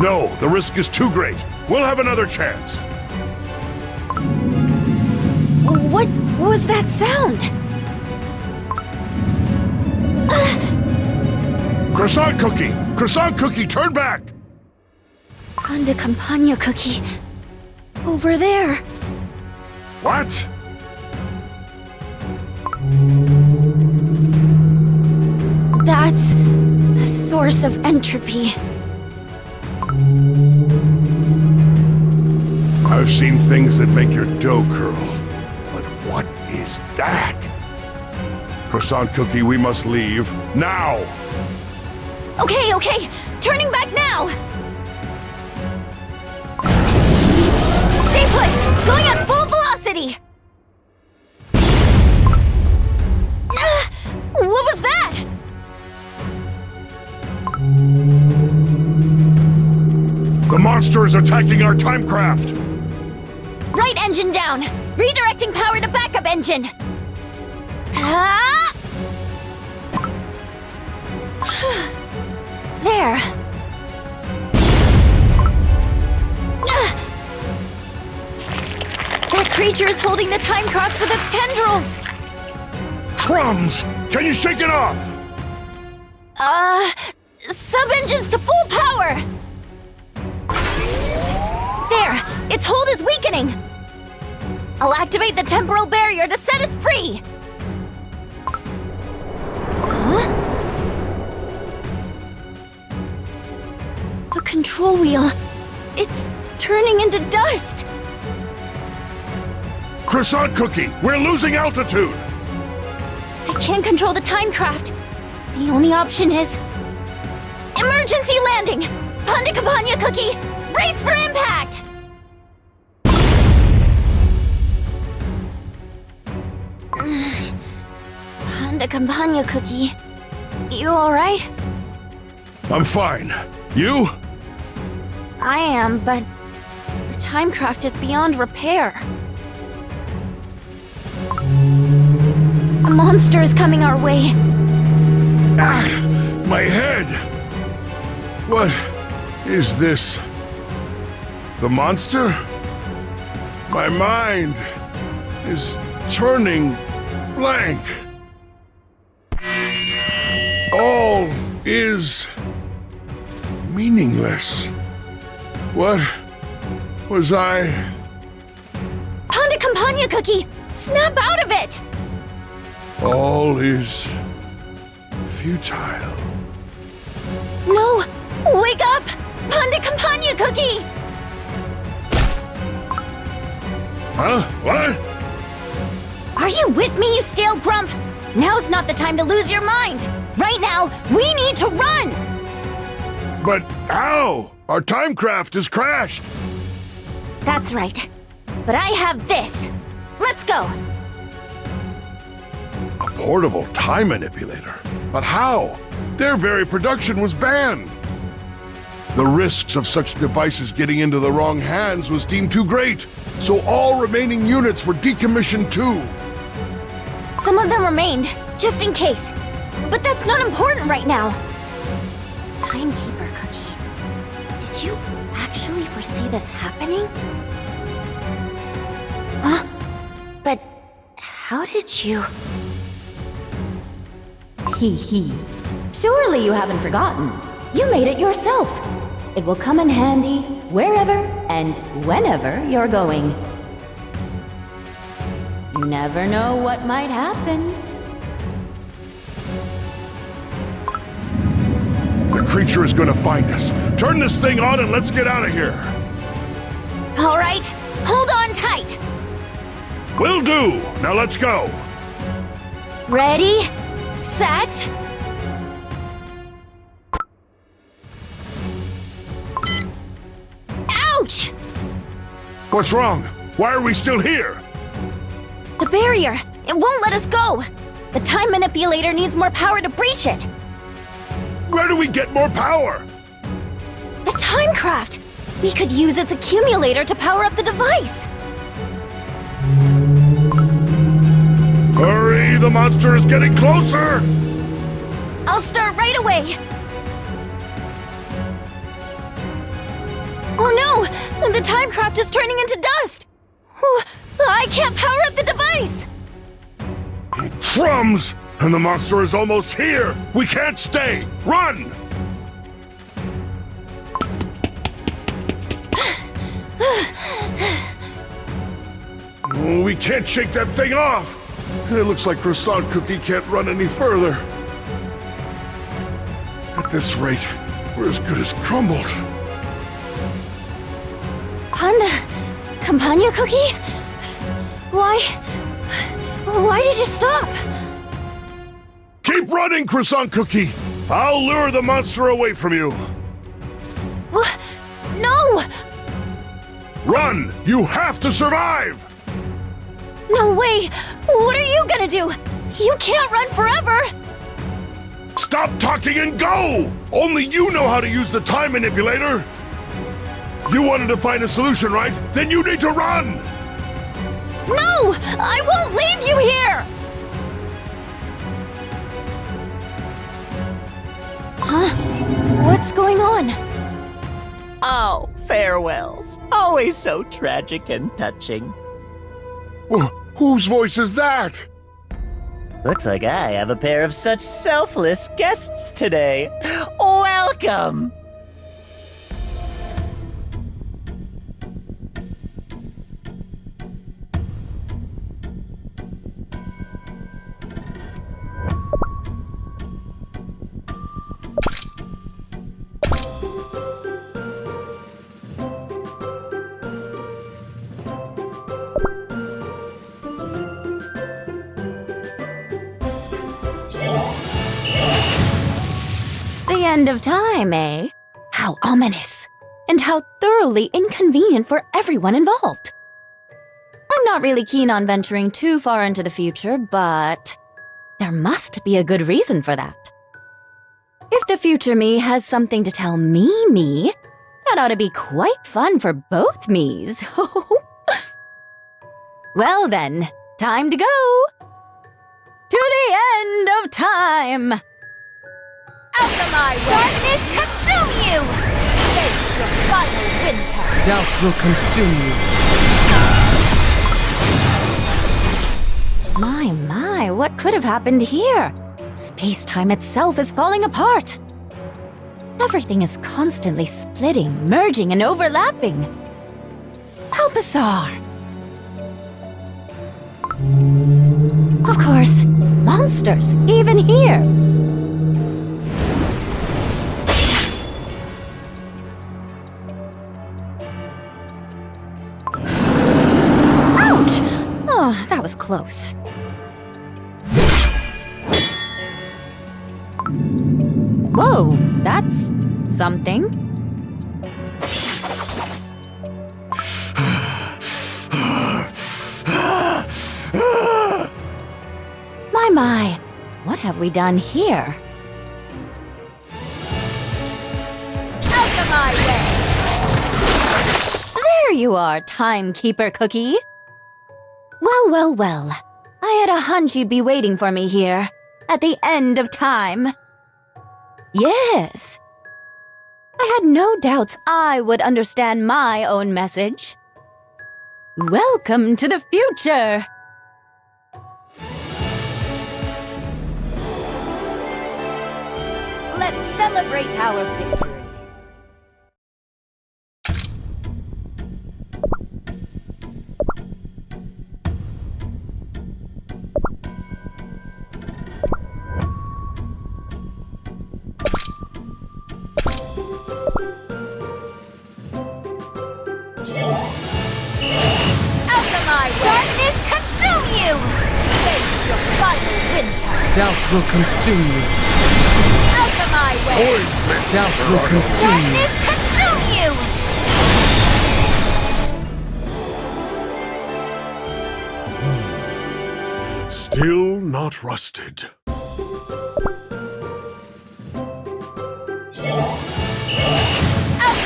No, the risk is too great. We'll have another chance. What was that sound? Croissant Cookie! Croissant Cookie, turn back! Panda Campagna Cookie. Over there. What? That's the source of entropy. I've seen things that make your dough curl. But what is that? Croissant Cookie, we must leave. Now! Okay. Turning back now! Stay put! Going at full velocity! What was that? The monster is attacking our timecraft! Right engine down! Redirecting power to backup engine! Ah! There. That creature is holding the timecraft with its tendrils! Crumbs! Can you shake it off? Sub-engines to full power! There! Its hold is weakening! I'll activate the temporal barrier to set us free! Huh? The control wheel... It's turning into dust! Croissant Cookie, we're losing altitude! I can't control the timecraft. The only option is... emergency landing! Panda Campagna Cookie, race for impact! Panda Campagna Cookie, you alright? I'm fine. You? I am, but your timecraft is beyond repair. A monster is coming our way. Ah, my head! What is this? The monster? My mind is turning blank. All is meaningless. What was I? Panda Campagna Cookie! Snap out of it! All is futile. No! Wake up! Panda Campagna Cookie! Huh? What? Are you with me, you stale grump? Now's not the time to lose your mind! Right now, we need to run! But how? Our timecraft has crashed! That's right. But I have this. Let's go! A portable time manipulator? But how? Their very production was banned! The risks of such devices getting into the wrong hands was deemed too great, so all remaining units were decommissioned too. Some of them remained, just in case. But that's not important right now. Timekeeper Cookie, did you actually foresee this happening? Huh? But how did you... Hee hee. Surely you haven't forgotten. You made it yourself. It will come in handy wherever and whenever you're going. You never know what might happen. The creature is gonna find us. Turn this thing on and let's get out of here. All right, hold on tight. Will do. Now let's go. Ready, set... Ouch! What's wrong? Why are we still here? The barrier! It won't let us go! The time manipulator needs more power to breach it! Where do we get more power? The timecraft! We could use its accumulator to power up the device! Hurry! The monster is getting closer! I'll start right away! Oh no! The timecraft is turning into dust! I can't power up the device! Crumbs! And the monster is almost here! We can't stay! Run! We can't shake that thing off! It looks like Croissant Cookie can't run any further. At this rate, we're as good as crumbled. Panda Campagna Cookie? Why did you stop? Keep running, Croissant Cookie! I'll lure the monster away from you! No! Run! You have to survive! No way! What are you gonna do? You can't run forever! Stop talking and go! Only you know how to use the time manipulator! You wanted to find a solution, right? Then you need to run! No! I won't leave you here! Huh? What's going on? Oh, farewells. Always so tragic and touching. Whose voice is that? Looks like I have a pair of such selfless guests today. Welcome! end of time, eh? How ominous. And how thoroughly inconvenient for everyone involved. I'm not really keen on venturing too far into the future, but there must be a good reason for that. If the future me has something to tell me, that ought to be quite fun for both me's. Well then, time to go! To the end of time! Out of my way! Darkness consume you! Face your final winter! Doubt will consume you. My, what could have happened here? Space-time itself is falling apart. Everything is constantly splitting, merging, and overlapping. How bizarre. Of course, monsters, even here. Ouch! Oh, that was close. Whoa, that's something. My, what have we done here? Out of my way! There you are, Timekeeper Cookie. Well. I had a hunch you'd be waiting for me here, at the end of time. Yes. I had no doubts I would understand my own message. Welcome to the future! Let's celebrate our victory. Darkness consume you! Face your final winter! Doubt will consume you. Out of my way! Doubt will consume you. Darkness consume you! Still not rusted. Out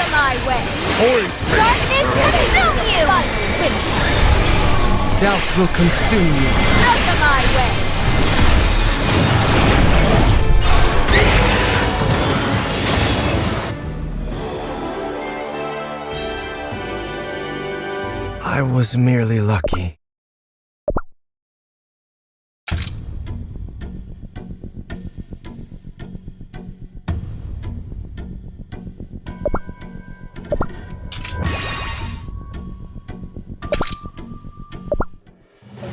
of my way! Darkness consume you! Final winter! Doubt will consume you. Out of my way! I was merely lucky.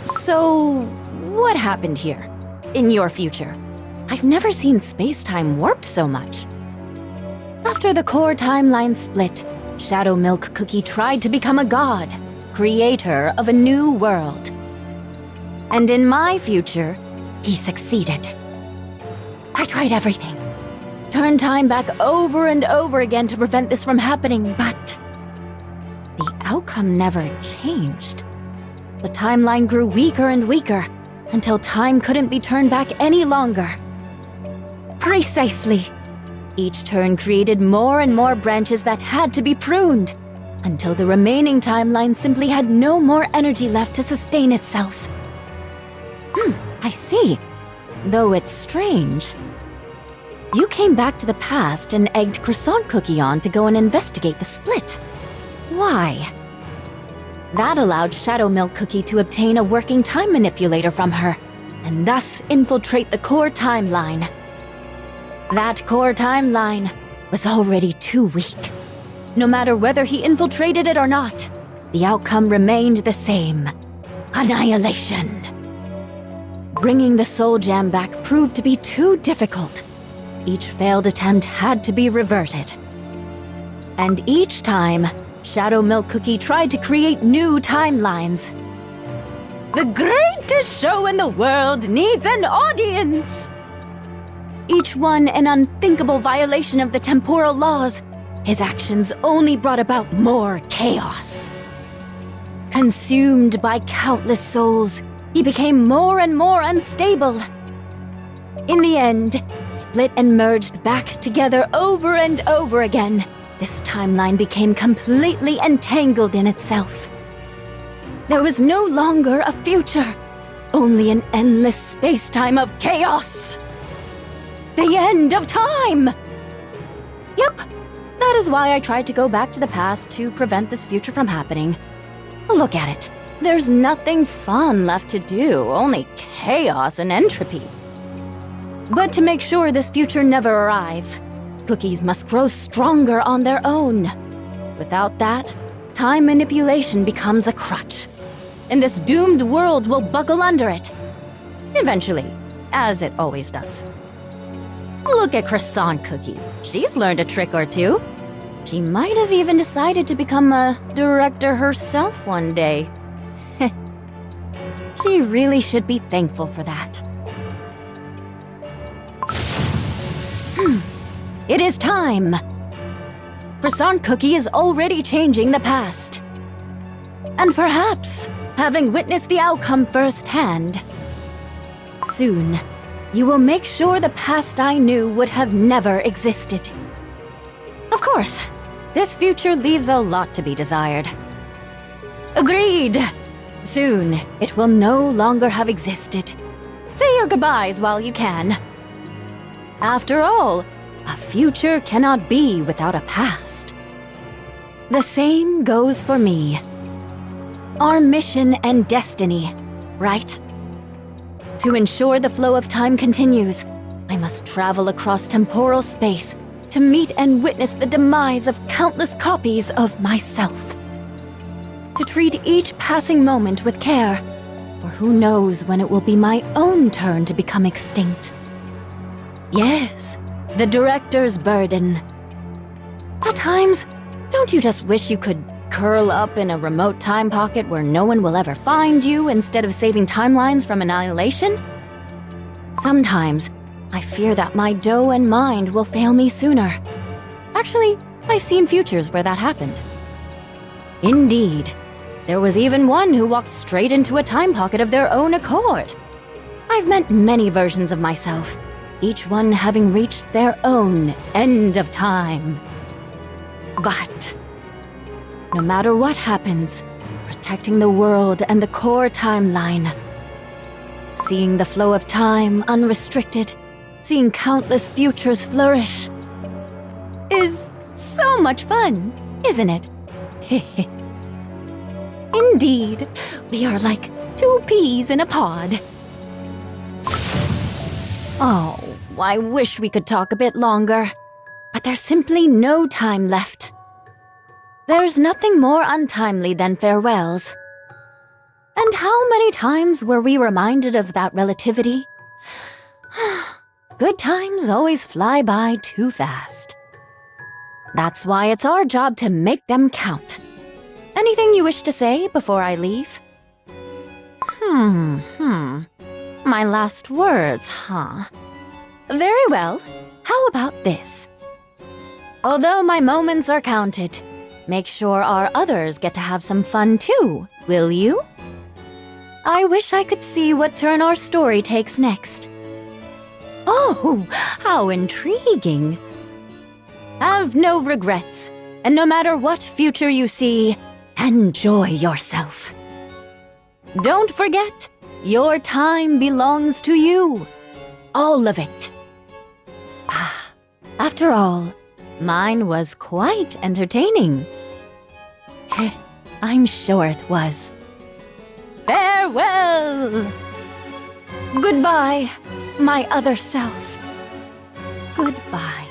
So, what happened here? In your future? I've never seen space-time warped so much. After the core timeline split, Shadow Milk Cookie tried to become a god, creator of a new world. And in my future, he succeeded. I tried everything. Turned time back over and over again to prevent this from happening, but the outcome never changed. The timeline grew weaker and weaker, until time couldn't be turned back any longer. Precisely. Each turn created more and more branches that had to be pruned, until the remaining timeline simply had no more energy left to sustain itself. I see. Though it's strange. You came back to the past and egged Croissant Cookie on to go and investigate the split. Why? That allowed Shadow Milk Cookie to obtain a working time manipulator from her, and thus infiltrate the core timeline. That core timeline was already too weak. No matter whether he infiltrated it or not, the outcome remained the same: annihilation. Bringing the Soul Gem back proved to be too difficult. Each failed attempt had to be reverted. And each time, Shadow Milk Cookie tried to create new timelines. The greatest show in the world needs an audience! each one an unthinkable violation of the temporal laws, his actions only brought about more chaos. Consumed by countless souls, he became more and more unstable. In the end, split and merged back together over and over again, this timeline became completely entangled in itself. There was no longer a future, only an endless space-time of chaos. The end of time! Yep, that is why I tried to go back to the past to prevent this future from happening. Look at it. There's nothing fun left to do, only chaos and entropy. But to make sure this future never arrives, cookies must grow stronger on their own. Without that, time manipulation becomes a crutch, and this doomed world will buckle under it. Eventually, as it always does. Look at Croissant Cookie. She's learned a trick or two. She might have even decided to become a director herself one day. She really should be thankful for that. It is time! Croissant Cookie is already changing the past. And perhaps, having witnessed the outcome firsthand, soon, you will make sure the past I knew would have never existed. Of course, this future leaves a lot to be desired. Agreed! Soon, it will no longer have existed. Say your goodbyes while you can. After all, a future cannot be without a past. The same goes for me. Our mission and destiny, right? To ensure the flow of time continues, I must travel across temporal space to meet and witness the demise of countless copies of myself. To treat each passing moment with care, for who knows when it will be my own turn to become extinct. Yes, the director's burden. At times, don't you just wish you could curl up in a remote time pocket where no one will ever find you instead of saving timelines from annihilation? Sometimes, I fear that my dough and mind will fail me sooner. Actually, I've seen futures where that happened. Indeed, there was even one who walked straight into a time pocket of their own accord. I've met many versions of myself, each one having reached their own end of time. But no matter what happens, protecting the world and the core timeline, seeing the flow of time unrestricted, seeing countless futures flourish, is so much fun, isn't it? Indeed, we are like two peas in a pod. Oh, I wish we could talk a bit longer, but there's simply no time left. There's nothing more untimely than farewells. And how many times were we reminded of that relativity? Good times always fly by too fast. That's why it's our job to make them count. Anything you wish to say before I leave? My last words, huh? Very well. How about this? Although my moments are counted, make sure our others get to have some fun too, will you? I wish I could see what turn our story takes next. Oh, how intriguing. Have no regrets, and no matter what future you see, enjoy yourself. Don't forget, your time belongs to you. All of it. After all, mine was quite entertaining. I'm sure it was. Farewell! Goodbye, my other self. Goodbye.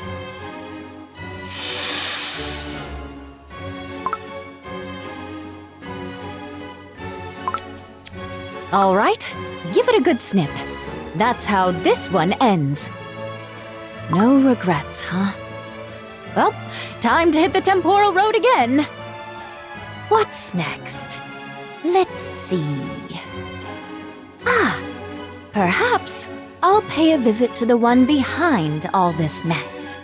All right, give it a good snip. That's how this one ends. No regrets, huh? Well, time to hit the temporal road again. What's next? Let's see. Perhaps I'll pay a visit to the one behind all this mess.